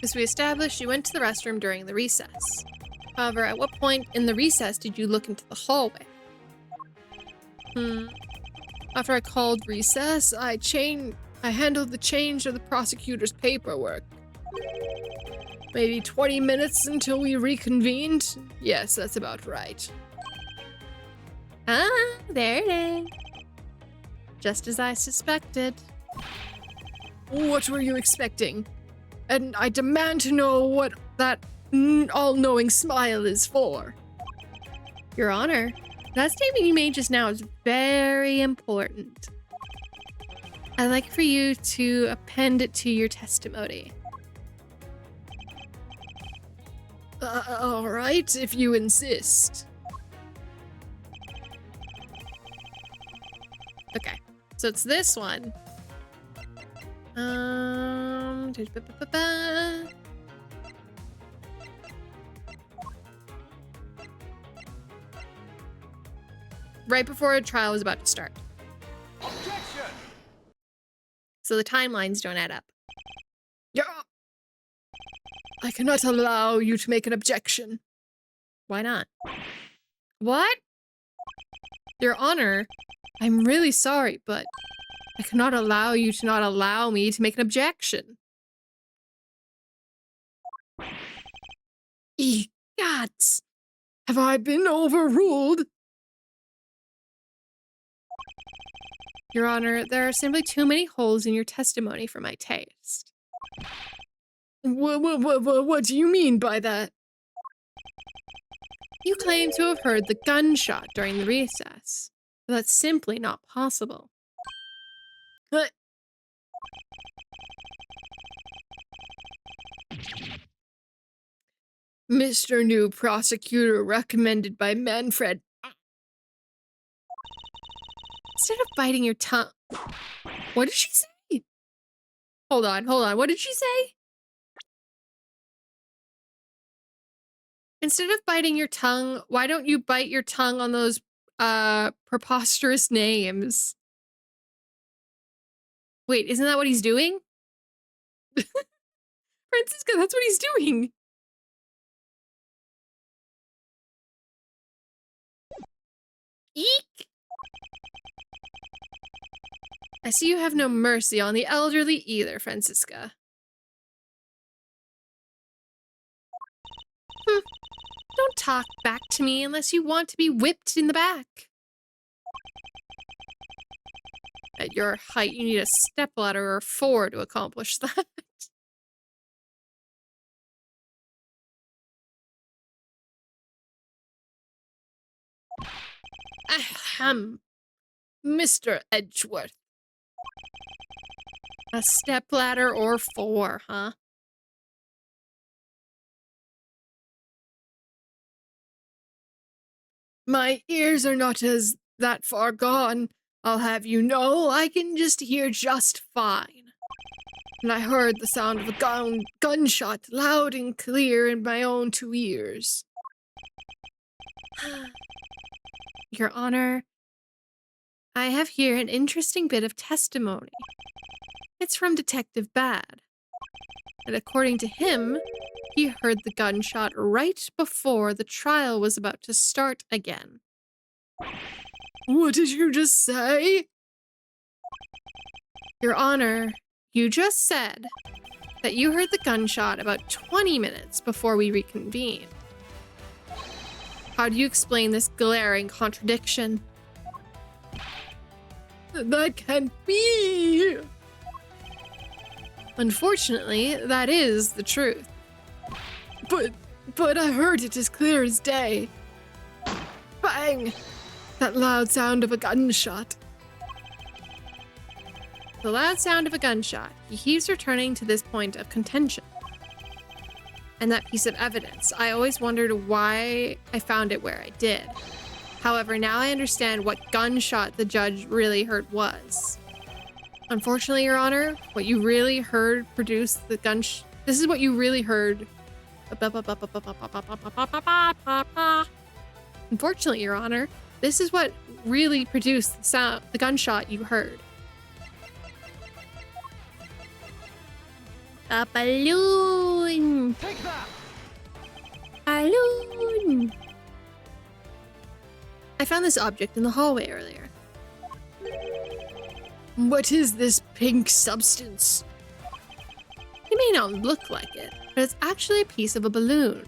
A: As we established, you went to the restroom during the recess. However, at what point in the recess did you look into the hallway?
C: After I called recess, I handled the change of the prosecutor's paperwork. Maybe 20 minutes until we reconvened? Yes, that's about right.
A: Ah, there it is. Just as I suspected.
C: What were you expecting? And I demand to know what that all-knowing smile is for.
A: Your Honor, that statement you made just now is very important. I'd like for you to append it to your testimony.
C: All right, if you insist.
A: Okay, so it's this one. Right before a trial was about to start.
B: Objection!
A: So the timelines don't add up.
C: Yeah. I cannot allow you to make an objection.
A: Why not? What? Your Honor, I'm really sorry, but I cannot allow you to not allow me to make an objection.
C: Egots! Have I been overruled?
A: Your Honor, there are simply too many holes in your testimony for my taste.
C: What do you mean by that?
A: You claim to have heard the gunshot during the recess. But that's simply not possible.
C: But Mr. New Prosecutor recommended by Manfred.
A: Instead of biting your tongue... What did she say? Hold on. What did she say? Instead of biting your tongue, why don't you bite your tongue on those preposterous names? Wait, isn't that what he's doing? Francisca, that's what he's doing. Eek!
C: I see you have no mercy on the elderly either, Francisca.
A: Don't talk back to me unless you want to be whipped in the back.
C: At your height, you need a stepladder or 4 to accomplish that. Ahem. Mr. Edgeworth. A stepladder or 4, huh? My ears are not as that far gone. I'll have you know I can just hear just fine. And I heard the sound of a gunshot loud and clear in my own 2 ears.
A: Your Honor, I have here an interesting bit of testimony. It's from Detective Bad. And according to him, he heard the gunshot right before the trial was about to start again.
C: What did you just say?
A: Your Honor, you just said that you heard the gunshot about 20 minutes before we reconvened. How do you explain this glaring contradiction?
C: That can't be.
A: Unfortunately, that is the truth.
C: But I heard it as clear as day. Bang! That loud sound of a gunshot.
A: The loud sound of a gunshot. He keeps returning to this point of contention. And that piece of evidence. I always wondered why I found it where I did. However, now I understand what gunshot the judge really heard was. Unfortunately, Your Honor, what you really heard produced the this is what you really heard. Unfortunately, Your Honor, this is what really produced the gunshot you heard. A balloon!
B: Take that!
A: Balloon! I found this object in the hallway earlier.
C: What is this pink substance?
A: It may not look like it, but it's actually a piece of a balloon.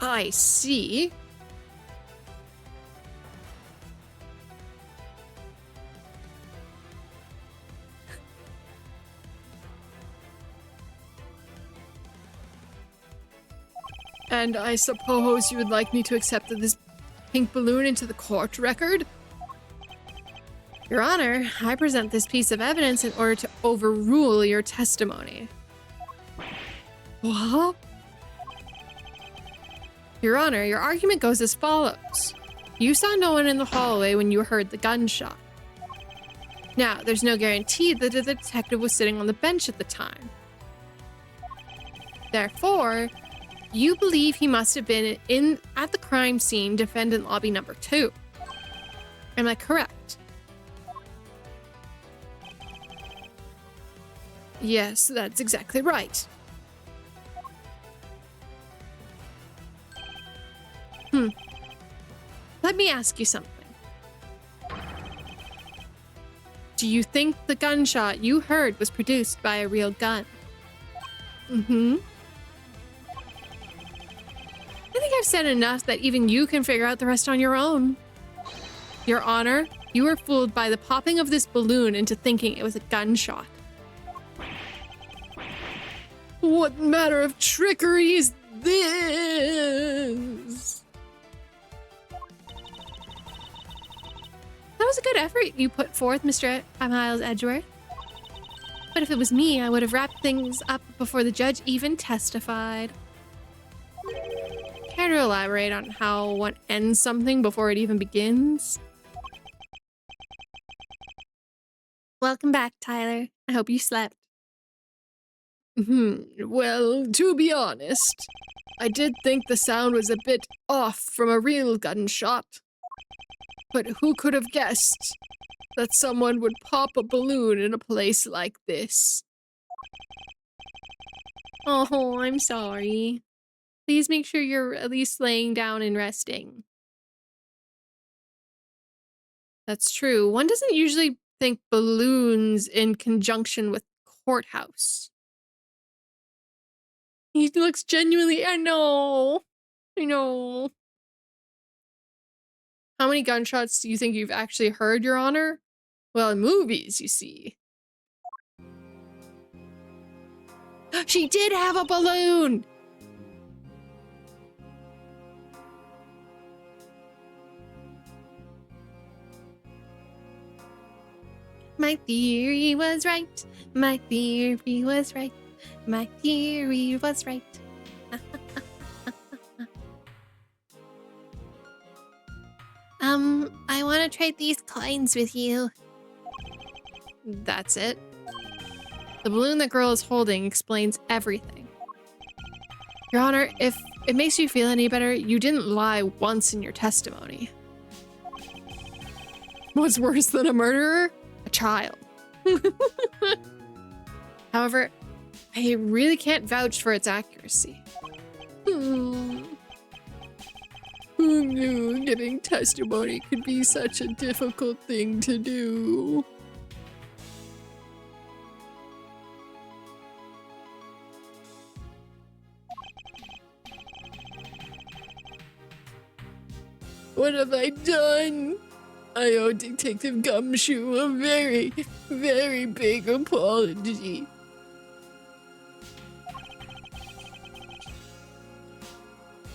C: I see. And I suppose you would like me to accept this pink balloon into the court record?
A: Your Honor, I present this piece of evidence in order to overrule your testimony.
C: What?
A: Your Honor, your argument goes as follows. You saw no one in the hallway when you heard the gunshot. Now, there's no guarantee that the detective was sitting on the bench at the time. Therefore, you believe he must have been at the crime scene, defendant lobby number 2. Am I correct?
C: Yes, that's exactly right.
A: Let me ask you something. Do you think the gunshot you heard was produced by a real gun?
C: Mm-hmm.
A: I think I've said enough that even you can figure out the rest on your own. Your Honor, you were fooled by the popping of this balloon into thinking it was a gunshot.
C: What manner of trickery is this?
A: That was a good effort you put forth, Mr. Miles Edgeworth. But if it was me, I would have wrapped things up before the judge even testified. Care to elaborate on how one ends something before it even begins? Welcome back, Tyler. I hope you slept.
C: Well, to be honest, I did think the sound was a bit off from a real gunshot. But who could have guessed that someone would pop a balloon in a place like this?
A: Oh, I'm sorry. Please make sure you're at least laying down and resting.
C: That's true. One doesn't usually think balloons in conjunction with courthouse. He looks genuinely, I know. I know. How many gunshots do you think you've actually heard, Your Honor? Well, in movies, you see. She did have a balloon!
A: My theory was right. My theory was right. My theory was right. I want to trade these coins with you.
C: That's it. The balloon that girl is holding explains everything. Your Honor, if it makes you feel any better, you didn't lie once in your testimony. What's worse than a murderer? A child. However, I really can't vouch for its accuracy. Who knew giving testimony could be such a difficult thing to do? What have I done? I owe Detective Gumshoe a very, very big apology.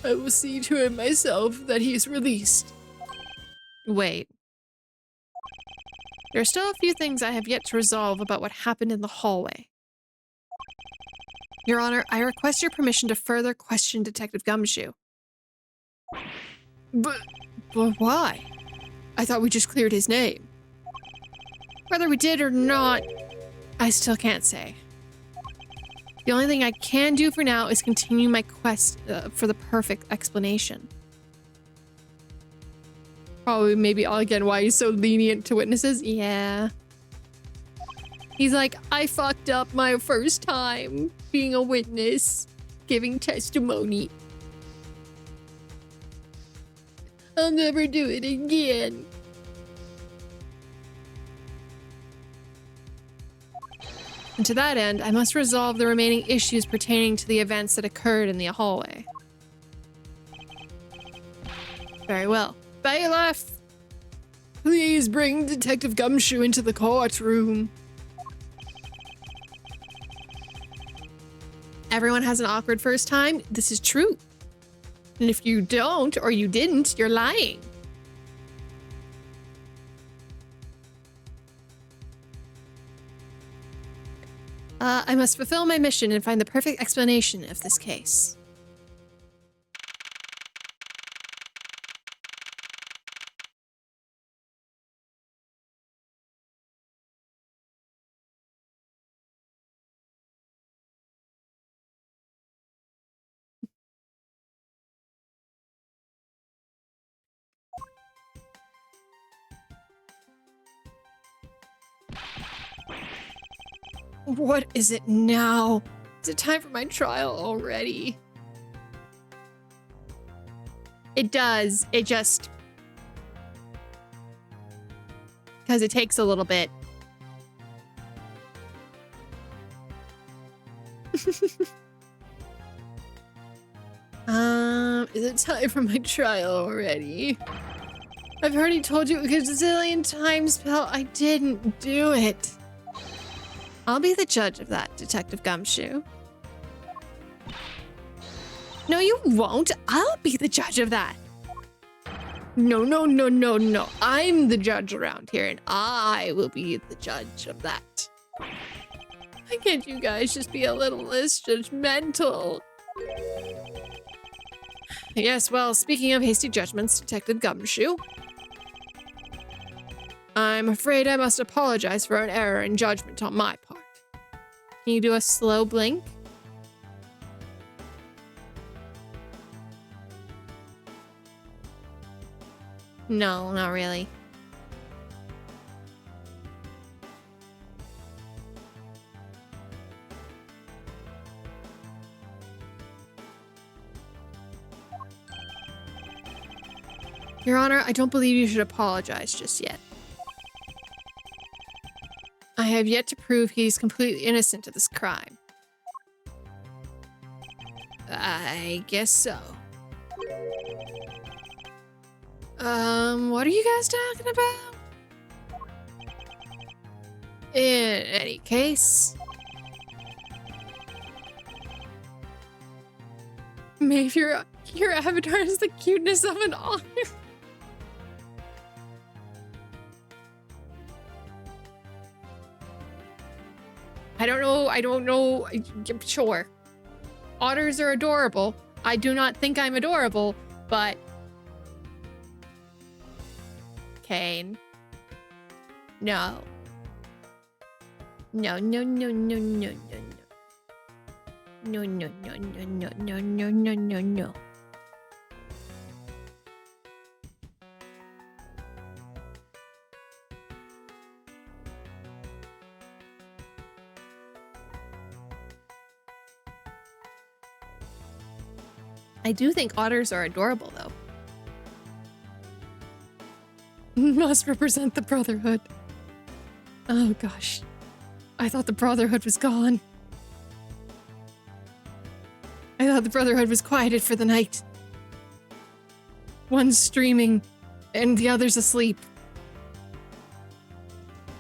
C: I will see to it myself that he's released. Wait. There are still a few things I have yet to resolve about what happened in the hallway. Your Honor, I request your permission to further question Detective Gumshoe. But why? I thought we just cleared his name. Whether we did or not, I still can't say. The only thing I can do for now is continue my quest for the perfect explanation. Probably maybe again why he's so lenient to witnesses. Yeah. He's like, I fucked up my first time being a witness, giving testimony. I'll never do it again. And to that end, I must resolve the remaining issues pertaining to the events that occurred in the hallway. Very well. Bailiff! Please bring Detective Gumshoe into the courtroom. Everyone has an awkward first time. This is true. And if you don't, or you didn't, you're lying. I must fulfill my mission and find the perfect explanation of this case. What is it now? Is it time for my trial already? It does. It just... because it takes a little bit. Is it time for my trial already? I've already told you a gazillion times, pal, I didn't do it. I'll be the judge of that, Detective Gumshoe. No, you won't. I'll be the judge of that. No, no, no, no, no. I'm the judge around here, and I will be the judge of that. Why can't you guys just be a little less judgmental? Yes, well, speaking of hasty judgments, Detective Gumshoe, I'm afraid I must apologize for an error in judgment on my part. Can you do a slow blink? No, not really. Your Honor, I don't believe you should apologize just yet. have yet to prove he's completely innocent of this crime. I guess so. What are you guys talking about? In any case, maybe your avatar is the cuteness of an otter. I don't know. Sure. Otters are adorable. I do not think I'm adorable, but... Kane. No. No, no, no, no, no, no, no. No, no, no, no, no, no, no, no, no, no. I do think otters are adorable, though. Must represent the Brotherhood. Oh, gosh. I thought the Brotherhood was gone. I thought the Brotherhood was quieted for the night. One's streaming, and the other's asleep.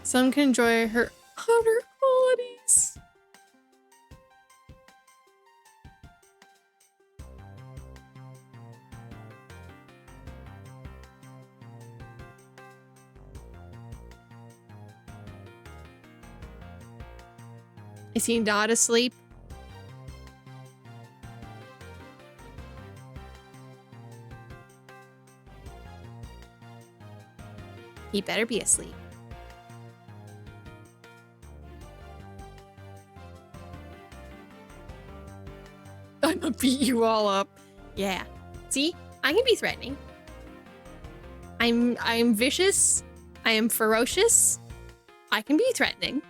C: Some can enjoy her outer qualities. Is he not asleep? He better be asleep. I'm gonna beat you all up. Yeah. See? I can be threatening. I'm vicious. I am ferocious. I can be threatening.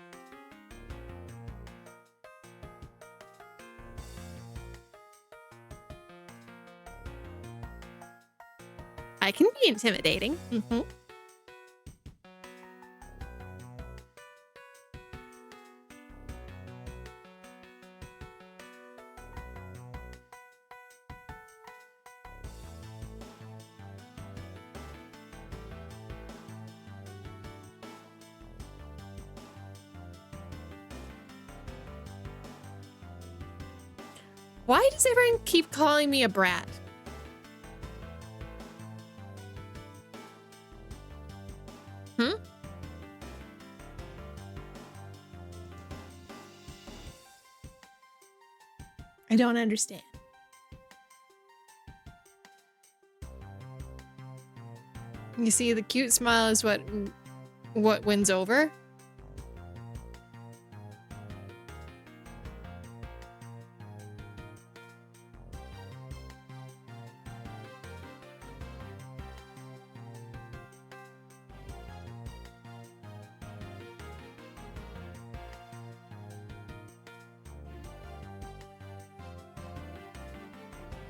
C: I can be intimidating. Mm-hmm. Why does everyone keep calling me a brat? I don't understand. You see, the cute smile is what wins over.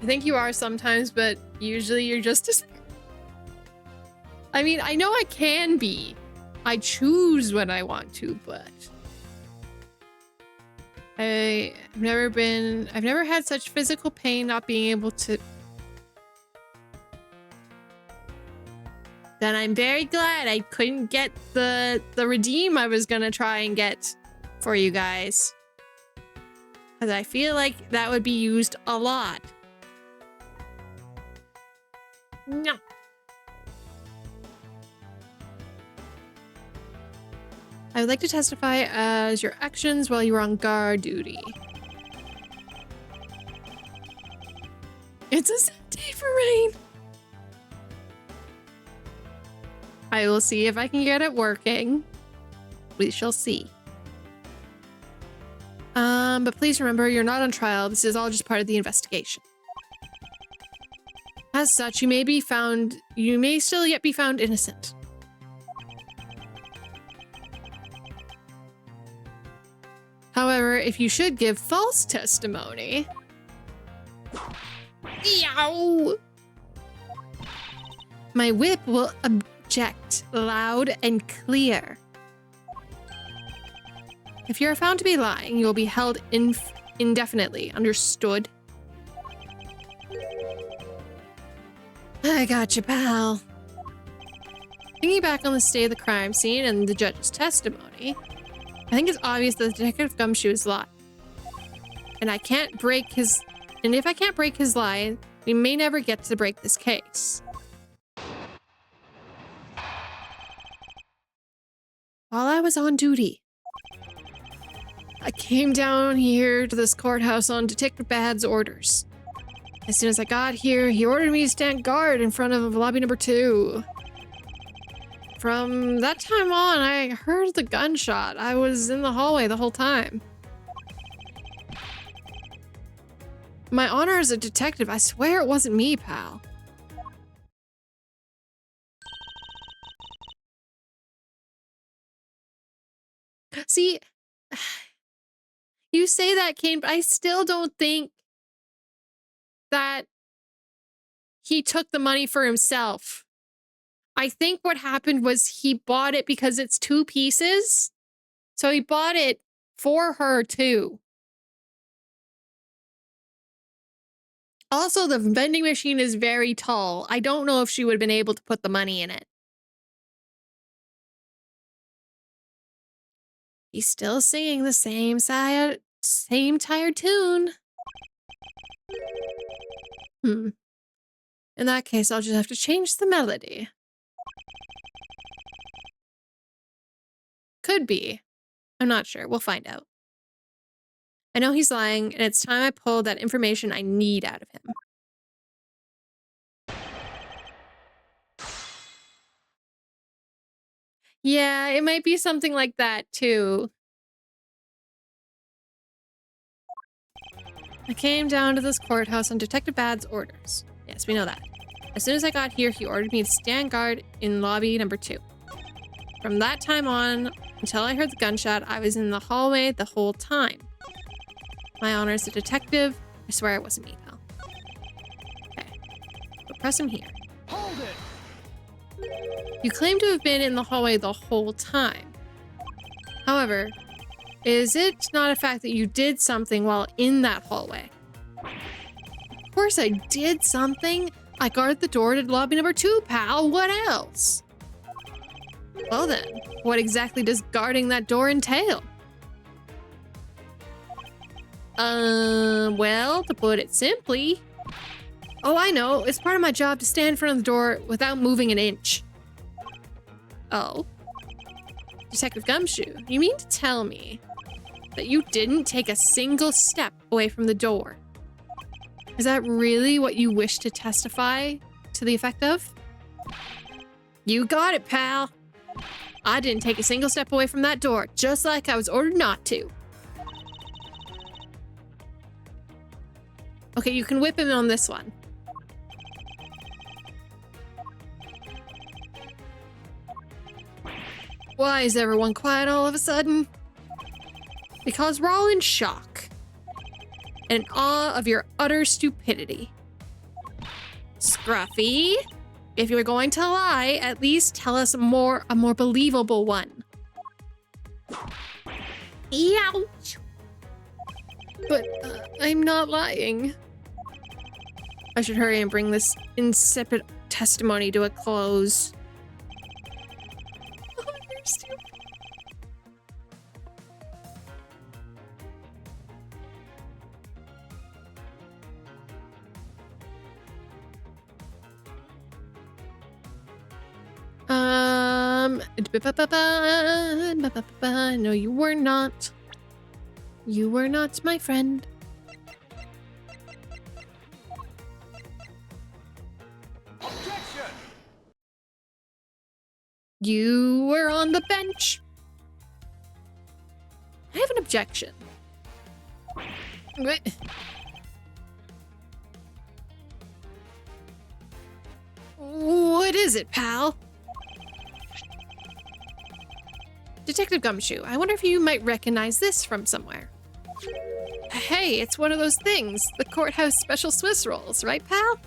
C: I think you are sometimes, but usually you're just as... I mean, I know I can be. I choose when I want to, but... I've never had such physical pain not being able to... Then I'm very glad I couldn't get the redeem I was gonna try and get for you guys. Because I feel like that would be used a lot. No. I would like to testify as your actions while you were on guard duty. It's a sad day for rain. I will see if I can get it working. We shall see. But please remember, you're not on trial. This is all just part of the investigation. As such, you may still yet be found innocent. However, if you should give false testimony... Yow! My whip will object loud and clear. If you are found to be lying, you will be held indefinitely. Understood? I got you, pal. Thinking back on the state of the crime scene and the judge's testimony, I think it's obvious that Detective Gumshoe is lying. And if I can't break his lie, we may never get to break this case. While I was on duty, I came down here to this courthouse on Detective Bad's orders. As soon as I got here, he ordered me to stand guard in front of lobby number 2. From that time on, I heard the gunshot. I was in the hallway the whole time. My honor as a detective, I swear it wasn't me, pal. See, you say that, Kane, but I still don't think that he took the money for himself. I think what happened was he bought it because it's 2 pieces. So he bought it for her too. Also, the vending machine is very tall. I don't know if she would have been able to put the money in it. He's still singing the same tired tune. In that case, I'll just have to change the melody. Could be. I'm not sure. We'll find out. I know he's lying, and it's time I pulled that information I need out of him. Yeah, it might be something like that, too. I came down to this courthouse on Detective Bad's orders. Yes, we know that. As soon as I got here, he ordered me to stand guard in lobby number 2. From that time on, until I heard the gunshot, I was in the hallway the whole time. My honor as a detective, I swear it wasn't me, pal. Okay, so press him here.
B: Hold it!
C: You claim to have been in the hallway the whole time. However, is it not a fact that you did something while in that hallway? Of course I did something. I guarded the door to lobby number 2, pal. What else? Well then, what exactly does guarding that door entail? Well, to put it simply... Oh, I know. It's part of my job to stand in front of the door without moving an inch. Oh. Detective Gumshoe, you mean to tell me that you didn't take a single step away from the door? Is that really what you wish to testify to the effect of? You got it, pal. I didn't take a single step away from that door, just like I was ordered not to. Okay, you can whip him on this one. Why is everyone quiet all of a sudden? Because we're all in shock and in awe of your utter stupidity. Scruffy, if you're going to lie, at least tell us a more believable one. Ouch! But I'm not lying. I should hurry and bring this insipid testimony to a close. Oh, you're stupid. No, you were not. You were not my friend.
B: Objection!
C: You were on the bench. I have an objection. What is it, pal? Detective Gumshoe, I wonder if you might recognize this from somewhere. Hey, it's one of those things. The courthouse special Swiss rolls, right, pal?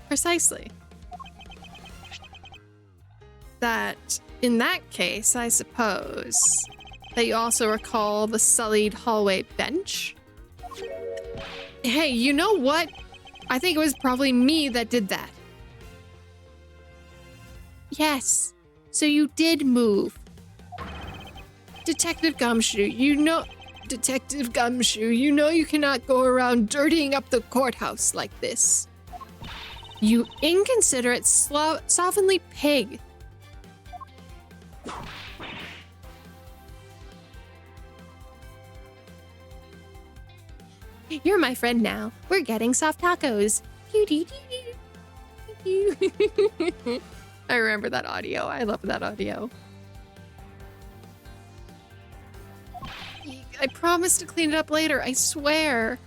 C: Precisely. That in that case, I suppose that you also recall the sullied hallway bench. Hey, you know what? I think it was probably me that did that. Yes, so you did move. Detective Gumshoe, you know you cannot go around dirtying up the courthouse like this. You inconsiderate, slovenly pig. You're my friend now. We're getting soft tacos. I remember that audio. I love that audio. I promise to clean it up later, I swear.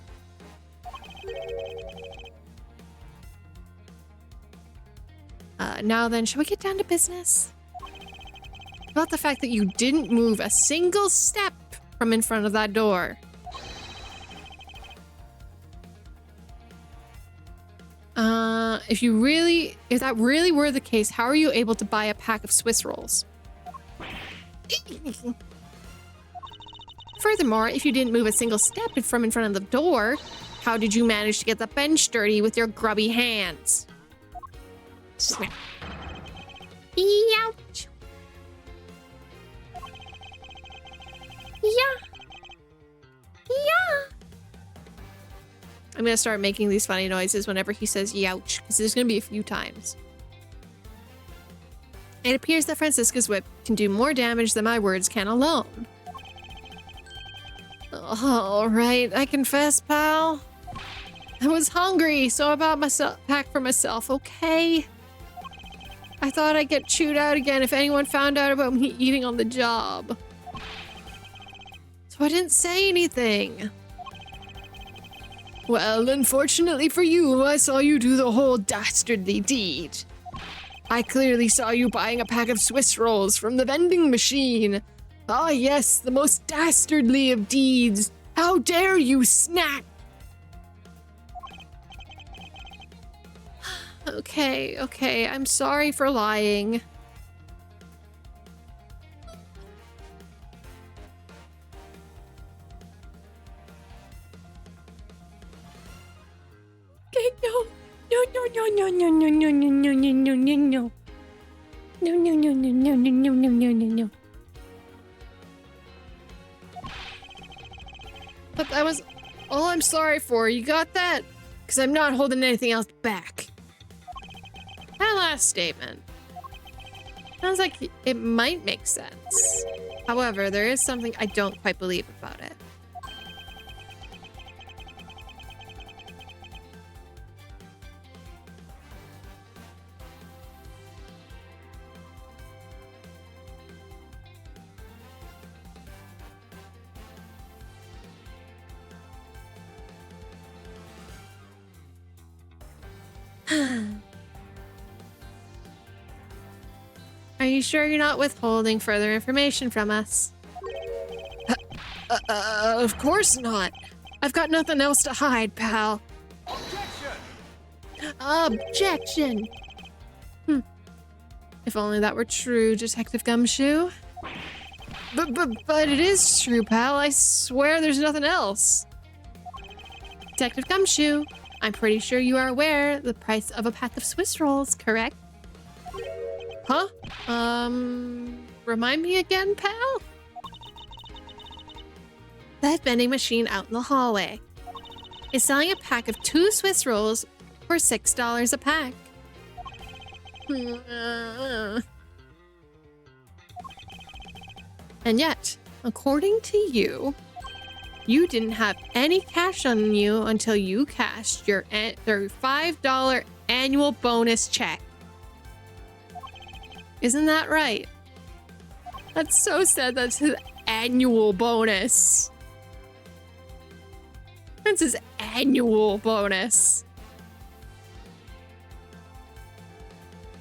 C: Now then, shall we get down to business? About the fact that you didn't move a single step from in front of that door. If that really were the case, how are you able to buy a pack of Swiss rolls? Furthermore, if you didn't move a single step from in front of the door, how did you manage to get the bench dirty with your grubby hands? Snap. Ouch. Yeah. I'm gonna start making these funny noises whenever he says youch, because there's gonna be a few times. It appears that Francisca's whip can do more damage than my words can alone. All right, I confess, pal. I was hungry, so I bought myself pack for myself, okay? I thought I'd get chewed out again if anyone found out about me eating on the job. So I didn't say anything. Well, unfortunately for you, I saw you do the whole dastardly deed. I clearly saw you buying a pack of Swiss rolls from the vending machine. Ah, yes, the most dastardly of deeds. How dare you snack? Okay, I'm sorry for lying. No. But that was all I'm sorry for. You got that? Because I'm not holding anything else back. That last statement sounds like it might make sense. However, there is something I don't quite believe about it. Are you sure you're not withholding further information from us? Of course not. I've got nothing else to hide, pal. Objection! If only that were true, Detective Gumshoe. But it is true, pal. I swear there's nothing else. Detective Gumshoe, I'm pretty sure you are aware the price of a pack of Swiss rolls, correct? Huh? Remind me again, pal? That vending machine out in the hallway is selling a pack of 2 Swiss rolls for $6 a pack. And yet, according to you, you didn't have any cash on you until you cashed your $5 annual bonus check. Isn't that right? That's so sad. That's his annual bonus. That's his annual bonus.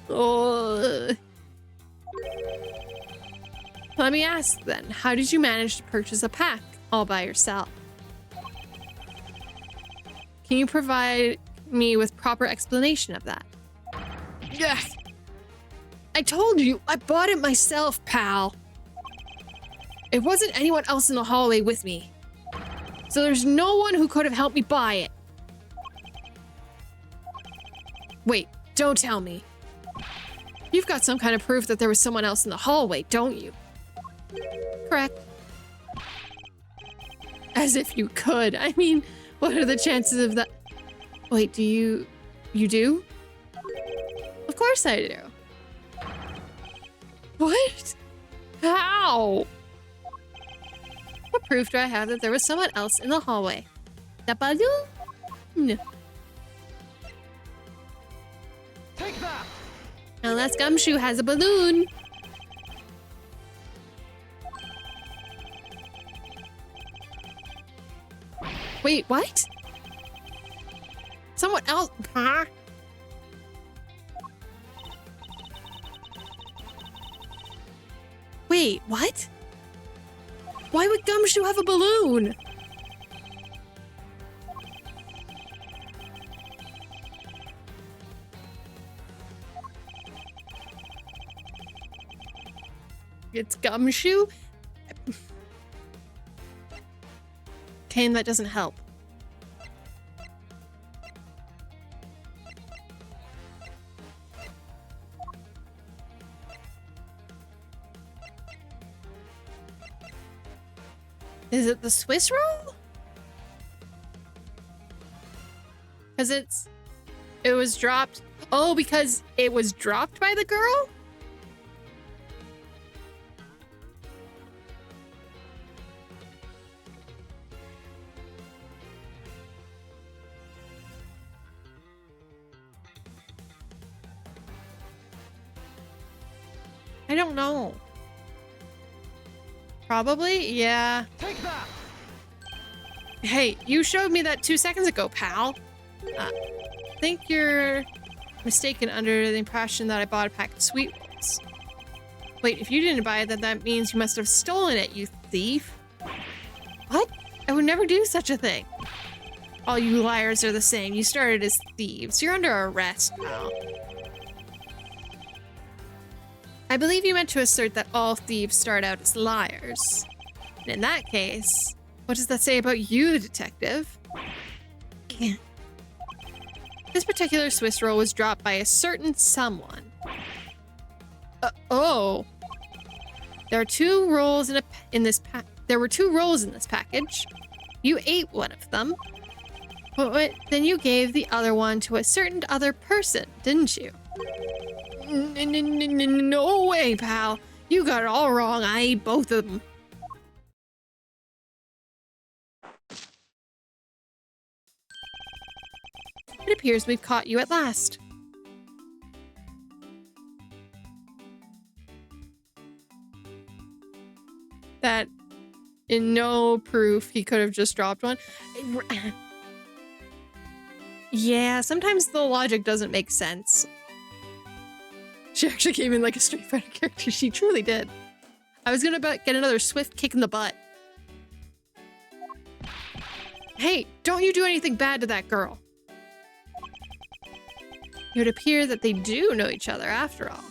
C: Oh. Let me ask then, how did you manage to purchase a pack all by yourself? Can you provide me with proper explanation of that? Yes. I told you, I bought it myself, pal. It wasn't anyone else in the hallway with me. So there's no one who could have helped me buy it. Wait, don't tell me. You've got some kind of proof that there was someone else in the hallway, don't you? Correct. As if you could. I mean, what are the chances of that? Wait, do you do? Of course I do. What? How? What proof do I have that there was someone else in the hallway? The balloon?
B: Take that!
C: Unless Gumshoe has a balloon. Wait, what? Someone else? Huh? Wait, what? Why would Gumshoe have a balloon? It's Gumshoe? Kane, that doesn't help. Is it the Swiss roll? Because it was dropped. Oh, because it was dropped by the girl? I don't know. Probably, yeah.
B: Take that!
C: Hey, you showed me that 2 seconds ago, pal. I think you're mistaken under the impression that I bought a pack of sweet rolls. Wait, if you didn't buy it, then that means you must have stolen it, you thief. What? I would never do such a thing. All you liars are the same. You started as thieves. You're under arrest, pal. I believe you meant to assert that all thieves start out as liars. And in that case, what does that say about you, detective? This particular Swiss roll was dropped by a certain someone. Oh. There are two rolls there were 2 rolls in this package. You ate one of them. But then you gave the other one to a certain other person, didn't you? No way, pal. You got it all wrong. I ate both of them. It appears we've caught you at last. That, in no proof, he could have just dropped one. Yeah, sometimes the logic doesn't make sense. She actually came in like a Street Fighter character. She truly did. I was gonna get another swift kick in the butt. Hey, don't you do anything bad to that girl. It would appear that they do know each other after all.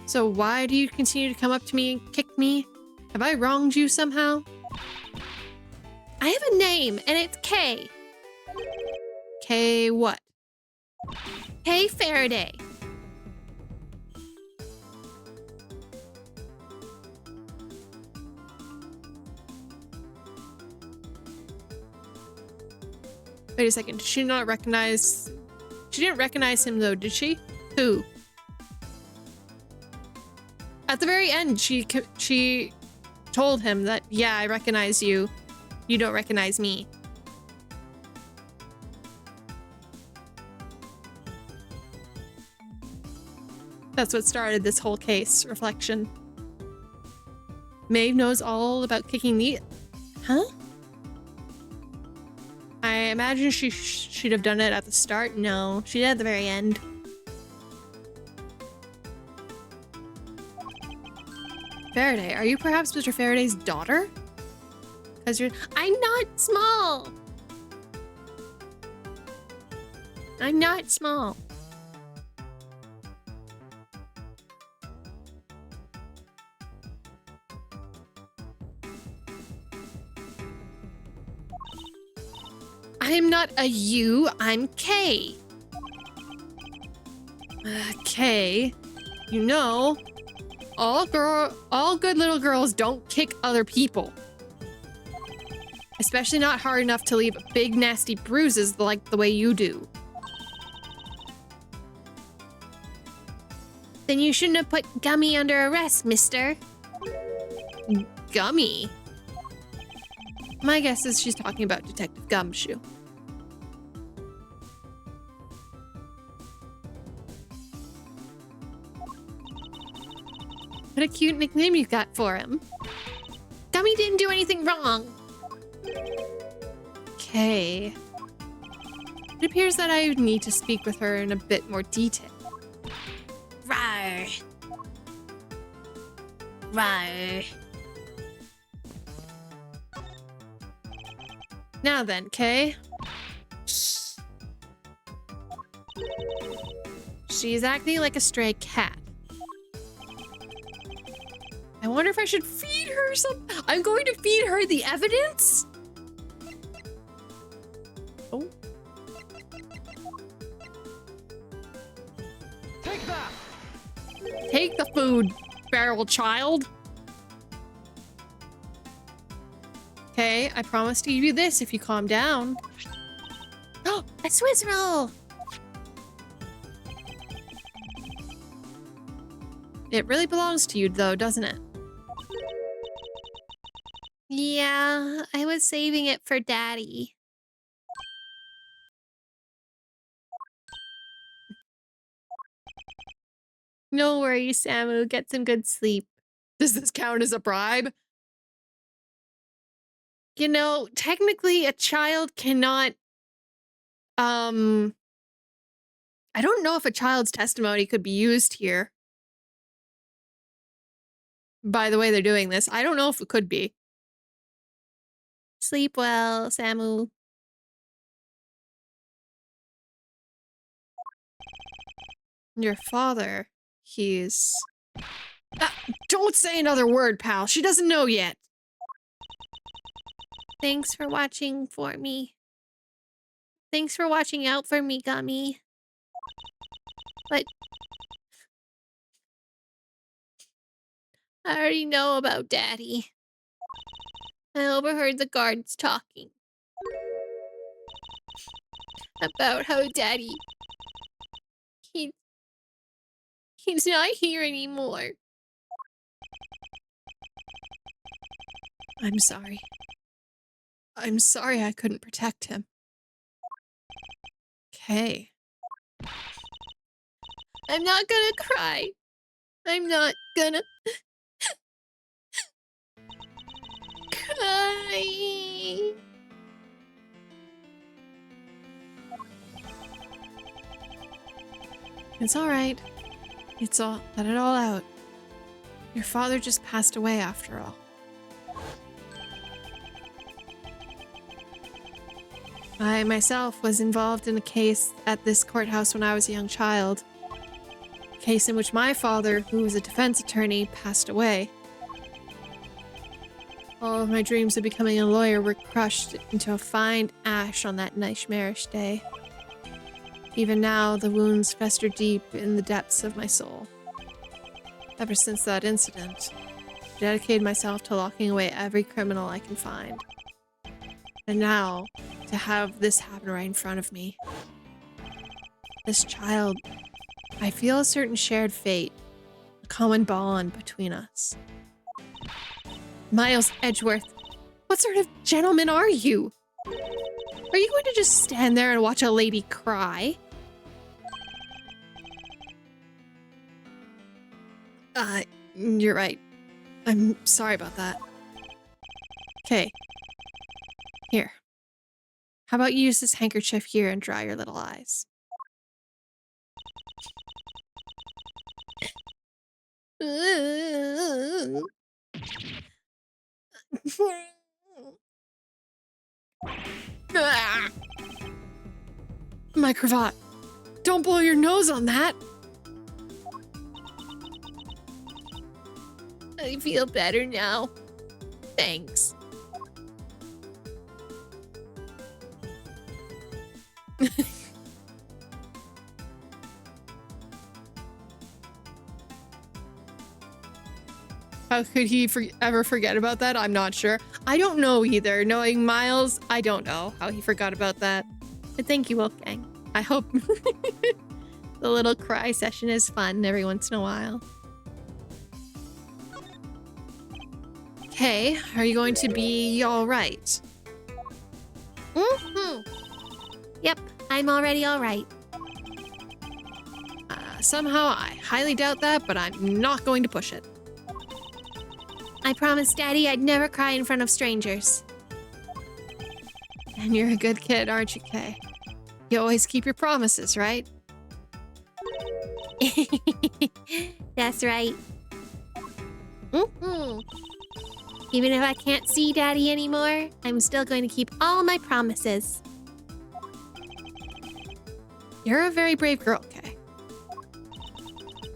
C: So why do you continue to come up to me and kick me? Have I wronged you somehow? I have a name, and it's K. K what? K Faraday. Wait a second, did she not recognize... She didn't recognize him though, did she? Who? At the very end, she told him that, yeah, I recognize you. You don't recognize me. That's what started this whole case. Reflection. Maeve knows all about kicking the... Huh? I imagine she'd have done it at the start. No, she did at the very end. Faraday, are you perhaps Mr. Faraday's daughter? Because I'm not small. I'm not small. I'm not a you, I'm Kay. Kay, you know, all good little girls don't kick other people. Especially not hard enough to leave big nasty bruises like the way you do.
A: Then you shouldn't have put Gummy under arrest, mister.
C: Gummy? My guess is she's talking about Detective Gumshoe. What a cute nickname you got for him.
A: Gummy didn't do anything wrong.
C: Okay. It appears that I need to speak with her in a bit more detail.
A: Rawr. Rawr.
C: Now then, Kay. She's acting like a stray cat. I wonder if I should feed her some. I'm going to feed her the evidence? Oh.
B: Take that!
C: Take the food, feral child. Okay, I promise to give you this if you calm down.
A: Oh, a Swiss roll.
C: It really belongs to you though, doesn't it?
A: Yeah, I was saving it for Daddy.
C: No worries, Samu. Get some good sleep. Does this count as a bribe? You know, technically a child cannot, I don't know if a child's testimony could be used here. By the way they're doing this, I don't know if it could be.
A: Sleep well, Samu.
C: Your father, he's... don't say another word, pal. She doesn't know yet.
A: Thanks for watching for me. Thanks for watching out for me, Gummy. But I already know about Daddy. I overheard the guards talking about how Daddy... He's not here anymore.
C: I'm sorry. I'm sorry I couldn't protect him. Okay.
A: I'm not gonna cry. I'm not gonna cry.
C: It's all right. Let it all out. Your father just passed away after all. I myself was involved in a case at this courthouse when I was a young child. A case in which my father, who was a defense attorney, passed away. All of my dreams of becoming a lawyer were crushed into a fine ash on that nightmarish day. Even now, the wounds fester deep in the depths of my soul. Ever since that incident, I dedicated myself to locking away every criminal I can find. And now, to have this happen right in front of me. This child, I feel a certain shared fate, a common bond between us. Miles Edgeworth, what sort of gentleman are you? Are you going to just stand there and watch a lady cry? You're right. I'm sorry about that. Okay. Here. How about you use this handkerchief here and dry your little eyes? My cravat. Don't blow your nose on that.
A: I feel better now. Thanks.
C: How could he ever forget about that? I'm not sure. I don't know either. Knowing Miles, I don't know how he forgot about that.
A: But thank you, Wolfgang.
C: I hope
A: the little cry session is fun every once in a while.
C: Okay, are you going to be all right?
A: Yep, I'm already all right.
C: Somehow, I highly doubt that, but I'm not going to push it.
A: I promised Daddy I'd never cry in front of strangers.
C: And you're a good kid, aren't you, Kay? You always keep your promises, right?
A: That's right. Even if I can't see Daddy anymore, I'm still going to keep all my promises.
C: You're a very brave girl, Kay.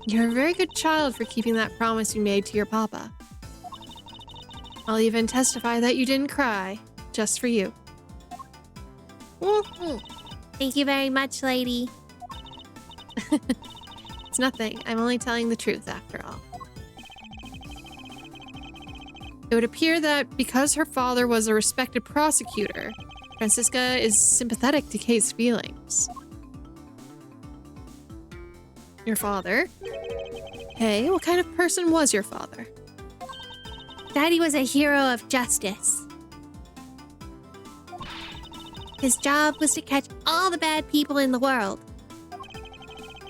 C: You're a very good child for keeping that promise you made to your papa. I'll even testify that you didn't cry, just for you.
A: Thank you very much, lady.
C: It's nothing. I'm only telling the truth, after all. It would appear that because her father was a respected prosecutor, Francisca is sympathetic to Kay's feelings. Your father? Hey, what kind of person was your father?
A: Daddy was a hero of justice. His job was to catch all the bad people in the world.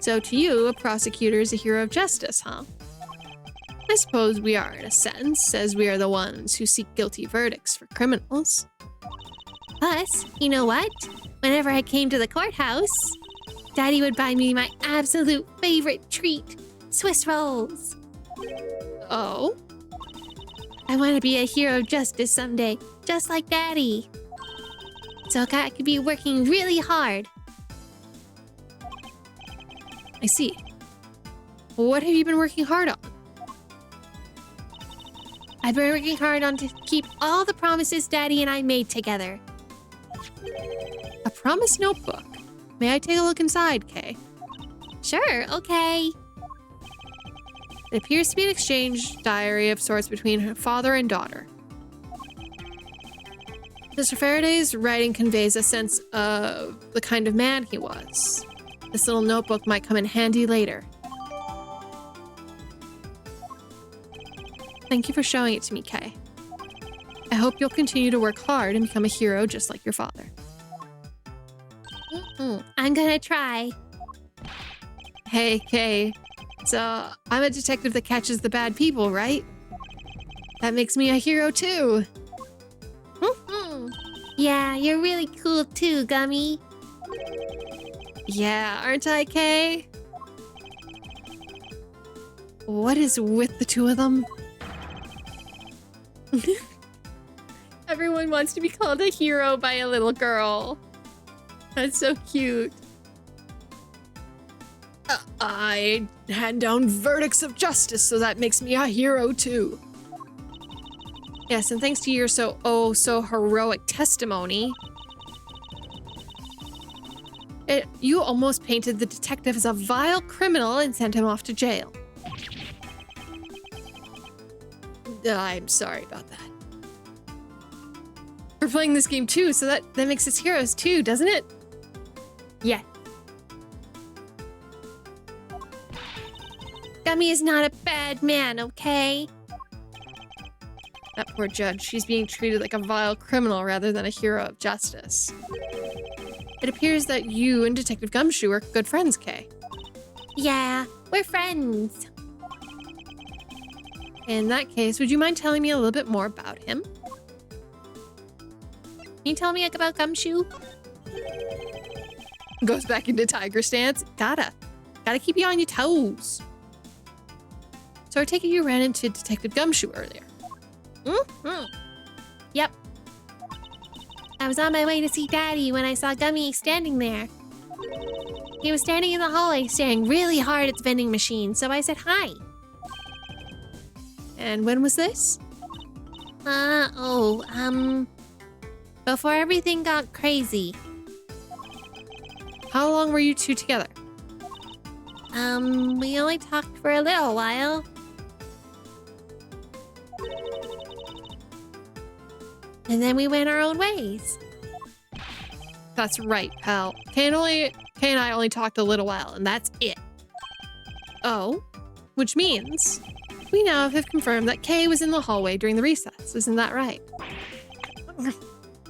C: So to you, a prosecutor is a hero of justice, huh? I suppose we are in a sense, as we are the ones who seek guilty verdicts for criminals.
A: Plus, you know what? Whenever I came to the courthouse, Daddy would buy me my absolute favorite treat, Swiss rolls.
C: Oh?
A: I want to be a hero of justice someday, just like Daddy. So I could be working really hard.
C: I see. What have you been working hard on?
A: I've been working hard on to keep all the promises Daddy and I made together.
C: A promise notebook. May I take a look inside, Kay?
A: Sure, okay.
C: It appears to be an exchange diary of sorts between her father and daughter. Mr. Faraday's writing conveys a sense of the kind of man he was. This little notebook might come in handy later. Thank you for showing it to me, Kay. I hope you'll continue to work hard and become a hero just like your father.
A: I'm gonna try.
C: Hey, Kay. So, I'm a detective that catches the bad people, right? That makes me a hero too.
A: Yeah, you're really cool too, Gummy.
C: Yeah, aren't I, Kay? What is with the two of them? Everyone wants to be called a hero by a little girl. That's so cute. I hand down verdicts of justice, so that makes me a hero too. Yes, and thanks to your so heroic testimony, you almost painted the detective as a vile criminal and sent him off to jail. I'm sorry about that. We're playing this game too, so that makes us heroes too, doesn't it?
A: Yeah. Gummy is not a bad man, okay?
C: That poor judge, she's being treated like a vile criminal rather than a hero of justice. It appears that you and Detective Gumshoe are good friends, Kay.
A: Yeah, we're friends.
C: In that case, would you mind telling me a little bit more about him?
A: Can you tell me about Gumshoe?
C: Goes back into tiger stance. Gotta keep you on your toes. So I take it you ran into Detective Gumshoe earlier.
A: Yep. I was on my way to see Daddy when I saw Gummy standing there. He was standing in the hallway staring really hard at the vending machine, so I said hi.
C: And when was this?
A: Before everything got crazy. How long were you two together?
D: We only talked for a little while. And then we went our own ways.
A: That's right, pal. Kay and I only talked a little while, and that's it. Oh, which means we now have confirmed that Kay was in the hallway during the recess. Isn't that right?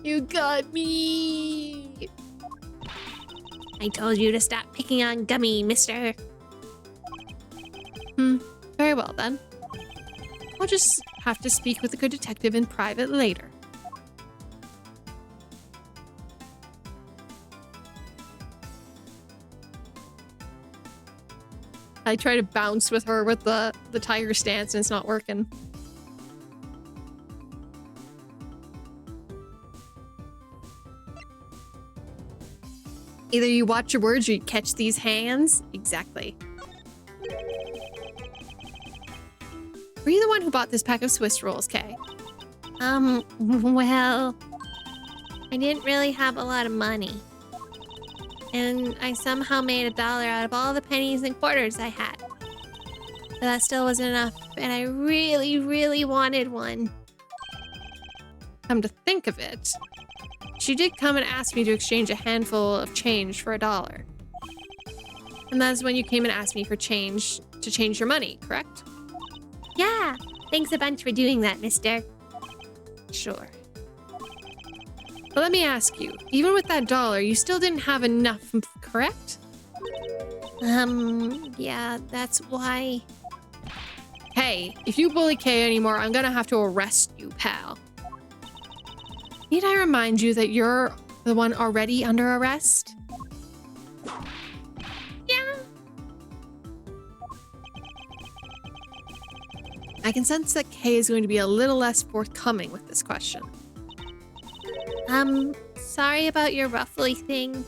A: You got me.
D: I told you to stop picking on Gummy, mister.
A: Very well then. I'll just have to speak with the good detective in private later. I try to bounce with her with the tiger stance and it's not working. Either you watch your words or you catch these hands. Exactly. Were you the one who bought this pack of Swiss rolls, Kay?
D: Well, I didn't really have a lot of money. And I somehow made $1 out of all the pennies and quarters I had. But that still wasn't enough, and I really, really wanted one.
A: Come to think of it, she did come and ask me to exchange a handful of change for $1. And that's when you came and asked me for change to change your money, correct?
D: Yeah, thanks a bunch for doing that, mister.
A: Sure. But let me ask you, even with that $1, you still didn't have enough, correct?
D: Yeah, that's why.
A: Hey, if you bully Kay anymore, I'm gonna have to arrest you, pal. Need I remind you that you're the one already under arrest?
D: Yeah.
A: I can sense that Kay is going to be a little less forthcoming with this question.
D: Sorry about your ruffly thing.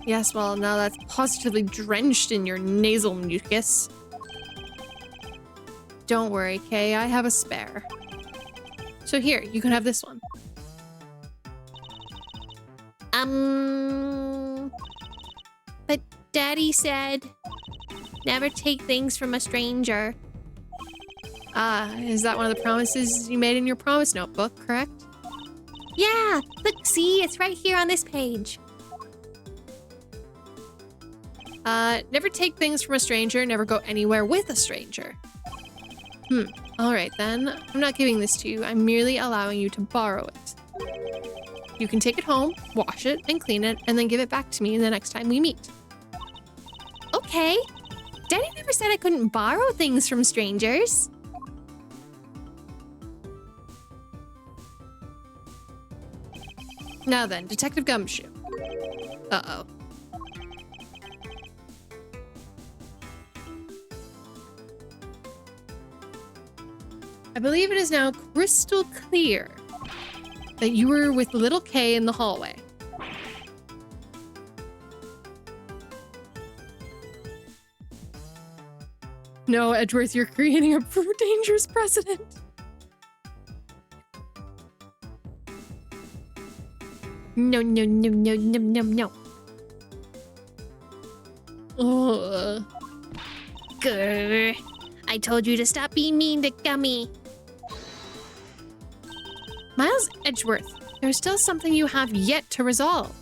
A: Yes, well, now that's positively drenched in your nasal mucus. Don't worry, Kay, I have a spare. So here, you can have this one.
D: But Daddy said, never take things from a stranger.
A: Is that one of the promises you made in your promise notebook, correct?
D: Yeah, look, see, it's right here on this page.
A: Never take things from a stranger, never go anywhere with a stranger. Alright then. I'm not giving this to you, I'm merely allowing you to borrow it. You can take it home, wash it, and clean it, and then give it back to me the next time we meet.
D: Okay. Daddy never said I couldn't borrow things from strangers.
A: Now then, Detective Gumshoe. Uh-oh. I believe it is now crystal clear that you were with little Kay in the hallway. No, Edgeworth, you're creating a dangerous precedent.
D: No, no, no, no, no, no, no.
A: Ugh.
D: Grr. I told you to stop being mean to Gummy.
A: Miles Edgeworth, there's still something you have yet to resolve.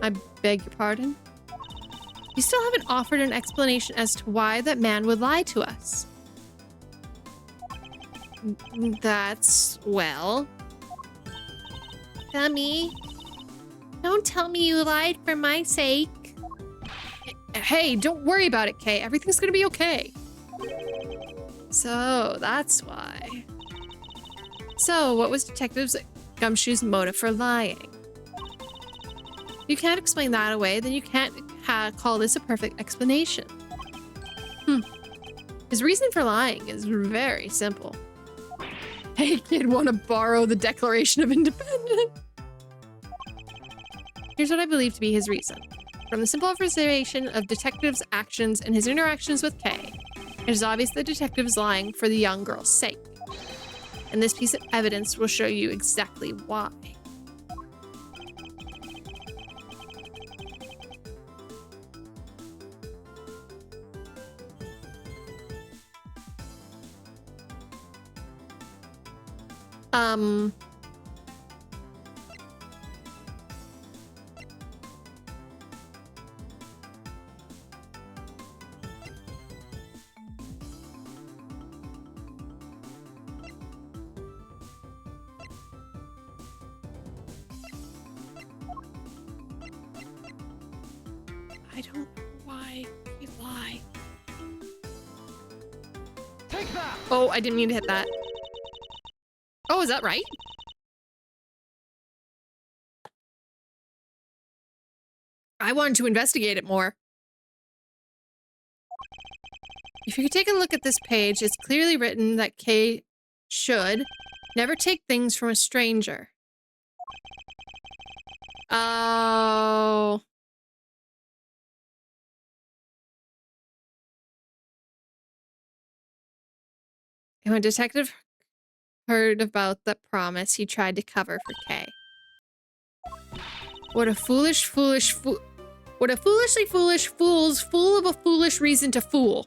A: I beg your pardon? You still haven't offered an explanation as to why that man would lie to us. That's, well...
D: Gummy, don't tell me you lied for my sake.
A: Hey, don't worry about it, Kay. Everything's gonna be okay. So, that's why. So, what was Detective Gumshoe's motive for lying? You can't explain that away, then you can't call this a perfect explanation. His reason for lying is very simple. Hey, kid, want to borrow the Declaration of Independence? Here's what I believe to be his reason. From the simple observation of Detective's actions and his interactions with Kay, it is obvious the detective is lying for the young girl's sake. And this piece of evidence will show you exactly why.
C: I don't know why we lie.
B: Take that!
C: Oh, I didn't mean to hit that. Oh, is that right? I wanted to investigate it more. If you could take a look at this page, it's clearly written that Kay should never take things from a stranger. Oh. And when Detective heard about the promise, he tried to cover for Kay. What a foolish what a foolishly foolish fool's full of a foolish reason to fool.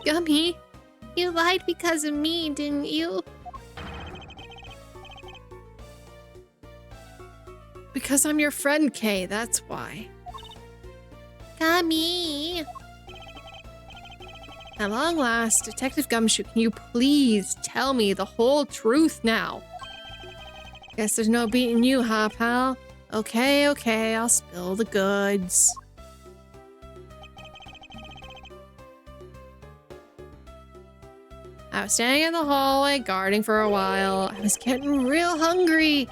D: Gummy, you lied because of me, didn't you?
C: Because I'm your friend, Kay, that's why.
D: Gummy.
C: At long last, Detective Gumshoe, can you please tell me the whole truth now? Guess there's no beating you, huh, pal? Okay, I'll spill the goods. I was standing in the hallway, guarding for a while. I was getting real hungry,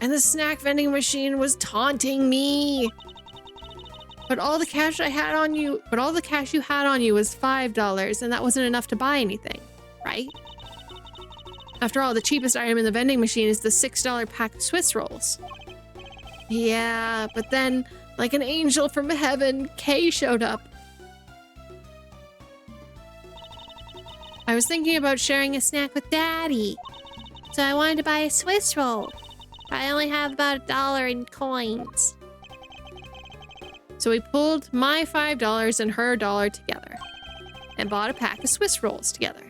C: and the snack vending machine was taunting me. But all the cash you had on you was $5, and that wasn't enough to buy anything, right? After all, the cheapest item in the vending machine is the $6 pack of Swiss rolls. Yeah, but then, like an angel from heaven, Kay showed up. I was thinking about sharing a snack with Daddy,
D: so I wanted to buy a Swiss roll. I only have about $1 in coins.
C: So we pulled my $5 and her $1 together and bought a pack of Swiss rolls together.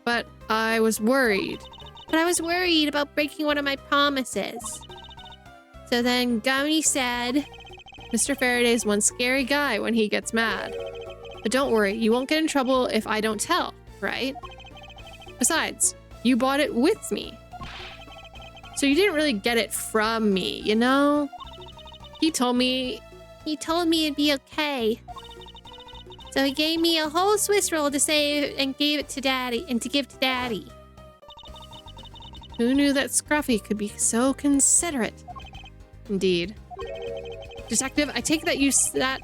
C: But I was worried.
D: About breaking one of my promises. So then Gummy said,
C: Mr. Faraday's one scary guy when he gets mad. But don't worry, you won't get in trouble if I don't tell, right? Besides, you bought it with me. So you didn't really get it from me, you know? He told me
D: it'd be okay. So he gave me a whole Swiss roll to save and gave it to Daddy and to give to Daddy.
C: Who knew that Scruffy could be so considerate? Indeed. Detective, I take that you sat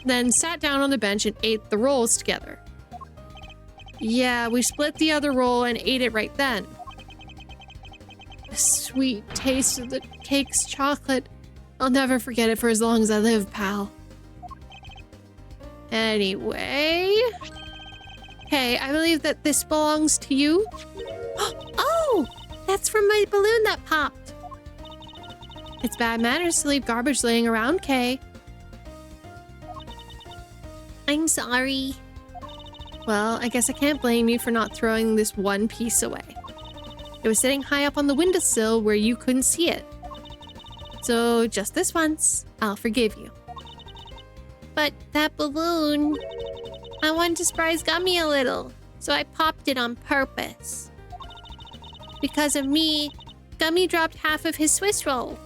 C: down on the bench and ate the rolls together. Yeah, we split the other roll and ate it right then. The sweet taste of the cake's chocolate. I'll never forget it for as long as I live, pal. Anyway... Hey, I believe that this belongs to you.
D: Oh! That's from my balloon that popped.
C: It's bad manners to leave garbage laying around, Kay.
D: I'm sorry.
C: Well, I guess I can't blame you for not throwing this one piece away. It was sitting high up on the windowsill where you couldn't see it. So just this once, I'll forgive you.
D: But that balloon... I wanted to surprise Gummy a little, so I popped it on purpose. Because of me, Gummy dropped half of his Swiss roll.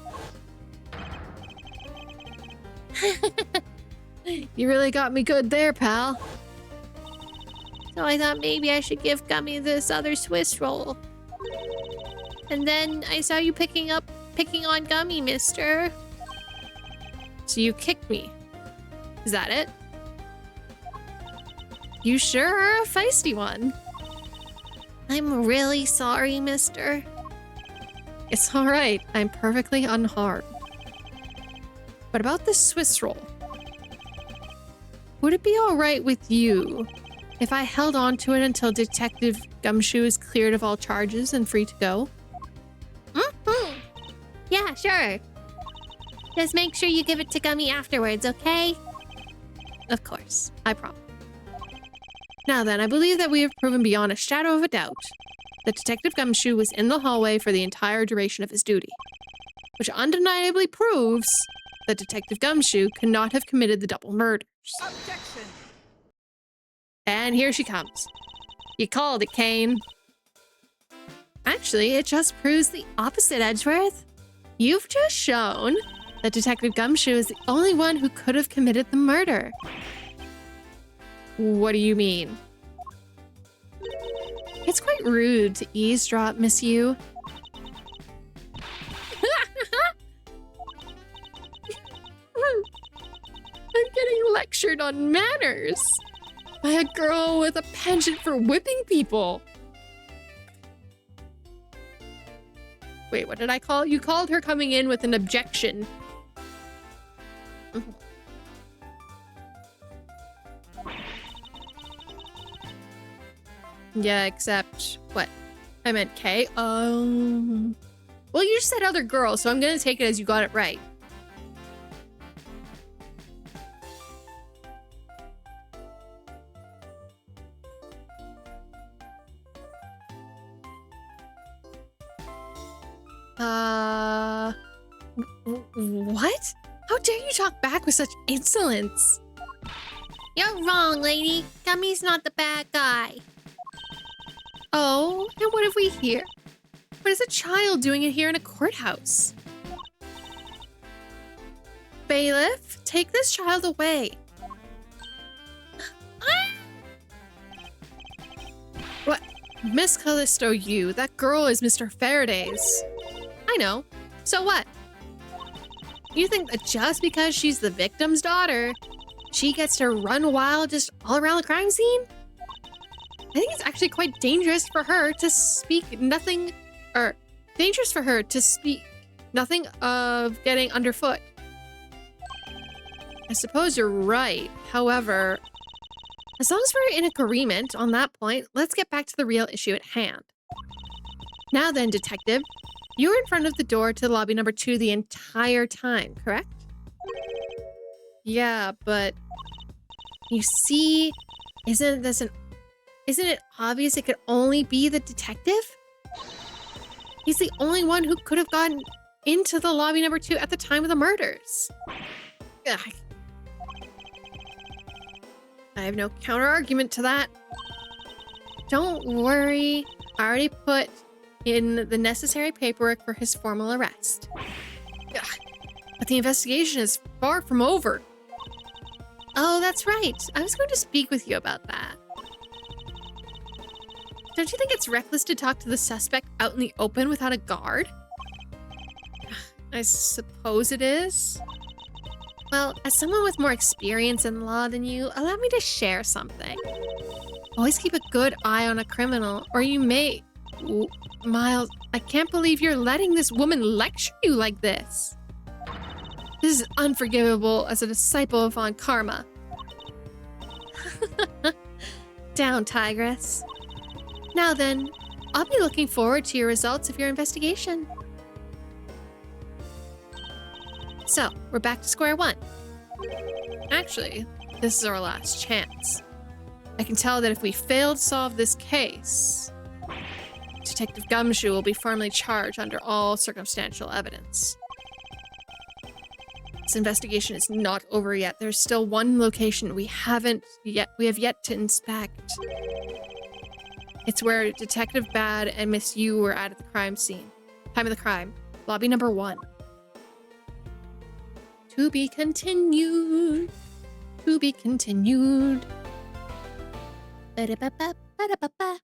C: You really got me good there, pal.
D: So I thought maybe I should give Gummy this other Swiss roll. And then I saw you picking on Gummy, mister.
C: So you kicked me. Is that it? You sure are a feisty one.
D: I'm really sorry, mister.
C: It's all right. I'm perfectly unharmed. But about this Swiss roll. Would it be all right with you if I held on to it until Detective Gumshoe is cleared of all charges and free to go?
D: Mm-hmm. Yeah, sure. Just make sure you give it to Gummy afterwards, okay?
A: Of course, I promise. Now then, I believe that we have proven beyond a shadow of a doubt that Detective Gumshoe was in the hallway for the entire duration of his duty, which undeniably proves that Detective Gumshoe cannot have committed the double murders.
B: Objection.
A: And here she comes. You called it, Kane. Actually, it just proves the opposite, Edgeworth. You've just shown that Detective Gumshoe is the only one who could have committed the murder. What do you mean? It's quite rude to eavesdrop, Miss You. I'm getting lectured on manners by a girl with a penchant for whipping people. Wait, what did I call? You called her coming in with an objection. Yeah, except what? I meant K. Well, you just said other girl, so I'm gonna take it as you got it right. What? How dare you talk back with such insolence?
D: You're wrong, lady. Gummy's not the bad guy.
A: Oh, and what have we here? What is a child doing in here in a courthouse? Bailiff, take this child away. What? Miss Callisto, that girl is Mr. Faraday's. I know. So what? You think that just because she's the victim's daughter, she gets to run wild just all around the crime scene? I think it's actually quite dangerous for her to speak nothing of getting underfoot. I suppose you're right. However, as long as we're in agreement on that point, let's get back to the real issue at hand. Now then, detective, you were in front of the door to lobby number 2 the entire time, correct? Yeah, but you see, isn't it obvious it could only be the detective? He's the only one who could have gotten into the lobby number 2 at the time of the murders. Ugh. I have no counter argument to that. Don't worry, I already put in the necessary paperwork for his formal arrest. Ugh. But the investigation is far from over. Oh, that's right. I was going to speak with you about that. Don't you think it's reckless to talk to the suspect out in the open without a guard? I suppose it is. Well, as someone with more experience in law than you, allow me to share something. Always keep a good eye on a criminal, or you may... Miles, I can't believe you're letting this woman lecture you like this. This is unforgivable as a disciple of Von Karma. Down, Tigress. Now then, I'll be looking forward to your results of your investigation. So, we're back to square one. Actually, this is our last chance. I can tell that if we fail to solve this case, Detective Gumshoe will be formally charged under all circumstantial evidence. This investigation is not over yet. There's still one location we have yet to inspect. It's where Detective Bad and Miss Yu were at the crime scene. Time of the crime. Lobby number 1. To be continued. To be continued. Ba-da-ba-ba, ba-da-ba-ba.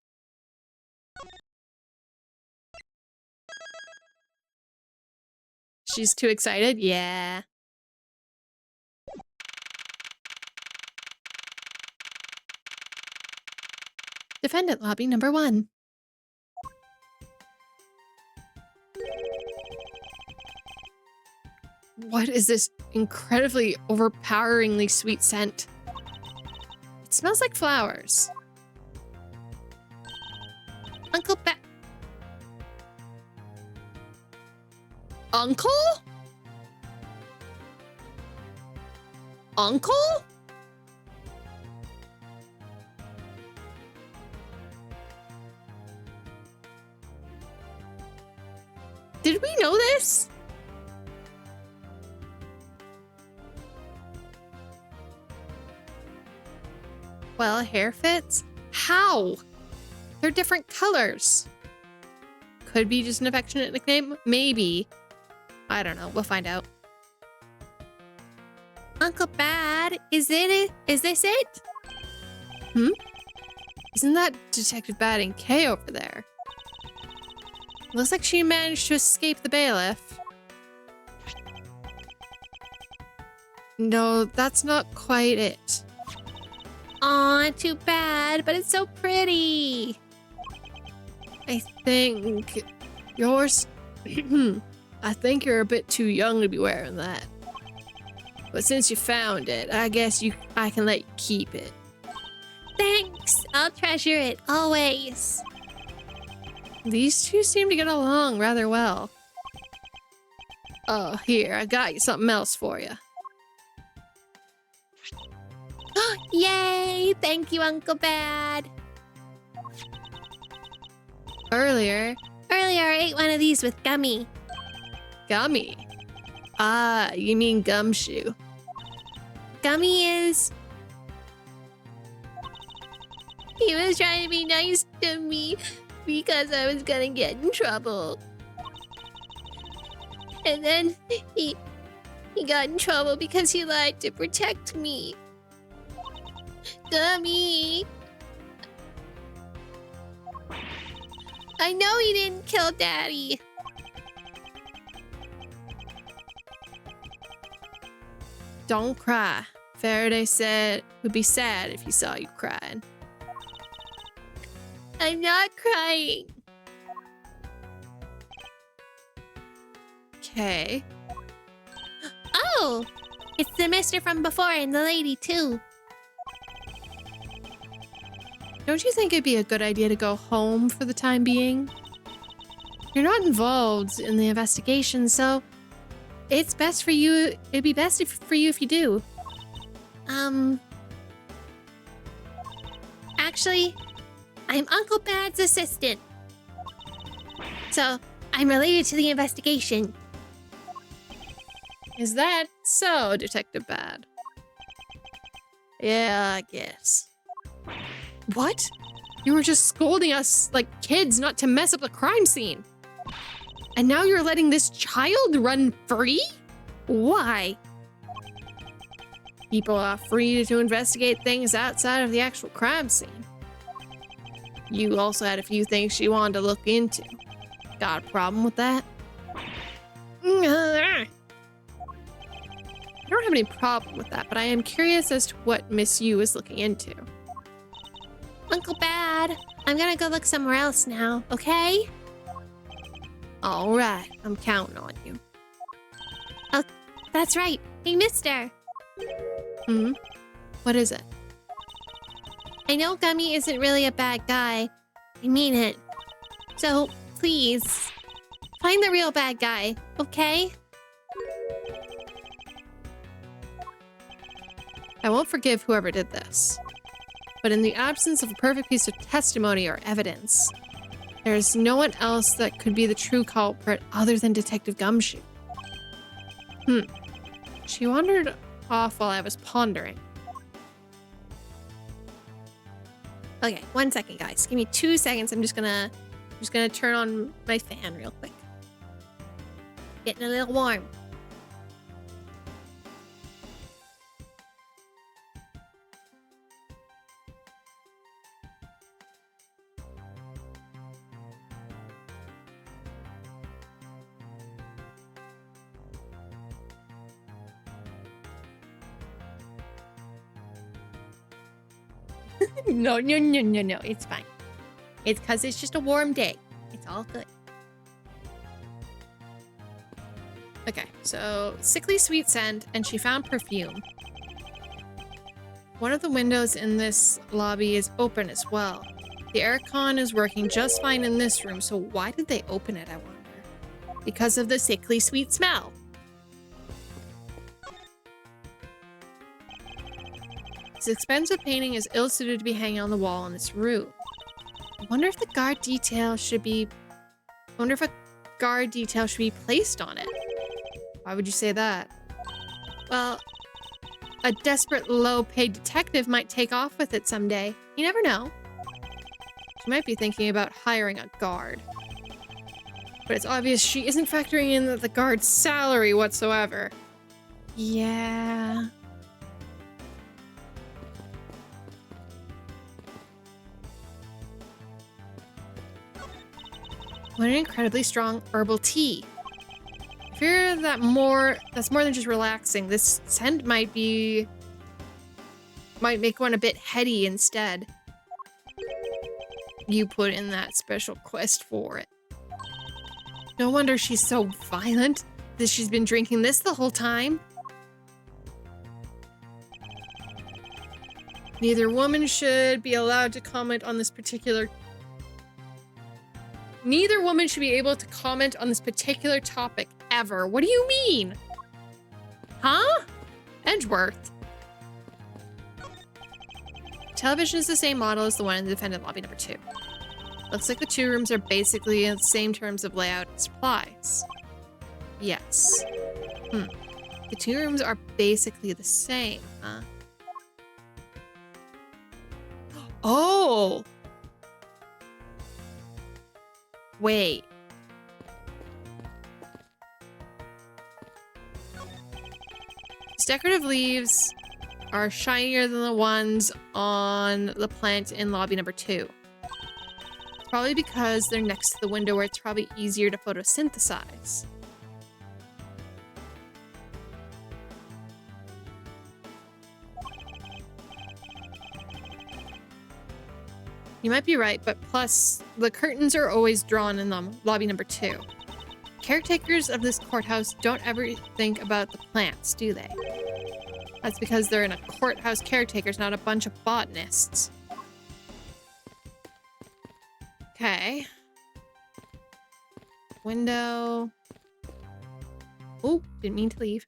A: She's too excited? Yeah. Defendant lobby number 1. What is this incredibly overpoweringly sweet scent? It smells like flowers. Uncle Ba- Uncle? Uncle? Did we know this? Well, hair fits? How? They're different colors. Could be just an affectionate nickname? Maybe. I don't know. We'll find out.
D: Uncle Bad, is this it?
A: Hmm? Isn't that Detective Bad and Kay over there? Looks like she managed to escape the bailiff. No, that's not quite it.
D: Aw, too bad, but it's so pretty.
A: I think yours. I think you're a bit too young to be wearing that. But since you found it, I guess I can let you keep it.
D: Thanks, I'll treasure it always.
A: These two seem to get along rather well. Oh, here, I got you something else for you.
D: Yay! Thank you, Uncle Bad.
A: Earlier,
D: I ate one of these with Gummy.
A: Gummy. Ah, you mean Gumshoe.
D: Gummy is... He was trying to be nice to me because I was gonna get in trouble. And then he got in trouble because he lied to protect me. Gummy! I know he didn't kill Daddy.
A: Don't cry. Faraday said it would be sad if he saw you crying.
D: I'm not crying.
A: Okay.
D: Oh! It's the mister from before and the lady too.
A: Don't you think it'd be a good idea to go home for the time being? You're not involved in the investigation, so it's best for you. It'd be best for you if you do.
D: Actually, I'm Uncle Bad's assistant. So, I'm related to the investigation.
A: Is that so, Detective Bad? Yeah, I guess. What? You were just scolding us like kids not to mess up the crime scene. And now you're letting this child run free? Why? People are free to investigate things outside of the actual crime scene. You also had a few things you wanted to look into. Got a problem with that? I don't have any problem with that, but I am curious as to what Miss Yu is looking into.
D: Uncle Bad, I'm gonna go look somewhere else now, okay?
A: All right, I'm counting on you.
D: Oh, that's right. Hey, mister.
A: Hmm? What is it?
D: I know Gummy isn't really a bad guy. I mean it. So, please, find the real bad guy, okay?
A: I won't forgive whoever did this. But in the absence of a perfect piece of testimony or evidence, there is no one else that could be the true culprit other than Detective Gumshoe. She wandered off while I was pondering.
D: Okay, 1 second, guys. Give me 2 seconds. I'm just gonna turn on my fan real quick. Getting a little warm. No. It's fine. It's because it's just a warm day. It's all good.
A: Okay, so sickly sweet scent, and she found perfume. One of the windows in this lobby is open as well. The aircon is working just fine in this room, so why did they open it, I wonder? Because of the sickly sweet smell. This expensive painting is ill-suited to be hanging on the wall in this room. I wonder if the guard detail should be... I wonder if a guard detail should be placed on it.
C: Why would you say that?
A: Well, a desperate low-paid detective might take off with it someday. You never know.
C: She might be thinking about hiring a guard. But it's obvious she isn't factoring in the guard's salary whatsoever.
A: Yeah. What an incredibly strong herbal tea. I fear that that's more than just relaxing. This scent might make one a bit heady instead.
C: You put in that special quest for it.
A: No wonder she's so violent. She's been drinking this the whole time.
C: Neither woman should be allowed to comment on this particular... Neither woman should be able to comment on this particular topic ever. What do you mean?
A: Huh?
C: Edgeworth.
A: Television is the same model as the one in the defendant lobby number 2. Looks like the 2 rooms are basically in the same terms of layout and supplies. Yes. The 2 rooms are basically the same, huh?
C: Oh!
A: Wait. These decorative leaves are shinier than the ones on the plant in lobby number 2. Probably because they're next to the window where it's probably easier to photosynthesize. You might be right, but plus, the curtains are always drawn in lobby number 2. Caretakers of this courthouse don't ever think about the plants, do they? That's because they're in a courthouse caretakers, not a bunch of botanists. Okay. Window. Oh, didn't mean to leave.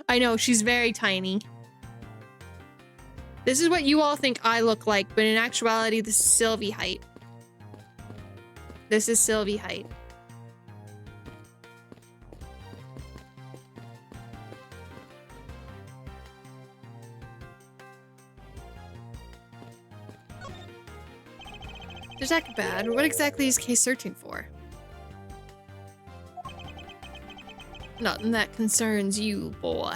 A: I know, she's very tiny. This is what you all think I look like, but in actuality, this is Sylvie height. This is Sylvie height. Detective Bad, what exactly is Kay searching for? Nothing that concerns you, boy.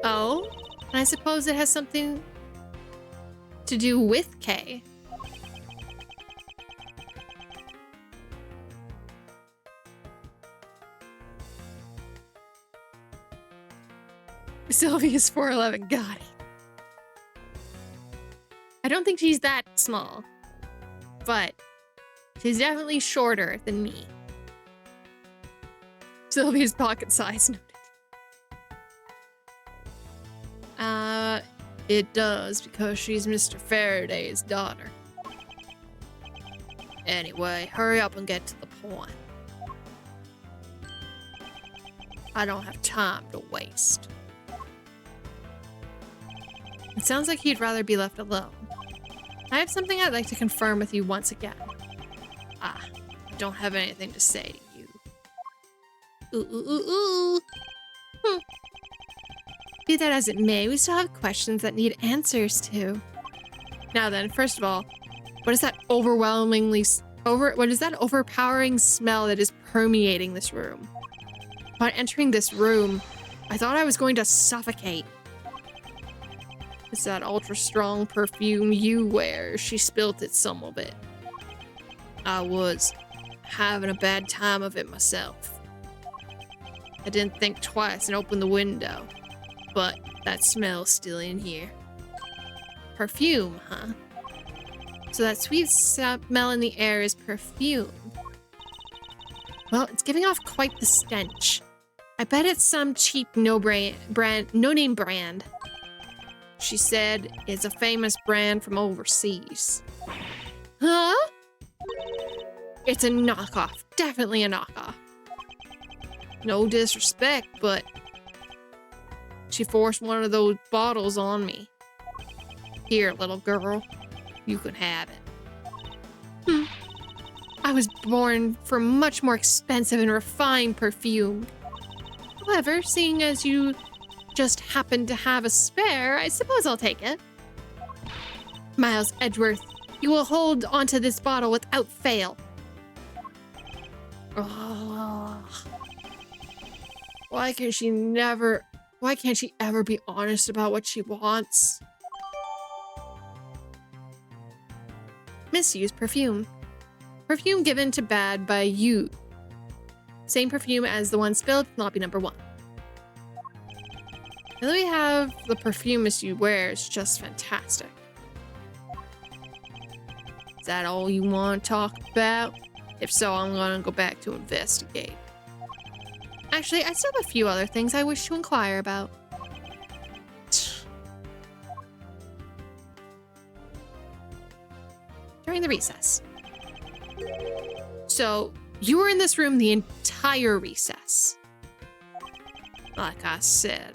A: Oh? And I suppose it has something to do with Kay. Sylvia's 4'11", got it. I don't think she's that small, but she's definitely shorter than me. Sylvia's pocket size noted. It does, because she's Mr. Faraday's daughter. Anyway, hurry up and get to the point. I don't have time to waste. It sounds like he'd rather be left alone. I have something I'd like to confirm with you once again. I don't have anything to say to you. Be that as it may, we still have questions that need answers to. Now then, first of all, what is that overpowering smell that is permeating this room? Upon entering this room, I thought I was going to suffocate. It's that ultra strong perfume you wear. She spilt it some of it. I was having a bad time of it myself. I didn't think twice and opened the window, but that smell's still in here. Perfume, huh? So that sweet smell in the air is perfume. Well, it's giving off quite the stench. I bet it's some cheap no-name brand. She said it's a famous brand from overseas. Huh? It's a knockoff. Definitely a knockoff. No disrespect, but she forced one of those bottles on me.
C: Here, little girl, you can have it. I was born for much more expensive and refined perfume. However, seeing as you just happen to have a spare, I suppose I'll take it. Miles Edgeworth, you will hold onto this bottle without fail. Oh. Why can't she ever be honest about what she wants? Misused perfume. Perfume given to Bad by you. Same perfume as the one spilled from lobby number 1. Now that we have the perfume Miss You wears, just fantastic. Is that all you want to talk about? If so, I'm gonna go back to investigate. Actually, I still have a few other things I wish to inquire about. During the recess. So, you were in this room the entire recess. Like I said,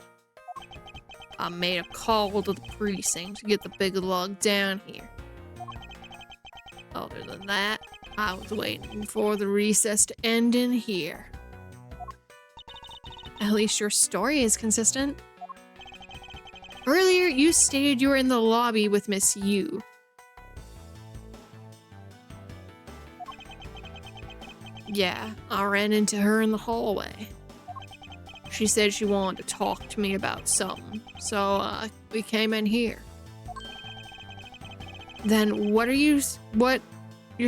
C: I made a call to the precinct to get the big lug down here. Other than that, I was waiting for the recess to end in here. At least your story is consistent. Earlier, you stated you were in the lobby with Miss Yu. Yeah, I ran into her in the hallway. She said she wanted to talk to me about something, so we came in here. Then what you're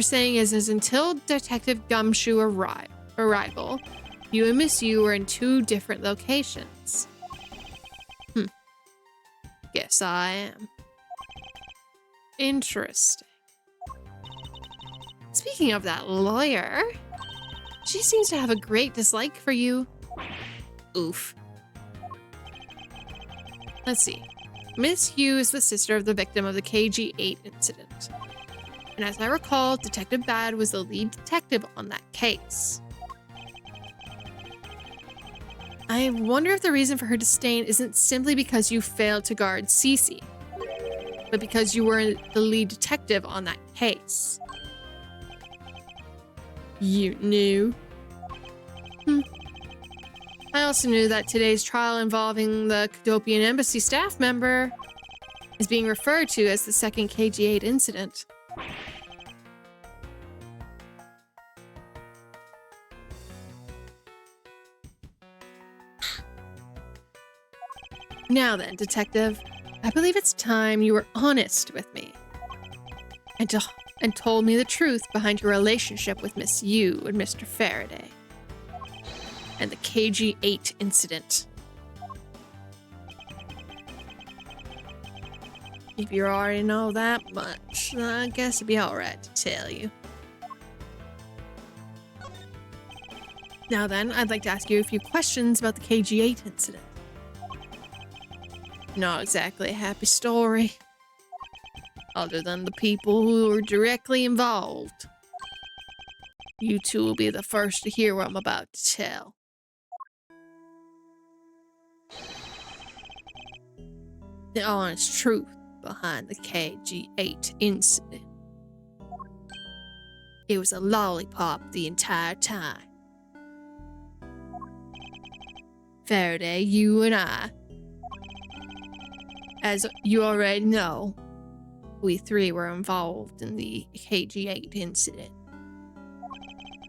C: saying is until Detective Gumshoe arrival, you and Miss Yu were in 2 different locations. Guess I am. Interesting. Speaking of that lawyer, she seems to have a great dislike for you. Oof. Let's see. Miss Yu is the sister of the victim of the KG8 incident. And as I recall, Detective Bad was the lead detective on that case. I wonder if the reason for her disdain isn't simply because you failed to guard Cece, but because you were the lead detective on that case. You knew? I also knew that today's trial involving the Cadopian Embassy staff member is being referred to as the second KG8 incident. Now then, Detective, I believe it's time you were honest with me and told me the truth behind your relationship with Miss Yu and Mr. Faraday and the KG8 incident. If you already know that much, I guess it'd be alright to tell you. Now then, I'd like to ask you a few questions about the KG8 incident. Not exactly a happy story, other than the people who were directly involved. You two will be the first to hear what I'm about to tell. The honest truth behind the KG8 incident. It was a lollipop the entire time. Faraday, you and I, as you already know, we 3 were involved in the KG8 incident.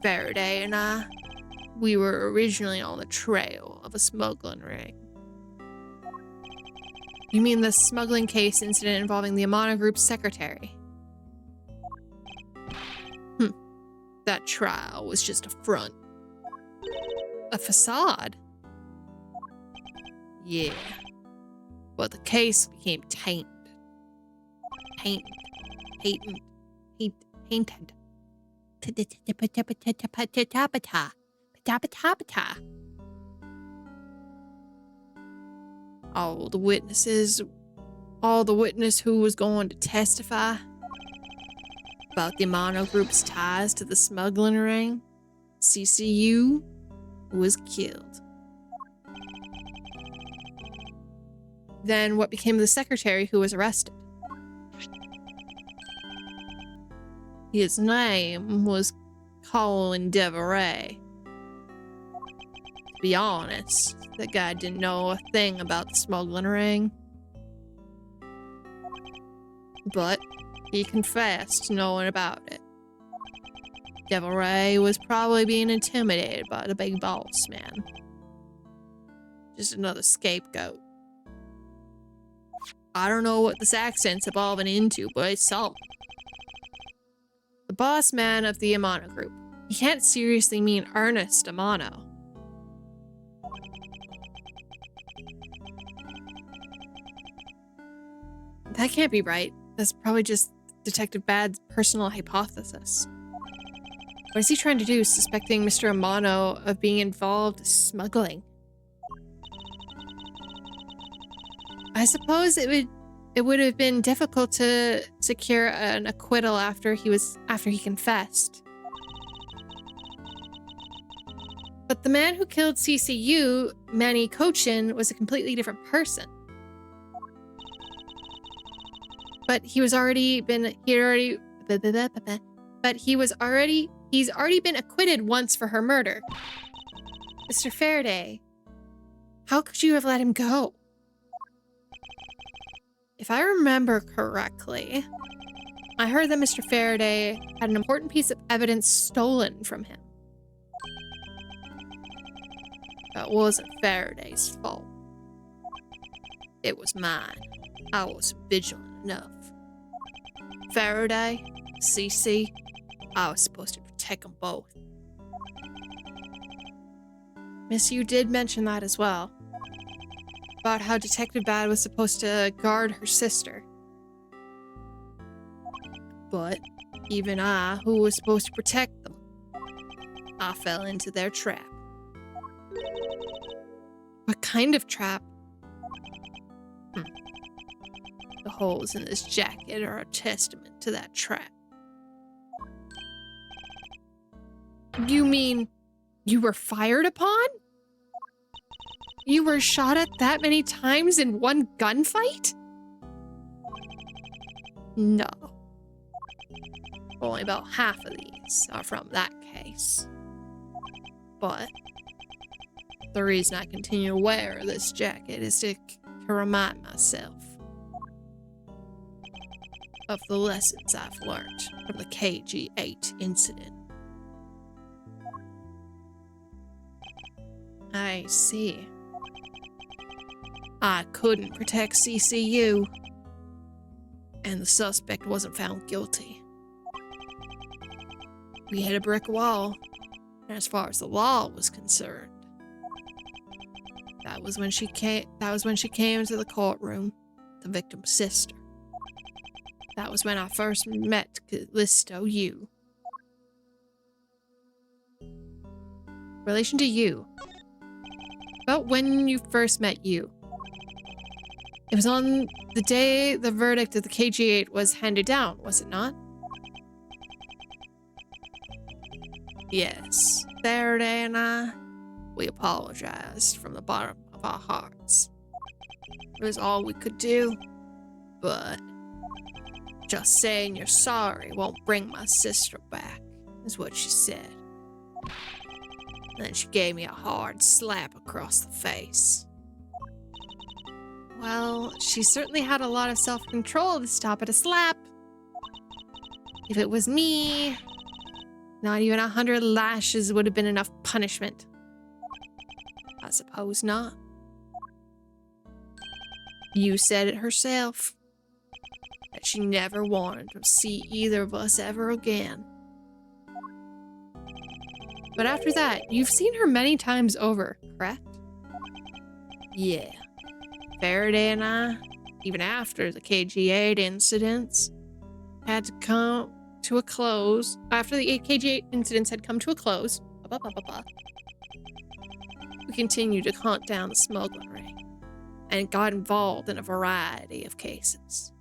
C: Faraday and I, we were originally on the trail of a smuggling ring. You mean the smuggling case incident involving the Amana Group's secretary? That trial was just a front. A facade? Yeah. But the case became tainted. All the witness who was going to testify about the Amano Group's ties to the smuggling ring, CCU, was killed. Then what became of the secretary who was arrested? His name was Colin Deveray. To be honest, the guy didn't know a thing about the smuggling ring. But he confessed to knowing about it. Deveray was probably being intimidated by the big boss man. Just another scapegoat. I don't know what this accent's evolving into, but it's something. The boss man of the Amano group. He can't seriously mean Ernest Amano. That can't be right. That's probably just Detective Bad's personal hypothesis. What is he trying to do, suspecting Mr. Amano of being involved in smuggling? I suppose it would have been difficult to secure an acquittal after he confessed. But the man who killed CCU, Manny Cochin, was a completely different person. But he's already been acquitted once for her murder. Mr. Faraday, how could you have let him go? If I remember correctly, I heard that Mr. Faraday had an important piece of evidence stolen from him. That wasn't Faraday's fault. It was mine. I wasn't vigilant enough. Faraday, CC, I was supposed to protect them both. Miss, you did mention that as well. About how Detective Bad was supposed to guard her sister. But even I, who was supposed to protect them, I fell into their trap. What kind of trap? The holes in this jacket are a testament to that trap. You mean you were fired upon? You were shot at that many times in one gunfight? No. Only about half of these are from that case. But the reason I continue to wear this jacket is to remind myself of the lessons I've learned from the KG8 incident. I see. I couldn't protect CCU, and the suspect wasn't found guilty. We hit a brick wall, and as far as the law was concerned, that was when she came to the courtroom, the victim's sister. That was when I first met Callisto Yu. Relation to you. About when you first met you. It was on the day the verdict of the KG8 was handed down, was it not? Yes. Faraday and I, we apologized from the bottom of our hearts. It was all we could do, but just saying you're sorry won't bring my sister back, is what she said. Then she gave me a hard slap across the face. Well, she certainly had a lot of self-control to stop at a slap. If it was me, not even 100 lashes would have been enough punishment. I suppose not. You said it herself, that she never wanted to see either of us ever again. But after that, you've seen her many times over, correct? Yeah. Faraday and I, even after the KG8 incidents, had to come to a close. After the KG8 incidents had come to a close, we continued to hunt down the smuggling ring and got involved in a variety of cases.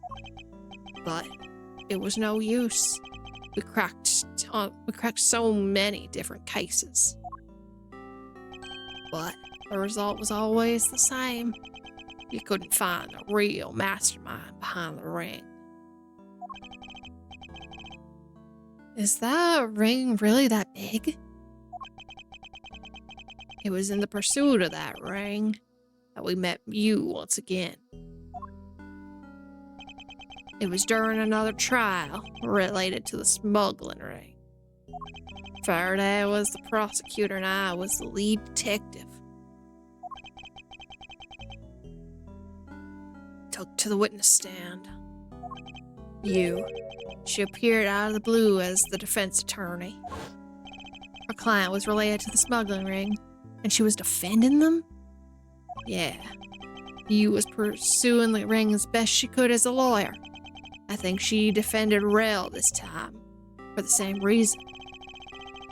C: But it was no use. We cracked so many different cases. But the result was always the same. You couldn't find the real mastermind behind the ring. Is that ring really that big? It was in the pursuit of that ring that we met you once again. It was during another trial related to the smuggling ring. Faraday was the prosecutor and I was the lead detective. Took to the witness stand. She appeared out of the blue as the defense attorney. Her client was related to the smuggling ring, and she was defending them? Yeah. You was pursuing the ring as best she could as a lawyer. I think she defended Rail this time, for the same reason.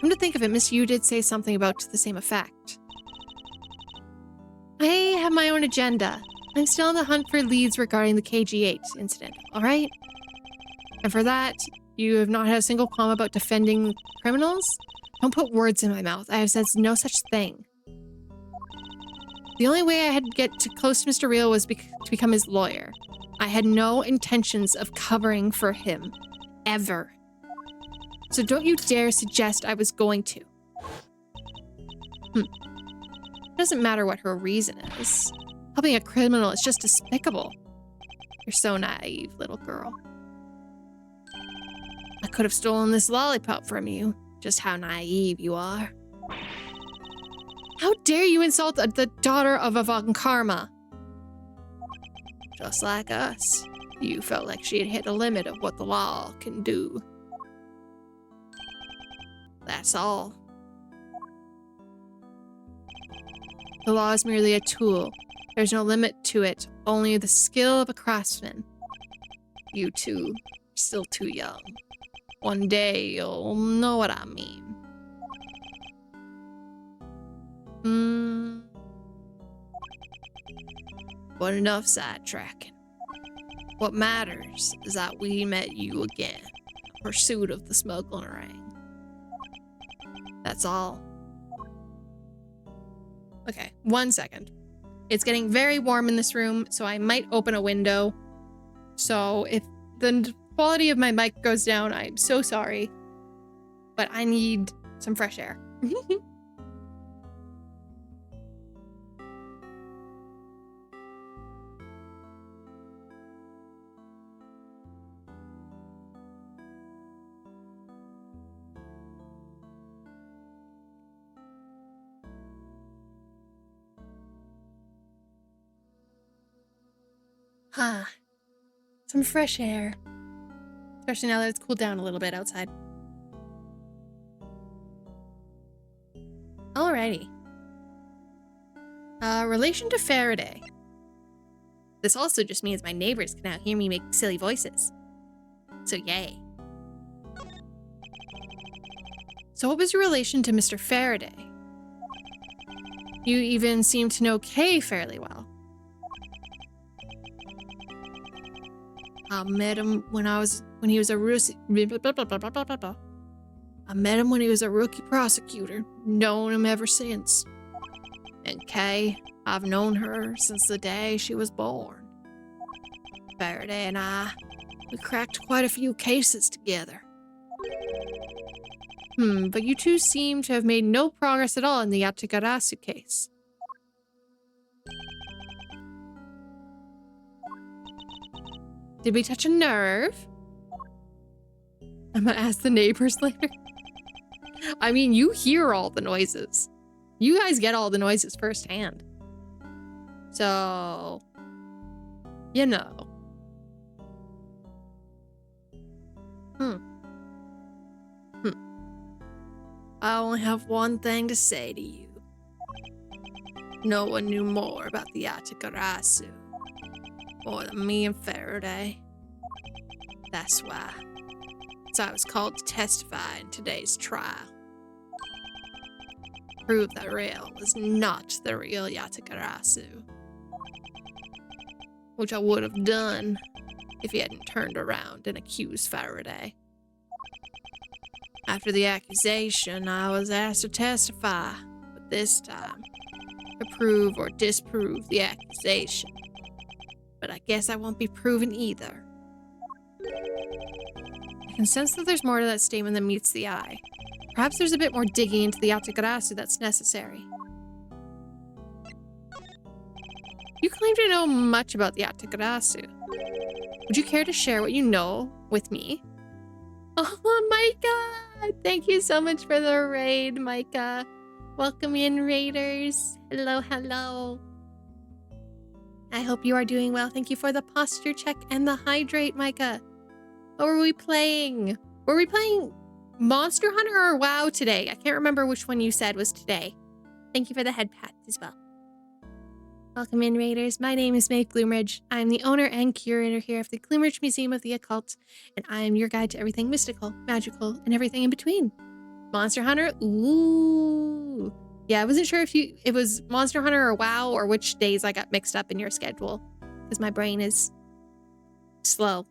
C: Come to think of it, Miss Yu did say something about to the same effect. I have my own agenda. I'm still on the hunt for leads regarding the KG8 incident, alright? And for that, you have not had a single comment about defending criminals? Don't put words in my mouth. I have said no such thing. The only way I had to get close to Mr. Real was to become his lawyer. I had no intentions of covering for him. Ever. So don't you dare suggest I was going to. It doesn't matter what her reason is. Helping a criminal is just despicable. You're so naive, little girl. I could have stolen this lollipop from you. Just how naive you are. How dare you insult the daughter of Avankarma? Just like us, you felt like she had hit a limit of what the law can do. That's all. The law is merely a tool. There's no limit to it, only the skill of a craftsman. You two are still too young. One day you'll know what I mean. But enough sidetracking. What matters is that we met you again, in pursuit of the smuggling ring. That's all. Okay, 1 second. It's getting very warm in this room, so I might open a window. So if the quality of my mic goes down, I'm so sorry. But I need some fresh air. Some fresh air. Especially now that it's cooled down a little bit outside. Alrighty. Relation to Faraday. This also just means my neighbors can now hear me make silly voices. So yay. So what was your relation to Mr. Faraday? You even seem to know Kay fairly well. I met him when he was a rookie prosecutor. Known him ever since. And Kay, I've known her since the day she was born. Faraday and we cracked quite a few cases together. But you two seem to have made no progress at all in the Yatigarasu case. Did we touch a nerve? I'm gonna ask the neighbors later. I mean, you hear all the noises. You guys get all the noises firsthand. So, you know. I only have one thing to say to you. No one knew more about the Yatigarasu. More than me and Faraday. That's why. So I was called to testify in today's trial. Prove that Rail was not the real Yatigarasu. Which I would have done if he hadn't turned around and accused Faraday. After the accusation, I was asked to testify, but this time, to prove or disprove the accusation. But I guess I won't be proven either. I can sense that there's more to that statement than meets the eye. Perhaps there's a bit more digging into the Yatagarasu that's necessary. You claim to know much about the Yatagarasu. Would you care to share what you know with me? Oh, Micah! Thank you so much for the raid, Micah. Welcome in, raiders. Hello, hello. I hope you are doing well. Thank you for the posture check and the hydrate, Micah. What were we playing? Were we playing Monster Hunter or WoW today? I can't remember which one you said was today. Thank you for the head pat as well. Welcome in, raiders. My name is Maeve Gloomridge. I'm the owner and curator here of the Gloomridge Museum of the Occult, and I am your guide to everything mystical, magical, and everything in between. Monster Hunter? Ooh. Yeah, I wasn't sure if it was Monster Hunter or WoW or which days I got mixed up in your schedule, because my brain is slow.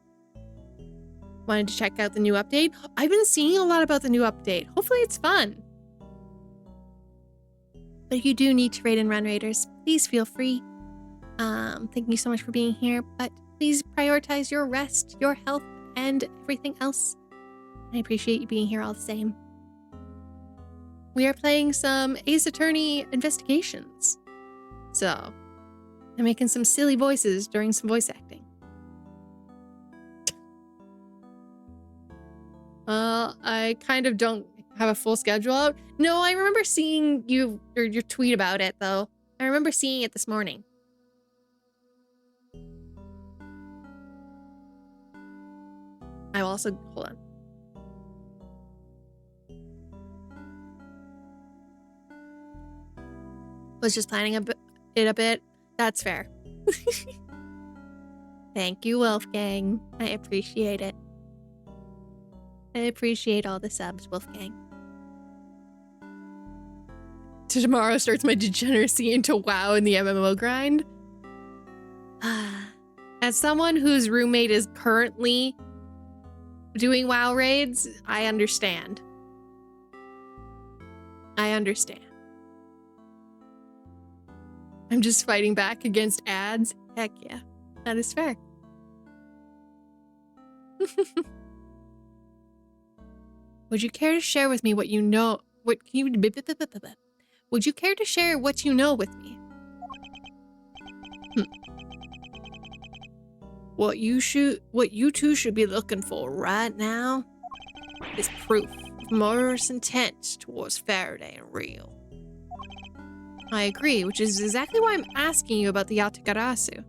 C: Wanted to check out the new update? I've been seeing a lot about the new update. Hopefully it's fun. But if you do need to raid and run, raiders, please feel free. Thank you so much for being here, but please prioritize your rest, your health, and everything else. I appreciate you being here all the same. We are playing some Ace Attorney investigations. So, I'm making some silly voices during some voice acting. I kind of don't have a full schedule out. No, I remember seeing your tweet about it, though. I remember seeing it this morning. I will also, hold on. Was just planning it a bit. That's fair. Thank you, Wolfgang. I appreciate it. I appreciate all the subs, Wolfgang. Tomorrow starts my degeneracy into WoW and the MMO grind. As someone whose roommate is currently doing WoW raids, I understand. I understand. I'm just fighting back against ads. Heck yeah, that is fair. Would you care to share with me what you know? Would you care to share what you know with me? What you two should be looking for right now is proof of murderous intent towards Faraday and Real. I agree, which is exactly why I'm asking you about the Yatagarasu.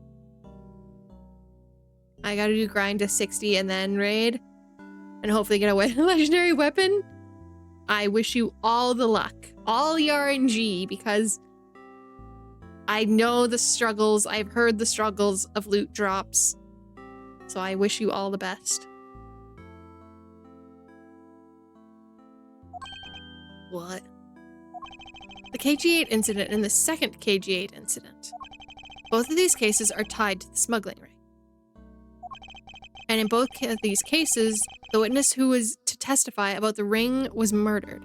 C: I gotta do grind to 60 and then raid, and hopefully get a legendary weapon. I wish you all the luck, all the RNG, because I know the struggles, I've heard the struggles of loot drops, so I wish you all the best. What? The KG-8 incident and the second KG-8 incident. Both of these cases are tied to the smuggling ring. And in both of these cases, the witness who was to testify about the ring was murdered.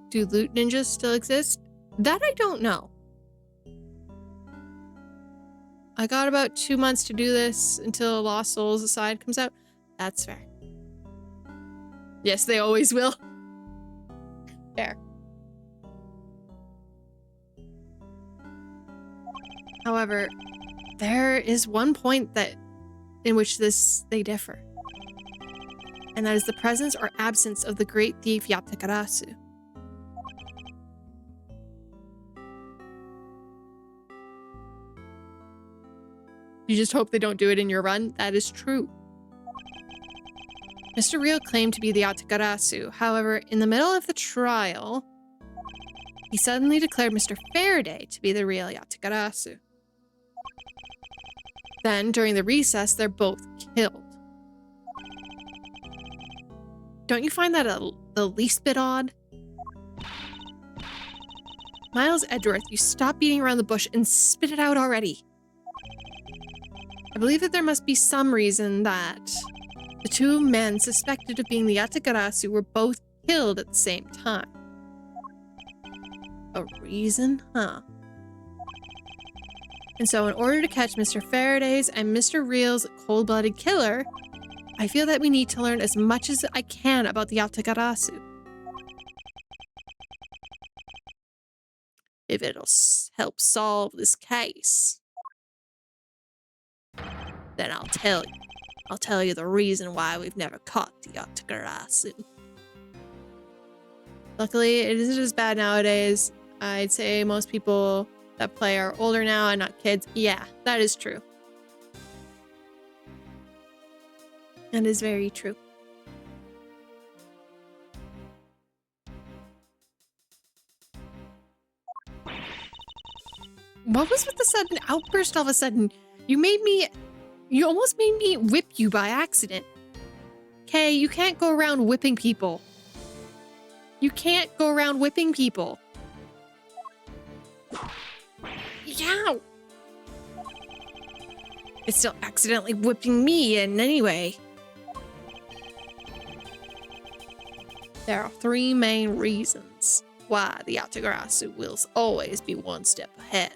C: Do loot ninjas still exist? That I don't know. I got about 2 months to do this until Lost Souls Aside comes out. That's fair. Yes, they always will. Fair. However, there is one point in which they differ. And that is the presence or absence of the great thief Yatagarasu. You just hope they don't do it in your run? That is true. Mr. Real claimed to be the Yatagarasu. However, in the middle of the trial, he suddenly declared Mr. Faraday to be the real Yatagarasu. Then, during the recess, they're both killed. Don't you find that the least bit odd? Miles Edgeworth, you stop beating around the bush and spit it out already. I believe that there must be some reason that the two men suspected of being the Yatagarasu were both killed at the same time. A reason? Huh. And so in order to catch Mr. Faraday's and Mr. Real's cold-blooded killer,
A: I feel that we need to learn as much as I can about the Yatagarasu. If it'll help solve this case, then I'll tell you. I'll tell you the reason why we've never caught the Yatagarasu. Luckily, it isn't as bad nowadays. I'd say most people that play are older now and not kids. Yeah, that is true. That is very true. What was with the sudden outburst all of a sudden? You almost made me whip you by accident. Okay, you can't go around whipping people. You can't go around whipping people. Yow! It's still accidentally whipping me in anyway. There are 3 main reasons why the Yatagarasu will always be 1 step ahead.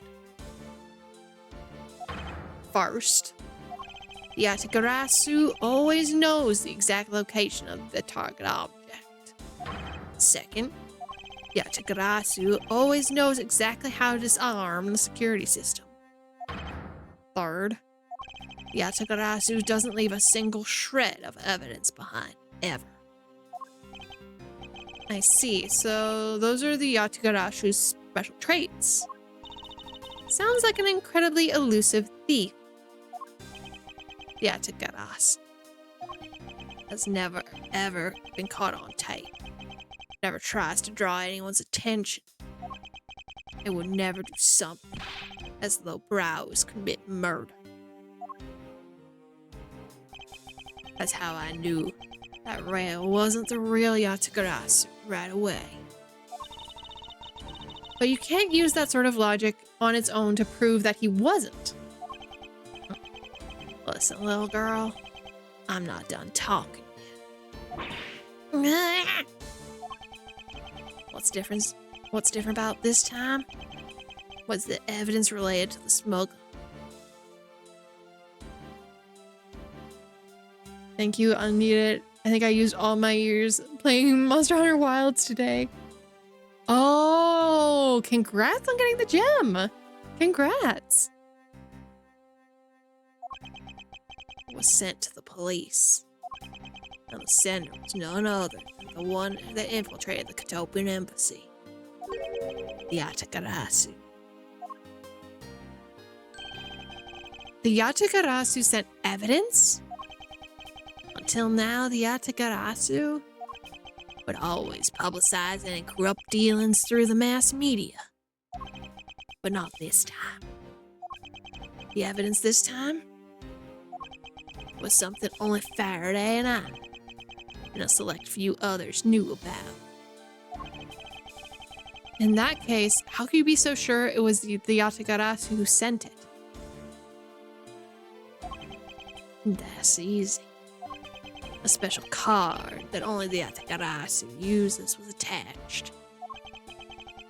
A: First, the Yatagarasu always knows the exact location of the target object. Second, the Yatagarasu always knows exactly how to disarm the security system. Third, the Yatagarasu doesn't leave a single shred of evidence behind, ever. I see, so those are the Yatagarasu's special traits. Sounds like an incredibly elusive thief. The Yatagarasu has never, ever been caught on tape. Never tries to draw anyone's attention. It would never do something as though brows commit murder. That's how I knew that Rail wasn't the real Yatagarasu right away. But you can't use that sort of logic on its own to prove that he wasn't. Listen, little girl, I'm not done talking yet. What's different about this time? Was the evidence related to the smuggler? Thank you, unneeded. I think I used all my years playing Monster Hunter Wilds today. Oh, congrats on getting the gem. Congrats. It was sent to the police. And the sender was none other than the one that infiltrated the Kotopian embassy. The Yatagarasu. The Yatagarasu sent evidence? Until now, the Yatagarasu would always publicize any corrupt dealings through the mass media. But not this time. The evidence this time was something only Faraday and I, and a select few others, knew about. In that case, how could you be so sure it was the Yatagarasu who sent it? That's easy. A special card that only the Yatagarasu uses was attached.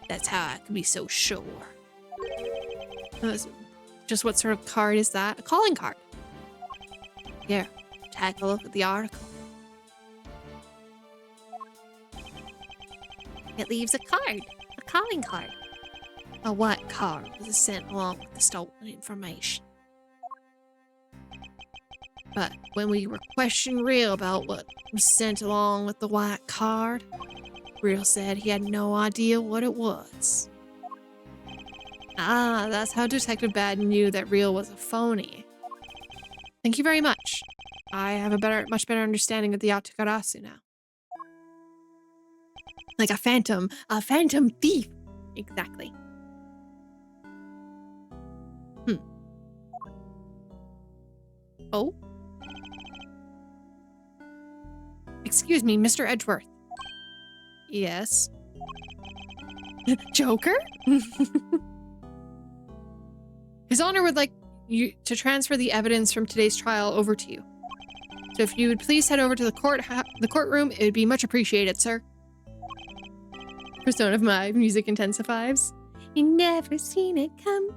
A: That's how I could be so sure. Just what sort of card is that? A calling card. Here, take a look at the article. It leaves a card. A calling card. A white card was sent along with the stolen information. But when we were questioning Real about what was sent along with the white card, Real said he had no idea what it was. Ah, that's how Detective Bad knew that Real was a phony. Thank you very much. I have a much better understanding of the Yatagarasu now. Like a phantom thief. Exactly. Oh? Excuse me, Mr. Edgeworth. Yes. Joker? His Honor would like you to transfer the evidence from today's trial over to you. So if you would please head over to the courtroom, it would be much appreciated, sir. Persona of my music intensifies. You never seen it come.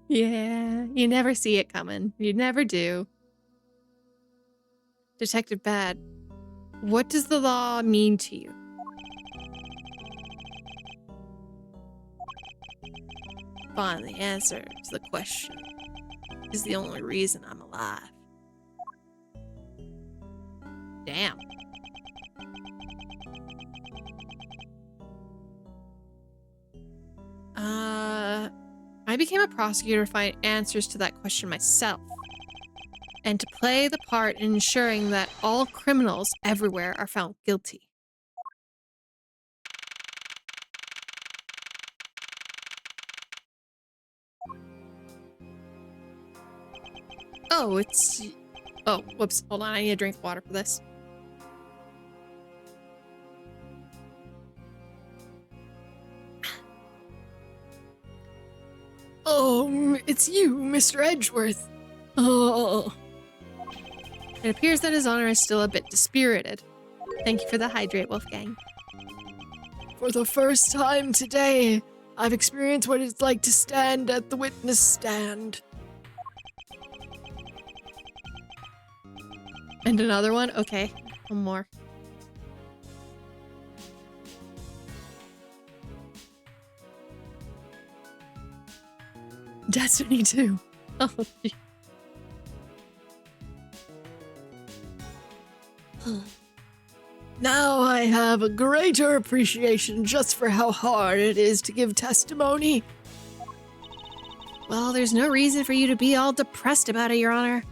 A: Yeah, you never see it coming. You never do. Detective Bad, what does the law mean to you? Find the answer to the question is the only reason I'm alive. Damn. I became a prosecutor to find answers to that question myself, and to play the part in ensuring that all criminals everywhere are found guilty. Oh, it's... Oh, whoops. Hold on, I need a drink of water for this.
C: Oh, it's you, Mr. Edgeworth. Oh.
A: It appears that his honor is still a bit dispirited. Thank you for the hydrate, Wolfgang.
C: For the first time today, I've experienced what it's like to stand at the witness stand.
A: And another one? Okay, one more. Destiny 2. Oh, gee.
C: Now I have a greater appreciation just for how hard it is to give testimony.
A: Well, there's no reason for you to be all depressed about it, Your Honor.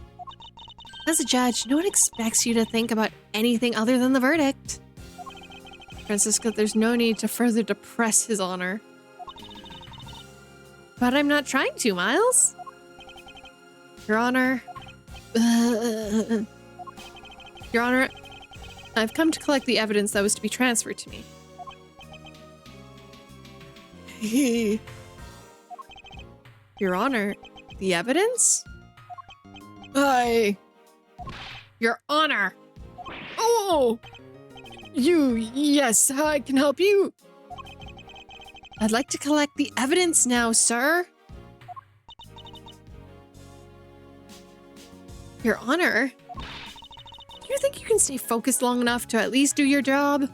A: As a judge, no one expects you to think about anything other than the verdict. Francisco, there's no need to further depress His Honor. But I'm not trying to, Miles. Your Honor. Your Honor, I've come to collect the evidence that was to be transferred to me. Your Honor, the evidence? Your Honor!
C: Oh! Yes, I can help you.
A: I'd like to collect the evidence now, sir. Your Honor, do you think you can stay focused long enough to at least do your job?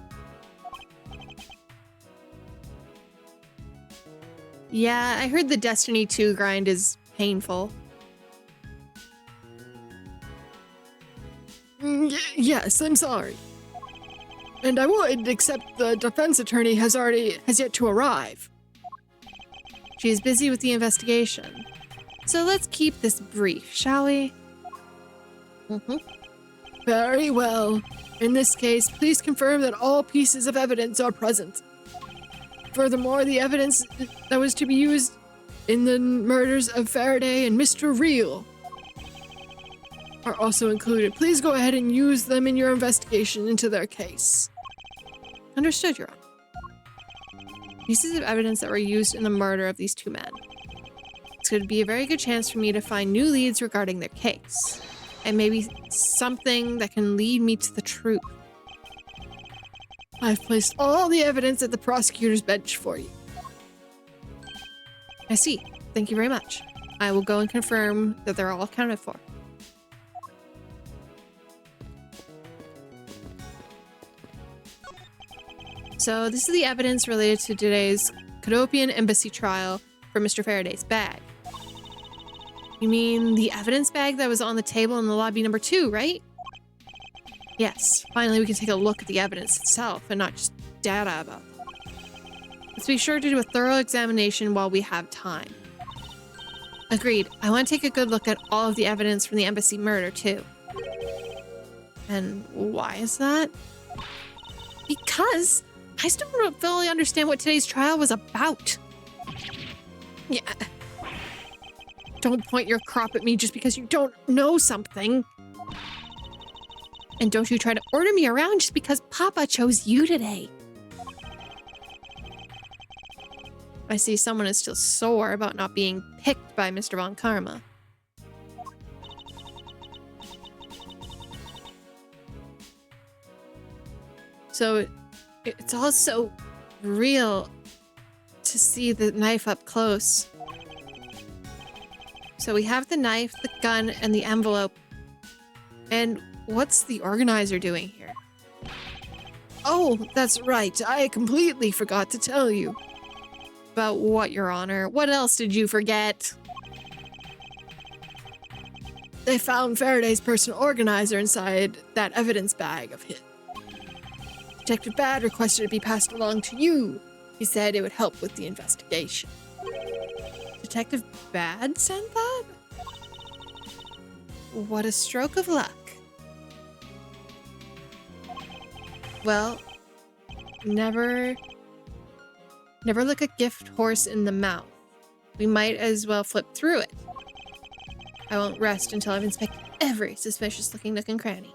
A: Yeah, I heard the Destiny 2 grind is painful.
C: Yes, I'm sorry. And I would, except the defense attorney has yet to arrive.
A: She is busy with the investigation. So let's keep this brief, shall we?
C: Very well. In this case, please confirm that all pieces of evidence are present. Furthermore, the evidence that was to be used in the murders of Faraday and Mr. Real are also included. Please go ahead and use them in your investigation into their case.
A: Understood, Your Honor. Pieces of evidence that were used in the murder of these two men. It's going to be a very good chance for me to find new leads regarding their case, and maybe something that can lead me to the truth.
C: I've placed all the evidence at the prosecutor's bench for you.
A: I see. Thank you very much. I will go and confirm that they're all accounted for. So this is the evidence related to today's Cadopian Embassy trial for Mr. Faraday's bag. You mean the evidence bag that was on the table in the lobby number 2, right? Yes, finally we can take a look at the evidence itself and not just data about them. Let's be sure to do a thorough examination while we have time. Agreed. I want to take a good look at all of the evidence from the embassy murder too. And why is that? Because I still don't fully understand what today's trial was about. Yeah. Don't point your crop at me just because you don't know something. And don't you try to order me around just because Papa chose you today. I see someone is still sore about not being picked by Mr. Von Karma.
C: Also, it's all so real to see the knife up close. So we have the knife, the gun, and the envelope. And what's the organizer doing here? Oh, that's right. I completely forgot to tell you. About what, Your Honor? What else did you forget? They found Faraday's personal organizer inside that evidence bag of his. Detective Bad requested it be passed along to you. He said it would help with the investigation. Detective Bad sent that? What a stroke of luck. Well, never look a gift horse in the mouth. We might as well flip through it. I won't rest until I've inspected every suspicious-looking nook and cranny.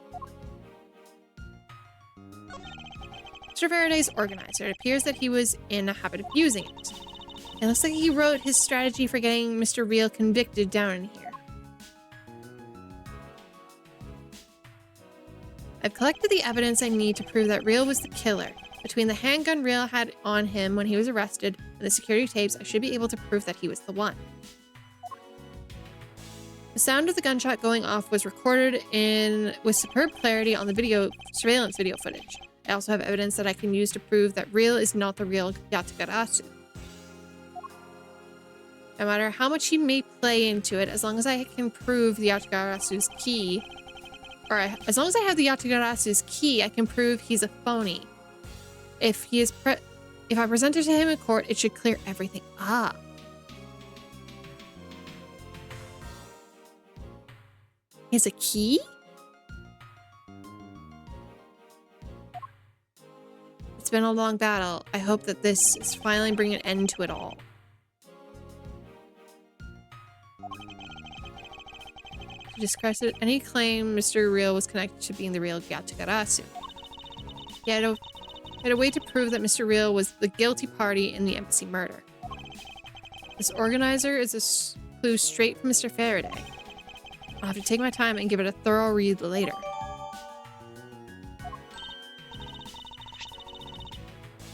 C: Mr. Faraday's organizer. It appears that he was in a habit of using it. It looks like he wrote his strategy for getting Mr. Real convicted down in here. I've collected the evidence I need to prove that Real was the killer. Between the handgun Real had on him when he was arrested and the security tapes, I should be able to prove that he was the one. The sound of the gunshot going off was recorded with superb clarity on the surveillance video footage. I also have evidence that I can use to prove that Real is not the real Yatagarasu. No matter how much he may play into it, as long as I can prove the Yatagarasu's key, as long as I have the Yatagarasu's key, I can prove he's a phony. If I present it to him in court, it should clear everything up. He has a key? It's been a long battle. I hope that this is finally bringing an end to it all. To discredit any claim Mr. Real was connected to being the real Yatagarasu. He had a way to prove that Mr. Real was the guilty party in the embassy murder. This organizer is a clue straight from Mr. Faraday. I'll have to take my time and give it a thorough read later.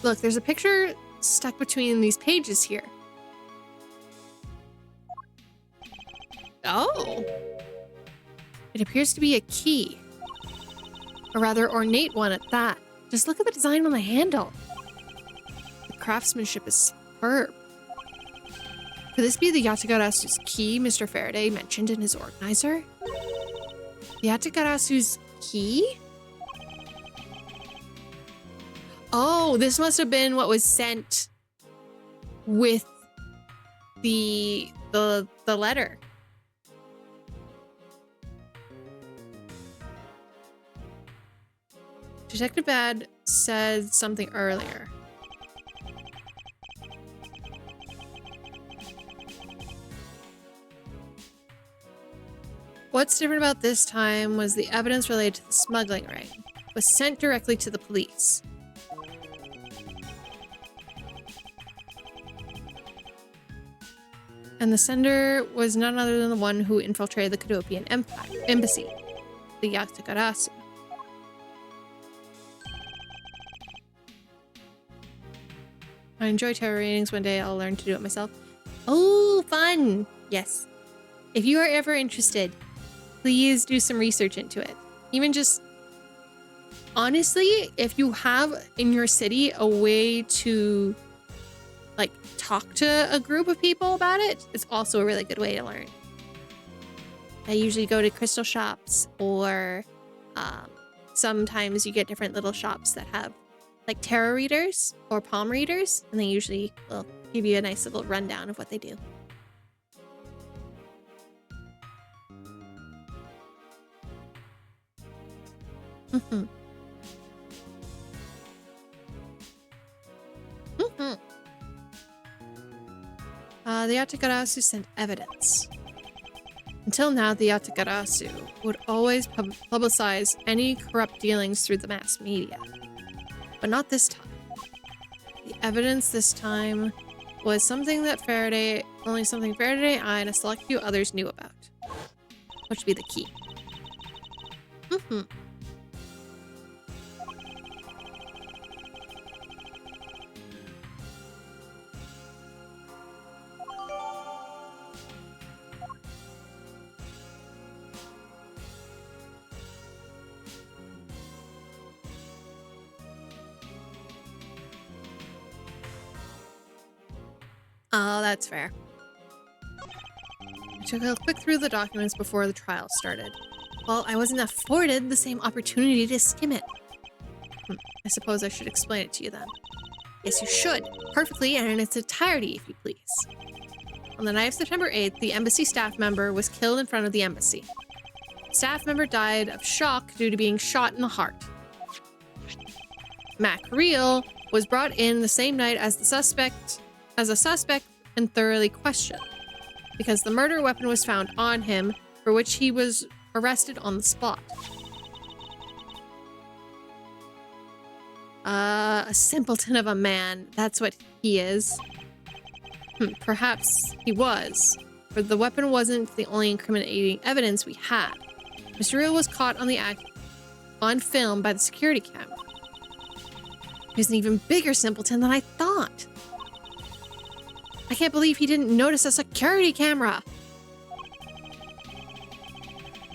C: Look, there's a picture stuck between these pages here. Oh! It appears to be a key. A rather ornate one at that. Just look at the design on the handle. The craftsmanship is superb. Could this be the Yatagarasu's key Mr. Faraday mentioned in his organizer? The Yatagarasu's key? Oh, this must have been what was sent with the letter. Detective Bad said something earlier. What's different about this time was the evidence related to the smuggling ring was sent directly to the police. And the sender was none other than the one who infiltrated the Cadopian embassy, the Yatagarasu. I enjoy tarot readings. One day I'll learn to do it myself. Oh, fun! Yes. If you are ever interested, please do some research into it. Even just, honestly, if you have in your city a way to like talk to a group of people about it, it's also a really good way to learn. I usually go to crystal shops, or sometimes you get different little shops that have like tarot readers or palm readers, and they usually will give you a nice little rundown of what they do. The Yatagarasu sent evidence. Until now, the Yatagarasu would always publicize any corrupt dealings through the mass media. But not this time. The evidence this time was something that only something Faraday, I, and a select few others knew about. Which would be the key.
A: Oh, that's fair. I took a quick through the documents before the trial started. Well, I wasn't afforded the same opportunity to skim it. I suppose I should explain it to you then. Yes, you should. Perfectly and in its entirety, if you please. On the night of September 8th, the embassy staff member was killed in front of the embassy. The staff member died of shock due to being shot in the heart. Mac Real was brought in the same night as a suspect and thoroughly questioned, because the murder weapon was found on him, for which he was arrested on the spot. A simpleton of a man, that's what he is. Perhaps he was, but the weapon wasn't the only incriminating evidence we had. Mr. Real was caught on the act on film by the security camera. He's an even bigger simpleton than I thought. I can't believe he didn't notice a security camera.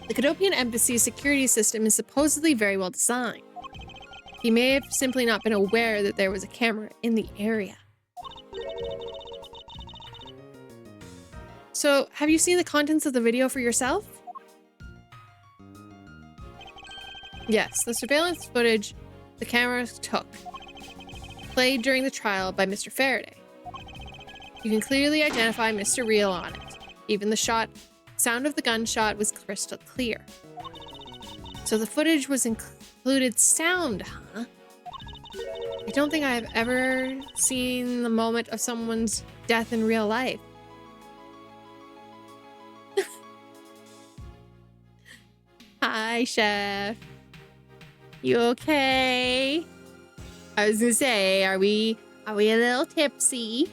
A: The Cadopian Embassy's security system is supposedly very well designed. He may have simply not been aware that there was a camera in the area. So, have you seen the contents of the video for yourself? Yes, the surveillance footage the cameras took, played during the trial by Mr. Faraday. You can clearly identify Mr. Real on it. Even the sound of the gunshot was crystal clear. So the footage was included sound, huh? I don't think I have ever seen the moment of someone's death in real life. Hi, Chef. You okay? I was gonna say, are we a little tipsy?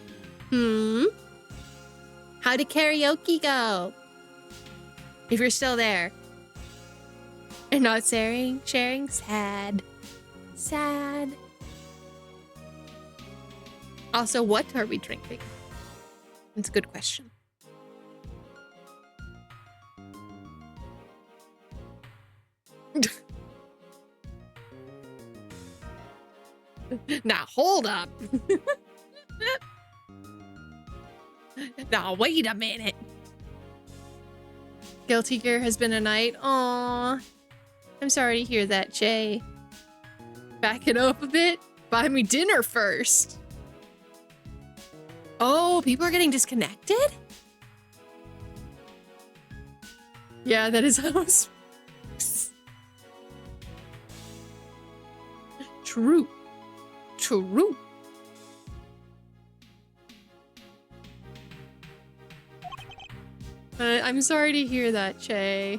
A: How did karaoke go? If you're still there and not sharing, sad. Sad. Also, what are we drinking? It's a good question. Now, hold up. Now, wait a minute. Guilty Gear has been a night. Aww. I'm sorry to hear that, Jay. Back it up a bit. Buy me dinner first. Oh, people are getting disconnected? Yeah, that is how it works. True. True. I'm sorry to hear that, Che.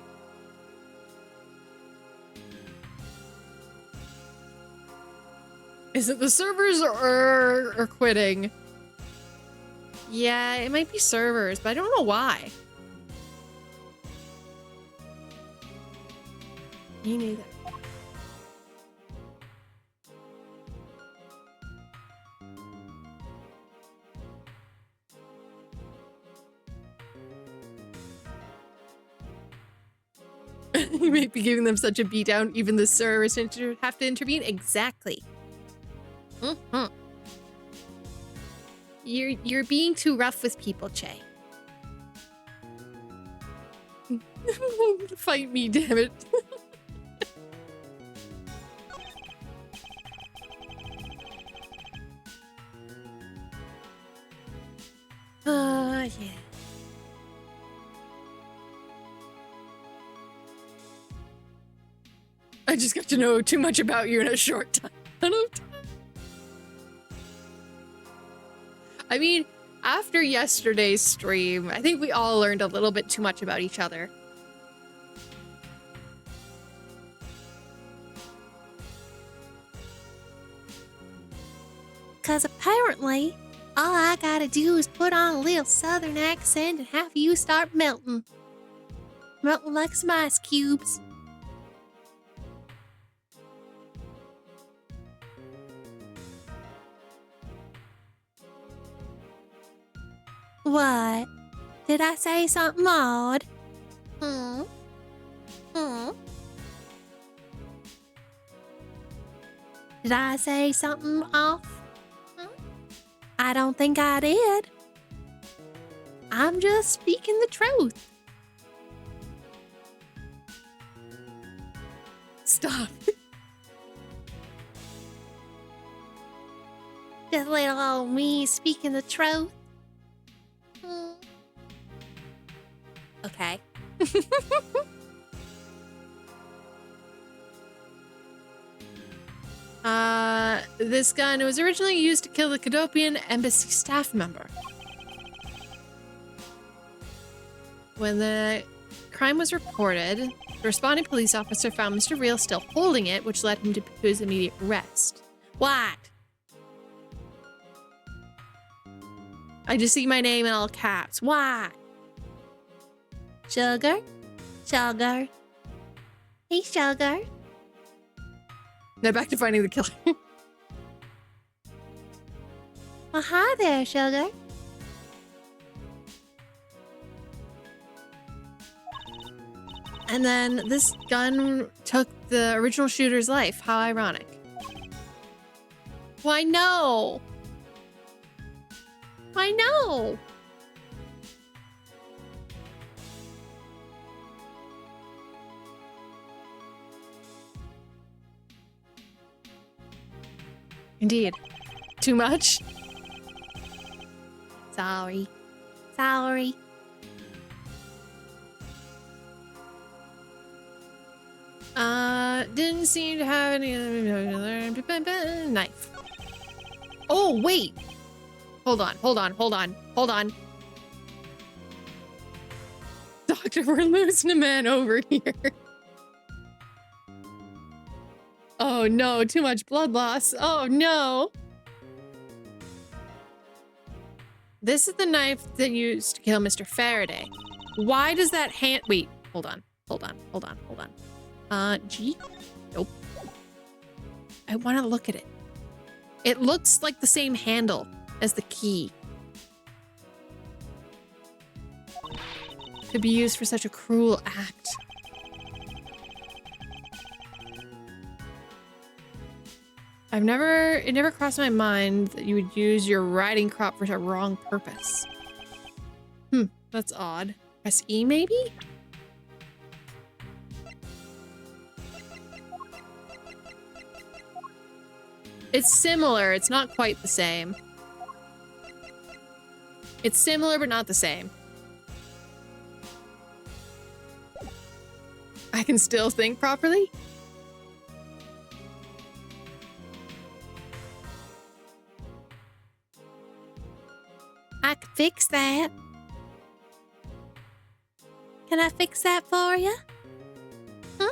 A: Is it the servers or quitting? Yeah, it might be servers, but I don't know why. Me neither. You may be giving them such a beatdown, even the servers have to intervene. Exactly. You're being too rough with people, Che. Fight me, damn it. Yeah. I just got to know too much about you in a short time. I mean, after yesterday's stream, I think we all learned a little bit too much about each other.
D: Cause apparently, all I gotta do is put on a little southern accent and half of you start melting. Melting like some ice cubes. What? Did I say something odd? Did I say something off? I don't think I did.
A: I'm just speaking the truth. Stop.
D: Just little old me speaking the truth. Hmm. Okay.
A: This gun was originally used to kill the Cadopian embassy staff member. When the crime was reported, the responding police officer found Mr. Real still holding it, which led him to his immediate arrest.
D: What?
A: I just see my name in all caps.
D: What? Sugar? Sugar? Hey, Sugar.
A: Now back to finding the killer.
D: Well, hi there, Sugar.
A: And then this gun took the original shooter's life. How ironic. Why no? Why no? Indeed. Too much?
D: Sorry. Sorry.
A: Didn't seem to have any other knife. Oh, wait. Hold on. Doctor, we're losing a man over here. Oh no, too much blood loss. Oh no. This is the knife that used to kill Mr. Faraday. Why does that hand... Wait, hold on. G? Nope. I want to look at it. It looks like the same handle as the key. Could be used for such a cruel act. It never crossed my mind that you would use your riding crop for a wrong purpose. That's odd. Press E maybe? It's similar, it's not quite the same. It's similar, but not the same. I can still think properly?
D: I could fix that. Can I fix that for you? Huh?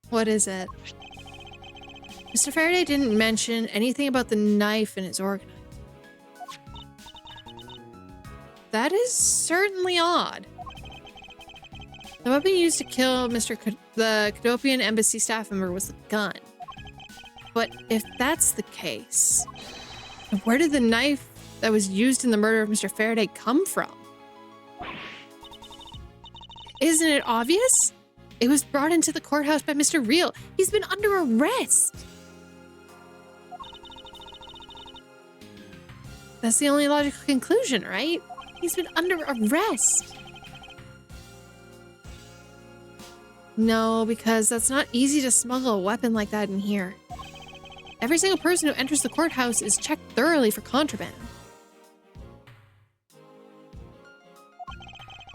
A: What is it? Mr. Faraday didn't mention anything about the knife in his organizer. That is certainly odd. The weapon used to kill the Cadopian embassy staff member was the gun. But if that's the case, where did the knife that was used in the murder of Mr. Faraday come from? Isn't it obvious? It was brought into the courthouse by Mr. Real. He's been under arrest. That's the only logical conclusion, right? He's been under arrest. No, because that's not easy to smuggle a weapon like that in here. Every single person who enters the courthouse is checked thoroughly for contraband.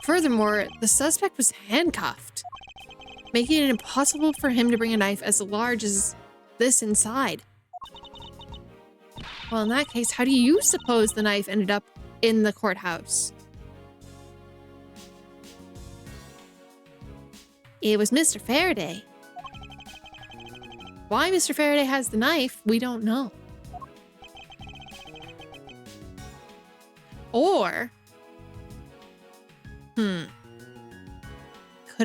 A: Furthermore, the suspect was handcuffed, making it impossible for him to bring a knife as large as this inside. Well, in that case, how do you suppose the knife ended up in the courthouse? It was Mr. Faraday. Why Mr. Faraday has the knife, we don't know. Or, could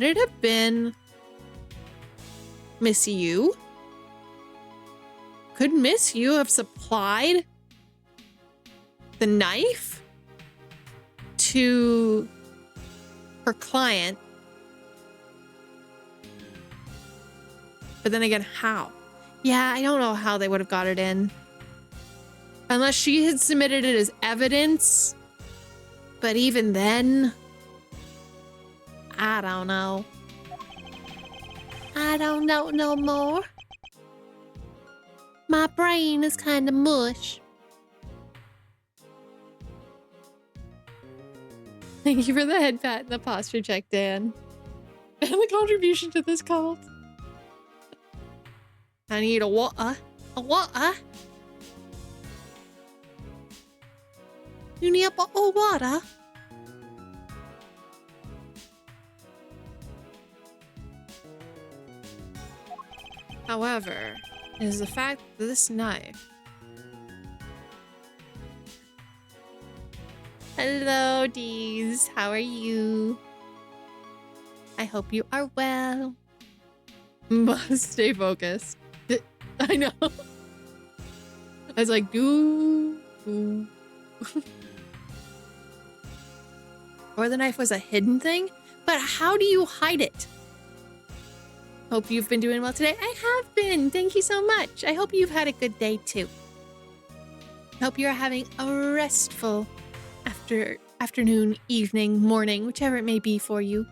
A: it have been Miss Yu? Could Miss Yu have supplied the knife to her client? But then again, how? Yeah, I don't know how they would have got it in. Unless she had submitted it as evidence. But even then, I don't know. I don't know no more. My brain is kind of mush. Thank you for the head pat and the posture check, Dan. And the contribution to this cult. I need a water. A water? You need a bottle of water? However, it is the fact that this knife... Hello, Deez. How are you? I hope you are well. Must stay focused. I know. I was like, do. Or the knife was a hidden thing? But how do you hide it? Hope you've been doing well today. I have been. Thank you so much. I hope you've had a good day too. Hope you're having a restful afternoon, evening, morning, whichever it may be for you.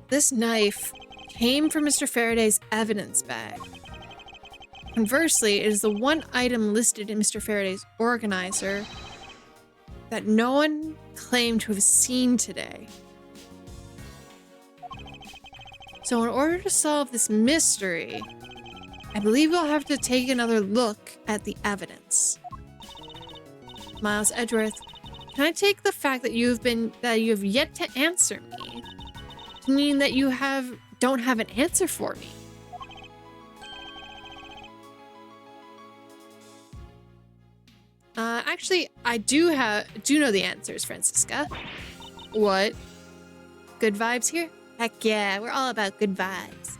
A: This knife came from Mr. Faraday's evidence bag. Conversely, it is the one item listed in Mr. Faraday's organizer that no one claimed to have seen today. So in order to solve this mystery, I believe we'll have to take another look at the evidence. Miles Edgeworth, can I take the fact that you have yet to answer me to mean that you don't have an answer for me? Actually, I do know the answers, Francisca. What? Good vibes here? Heck yeah, we're all about good vibes.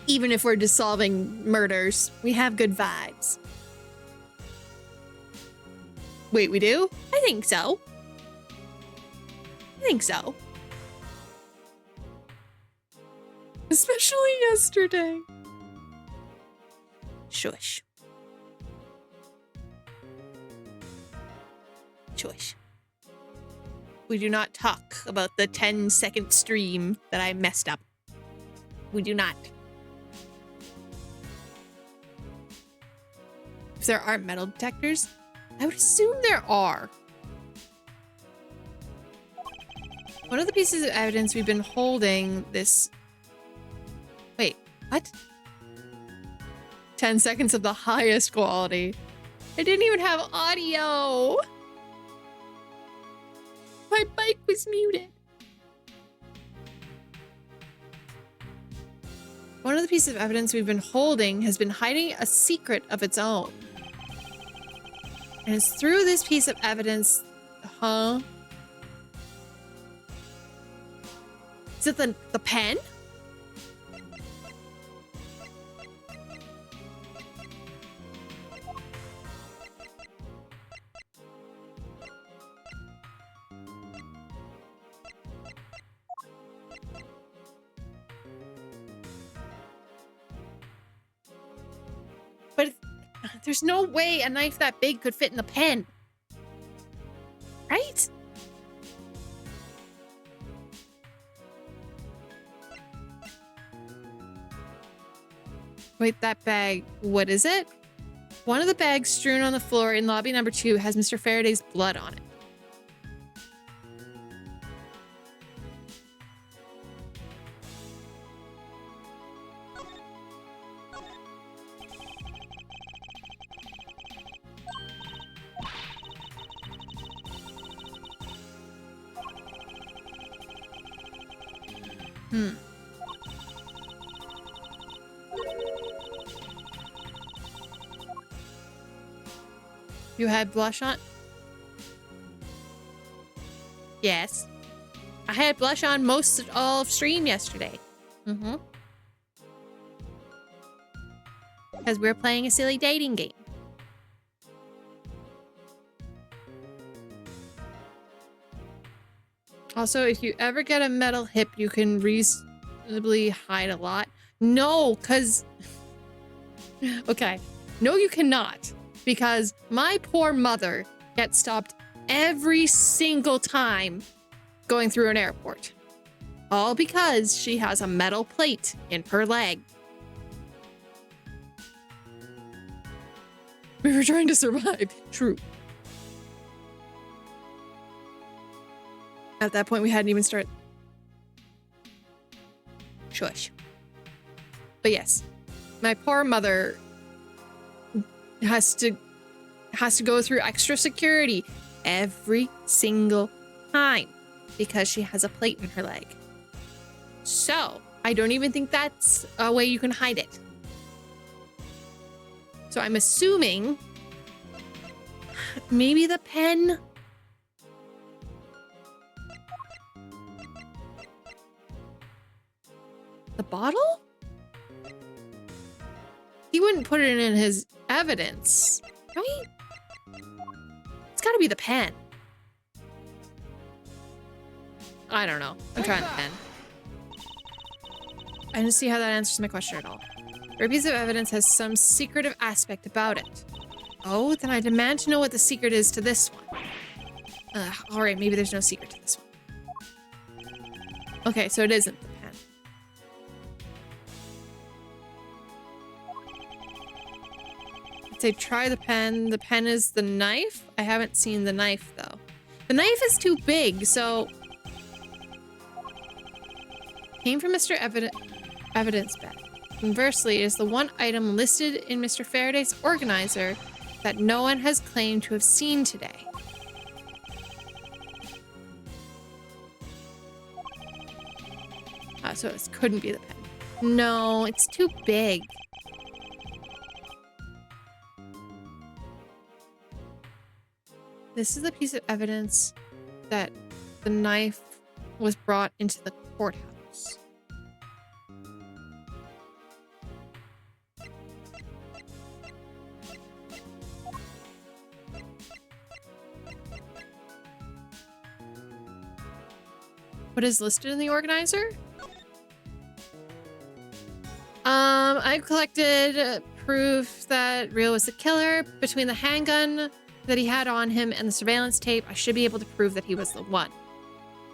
A: Even if we're just solving murders, we have good vibes. Wait, we do? I think so. I think so. Especially yesterday. Shush. Shush. We do not talk about the 10-second stream that I messed up. We do not. If there aren't metal detectors, I would assume there are. One of the pieces of evidence we've been holding this... Wait, what? 10 seconds of the highest quality. I didn't even have audio. My mic was muted. One of the pieces of evidence we've been holding has been hiding a secret of its own. And it's through this piece of evidence... Huh? Is it the pen? But there's no way a knife that big could fit in the pen. Right? Wait, that bag, what is it? One of the bags strewn on the floor in lobby number 2 has Mr. Faraday's blood on it. You had blush on? Yes. I had blush on most of all of stream yesterday. Because we're playing a silly dating game.
C: Also, if you ever get a metal hip, you can reasonably hide a lot. No, because... Okay. No, you cannot. Because my poor mother gets stopped every single time going through an airport. All because she has a metal plate in her leg. We were trying to survive. True. At that point, we hadn't even started. Shush. But yes, my poor mother has to go through extra security every single time because she has a plate in her leg. So I don't even think that's a way you can hide it. So I'm assuming maybe the pen. The bottle? He wouldn't put it in his evidence, right? It's gotta be the pen. I don't know. I'm trying the pen. I don't see how that answers my question at all. Every piece of evidence has some secretive aspect about it. Oh, then I demand to know what the secret is to this one. All right, maybe there's no secret to this one. Okay, so it isn't the pen. I'd say try the pen. The pen is the knife? I haven't seen the knife, though. The knife is too big, so... Came from Mr. Evidence bed. Conversely, it is the one item listed in Mr. Faraday's organizer that no one has claimed to have seen today. So it couldn't be the pen. No, it's too big. This is the piece of evidence that the knife was brought into the courthouse. What is listed in the organizer? I've collected proof that Rio was the killer. Between the handgun that he had on him and the surveillance tape, I should be able to prove that he was the one.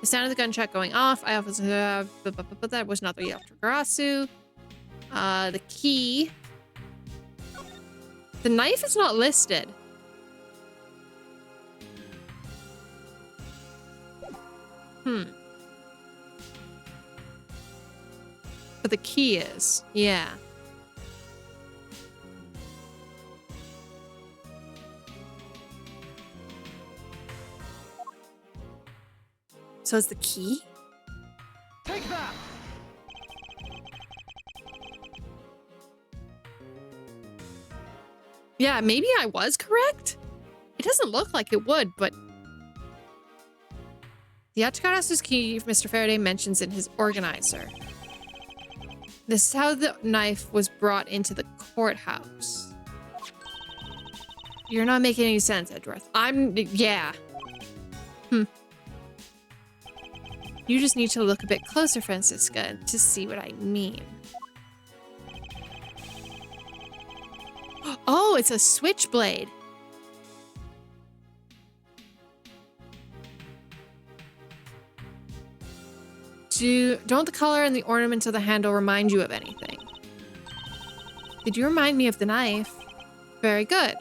C: The sound of the gunshot going off, I also have, but that was not the Yatagarasu. The key. The knife is not listed. But the key is, yeah. So is the key?
B: Take that!
C: Yeah, maybe I was correct. It doesn't look like it would, but the Yatagara's key Mr. Faraday mentions in his organizer. This is how the knife was brought into the courthouse. You're not making any sense, Edgeworth. Yeah. You just need to look a bit closer, Francisca, to see what I mean. Oh, it's a switchblade. Don't the color and the ornaments of the handle remind you of anything? Did you remind me of the knife? Very good.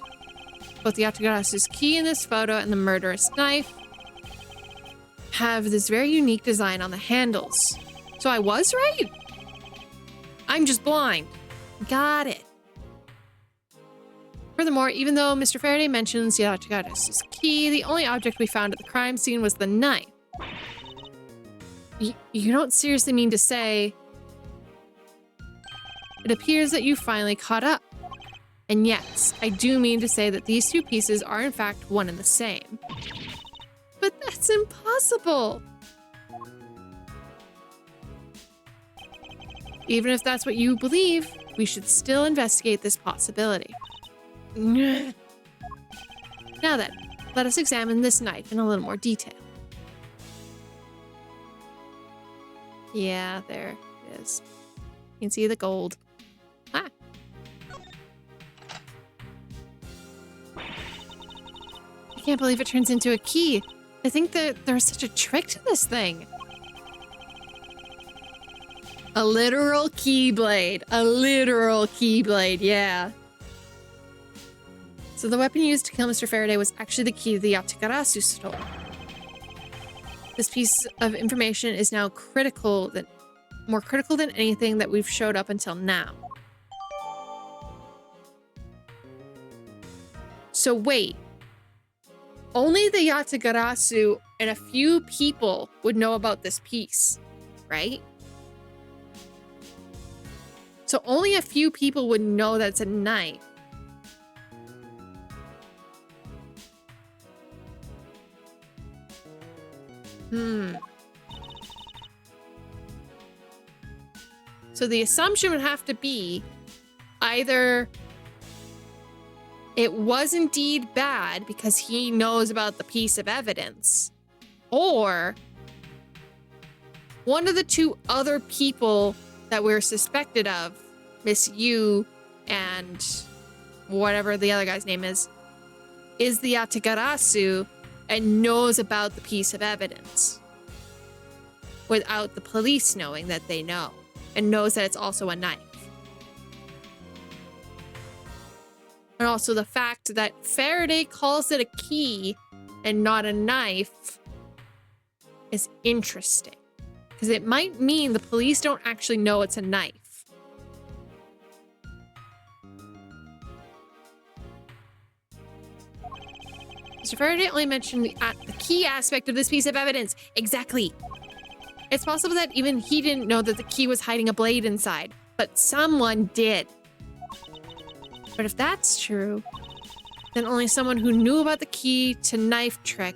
C: Both the Yatagara's key in this photo and the murderous knife have this very unique design on the handles. So I was right? I'm just blind. Got it. Furthermore, even though Mr. Faraday mentions the Yatagara's key, the only object we found at the crime scene was the knife. You don't seriously mean to say... It appears that you finally caught up. And yes, I do mean to say that these two pieces are in fact one and the same. But that's impossible! Even if that's what you believe, we should still investigate this possibility. Now then, let us examine this knife in a little more detail.
A: Yeah, there it is. You can see the gold. Ah. I can't believe it turns into a key. I think that there's such a trick to this thing. A literal keyblade. A literal keyblade, yeah. So the weapon used to kill Mr. Faraday was actually the key the Yatagarasu stole. This piece of information is now more critical than anything that we've showed up until now. So wait. Only the Yatagarasu and a few people would know about this piece, right? So only a few people would know that it's a knife. So the assumption would have to be either it was indeed bad because he knows about the piece of evidence, or one of the two other people that we're suspected of, Miss Yu and whatever the other guy's name is the Yatagarasu and knows about the piece of evidence without the police knowing that they know, and knows that it's also a knife. And also the fact that Faraday calls it a key and not a knife is interesting, because it might mean the police don't actually know it's a knife. Mr. Faraday only mentioned the key aspect of this piece of evidence. Exactly. It's possible that even he didn't know that the key was hiding a blade inside, but someone did. But if that's true, then only someone who knew about the key to knife trick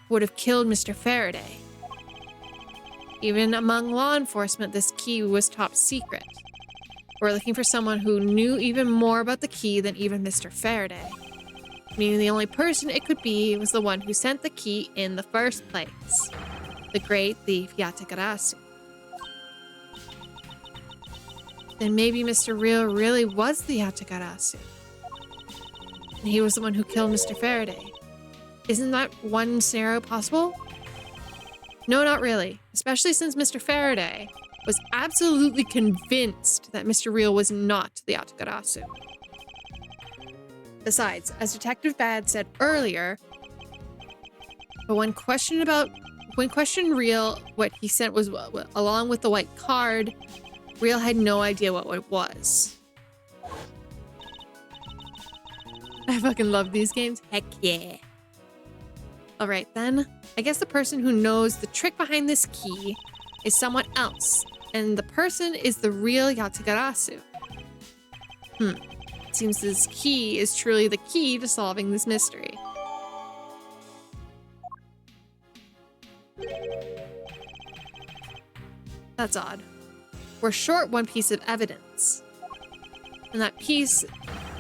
A: would have killed Mr. Faraday. Even among law enforcement, this key was top secret. We're looking for someone who knew even more about the key than even Mr. Faraday. Meaning the only person it could be was the one who sent the key in the first place. The great thief Yatagarasu. Then maybe Mr. Real really was the Yatagarasu. And he was the one who killed Mr. Faraday. Isn't that one scenario possible? No, not really. Especially since Mr. Faraday was absolutely convinced that Mr. Real was not the Yatagarasu. Besides, as Detective Bad said earlier, but when questioned Real, what he sent was along with the white card, Real had no idea what it was. I fucking love these games. Heck yeah. Alright then, I guess the person who knows the trick behind this key is someone else, and the person is the real Yatagarasu. It seems this key is truly the key to solving this mystery. That's odd. We're short one piece of evidence. And that piece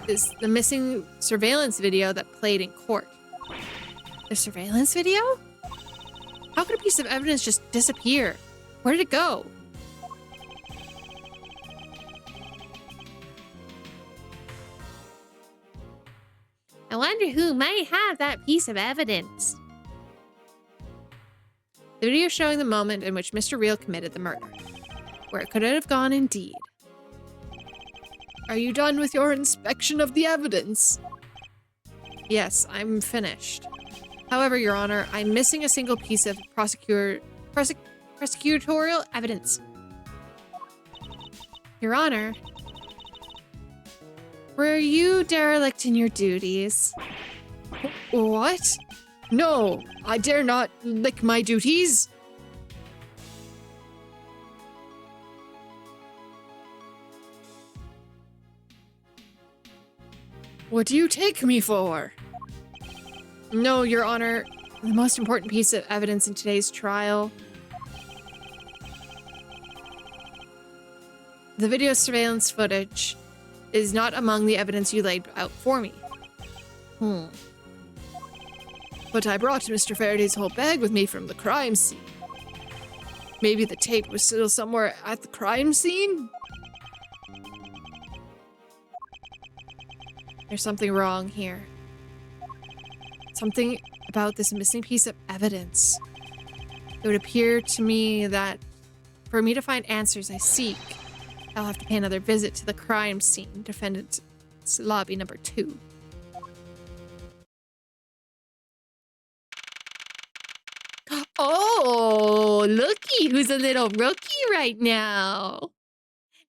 A: is the missing surveillance video that played in court. The surveillance video? How could a piece of evidence just disappear? Where did it go?
D: I wonder who might have that piece of evidence.
A: The video showing the moment in which Mr. Real committed the murder. Where it could have gone indeed.
C: Are you done with your inspection of the evidence?
A: Yes, I'm finished. However, Your Honor, I'm missing a single piece of prosecutorial evidence. Your Honor, were you derelict in your duties?
C: What? No, I dare not lick my duties. What do you take me for?
A: No, Your Honor, the most important piece of evidence in today's trial. The video surveillance footage is not among the evidence you laid out for me.
C: But I brought Mr. Faraday's whole bag with me from the crime scene. Maybe the tape was still somewhere at the crime scene? There's something wrong here. Something about this missing piece of evidence. It would appear to me that for me to find answers I seek, I'll have to pay another visit to the crime scene, defendant's lobby number 2. Oh, looky who's a little rookie right now.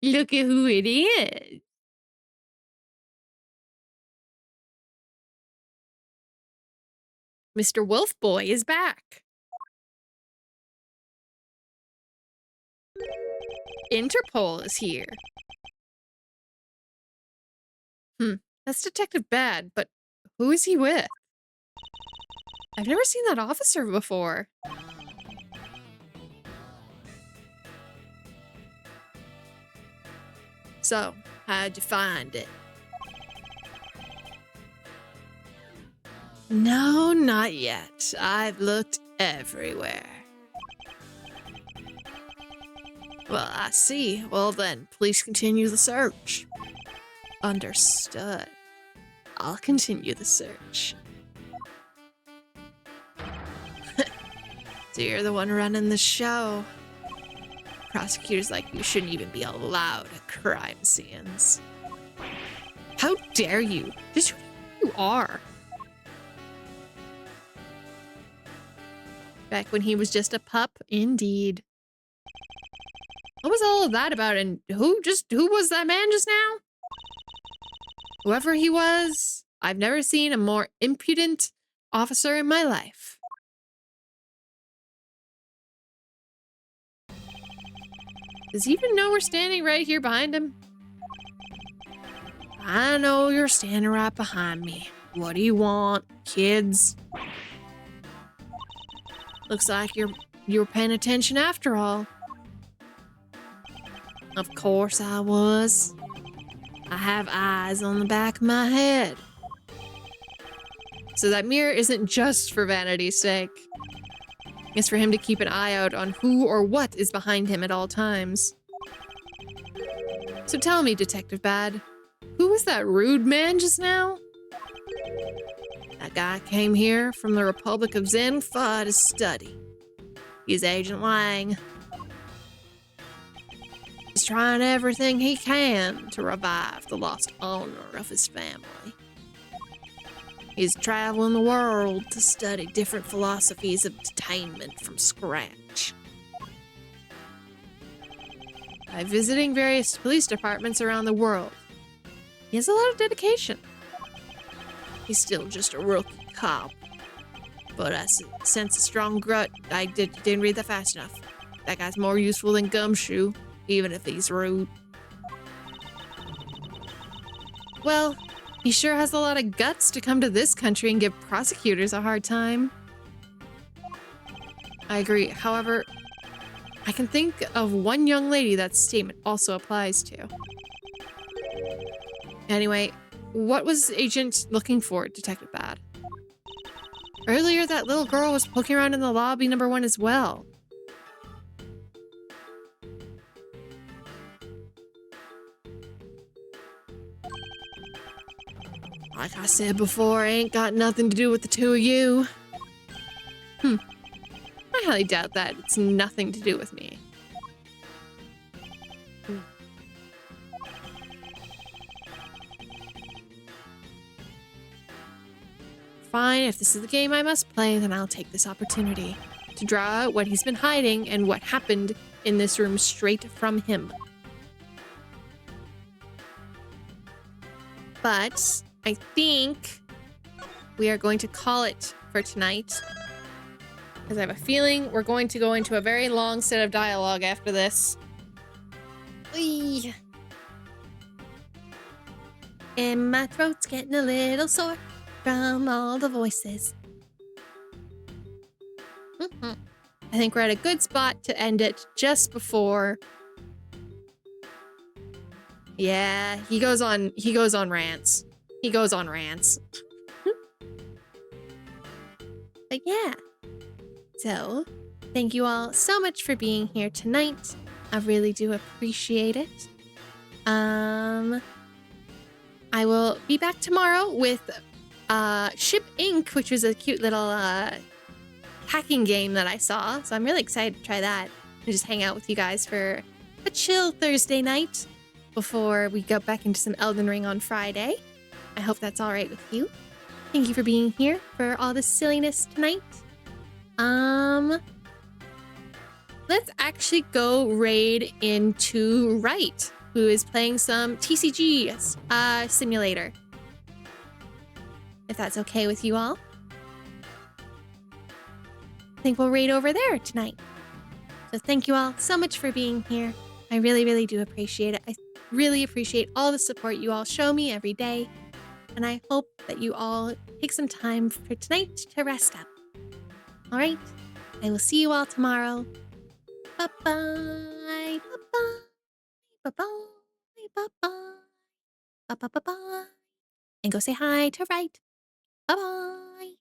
C: Look at who it is. Mr. Wolf Boy is back. Interpol is here. That's Detective Bad, but who is he with? I've never seen that officer before. So, how'd you find it? No, not yet. I've looked everywhere. Well, I see. Well then, please continue the search. Understood. I'll continue the search. So you're the one running the show. Prosecutors like you shouldn't even be allowed at crime scenes. How dare you? Just who you are. Back when he was just a pup, indeed. What was all of that about, and who was that man just now? Whoever he was, I've never seen a more impudent officer in my life. Does he even know we're standing right here behind him? I know you're standing right behind me. What do you want, kids? Looks like you were paying attention after all. Of course I was. I have eyes on the back of my head. So that mirror isn't just for vanity's sake. It's for him to keep an eye out on who or what is behind him at all times. So tell me, Detective Bad, who was that rude man just now? That guy came here from the Republic of Zenfa to study. He's Agent Lang. He's trying everything he can to revive the lost owner of his family. He's traveling the world to study different philosophies of detainment from scratch. By visiting various police departments around the world, he has a lot of dedication. He's still just a rookie cop, but I sense a strong gut. I didn't read that fast enough. That guy's more useful than Gumshoe, even if he's rude. Well, he sure has a lot of guts to come to this country and give prosecutors a hard time. I agree. However, I can think of one young lady that statement also applies to. Anyway, what was Agent looking for, Detective Bad? Earlier, that little girl was poking around in the lobby number 1 as well. Like I said before, ain't got nothing to do with the two of you. I highly doubt that it's nothing to do with me. Fine, if this is the game I must play, then I'll take this opportunity to draw out what he's been hiding and what happened in this room straight from him. But I think we are going to call it for tonight, because I have a feeling we're going to go into a very long set of dialogue after this. Whee! And my throat's getting a little sore from all the voices. I think we're at a good spot to end it just before. Yeah, he goes on rants. He goes on rants. But yeah. So,
A: Thank you all so much for being here tonight. I really do appreciate it. I will be back tomorrow with Ship Inc., which was a cute little hacking game that I saw. So I'm really excited to try that and just hang out with you guys for a chill Thursday night before we go back into some Elden Ring on Friday. I hope that's all right with you. Thank you for being here for all this silliness tonight. Let's actually go raid into Wright, who is playing some TCG simulator. If that's okay with you all. I think we'll raid over there tonight. So thank you all so much for being here. I really, really do appreciate it. I really appreciate all the support you all show me every day. And I hope that you all take some time for tonight to rest up. All right? I will see you all tomorrow. Bye-bye. Bye-bye. Bye-bye. Bye-bye. Bye-bye. Bye-bye. And go say hi to Wright. Bye-bye.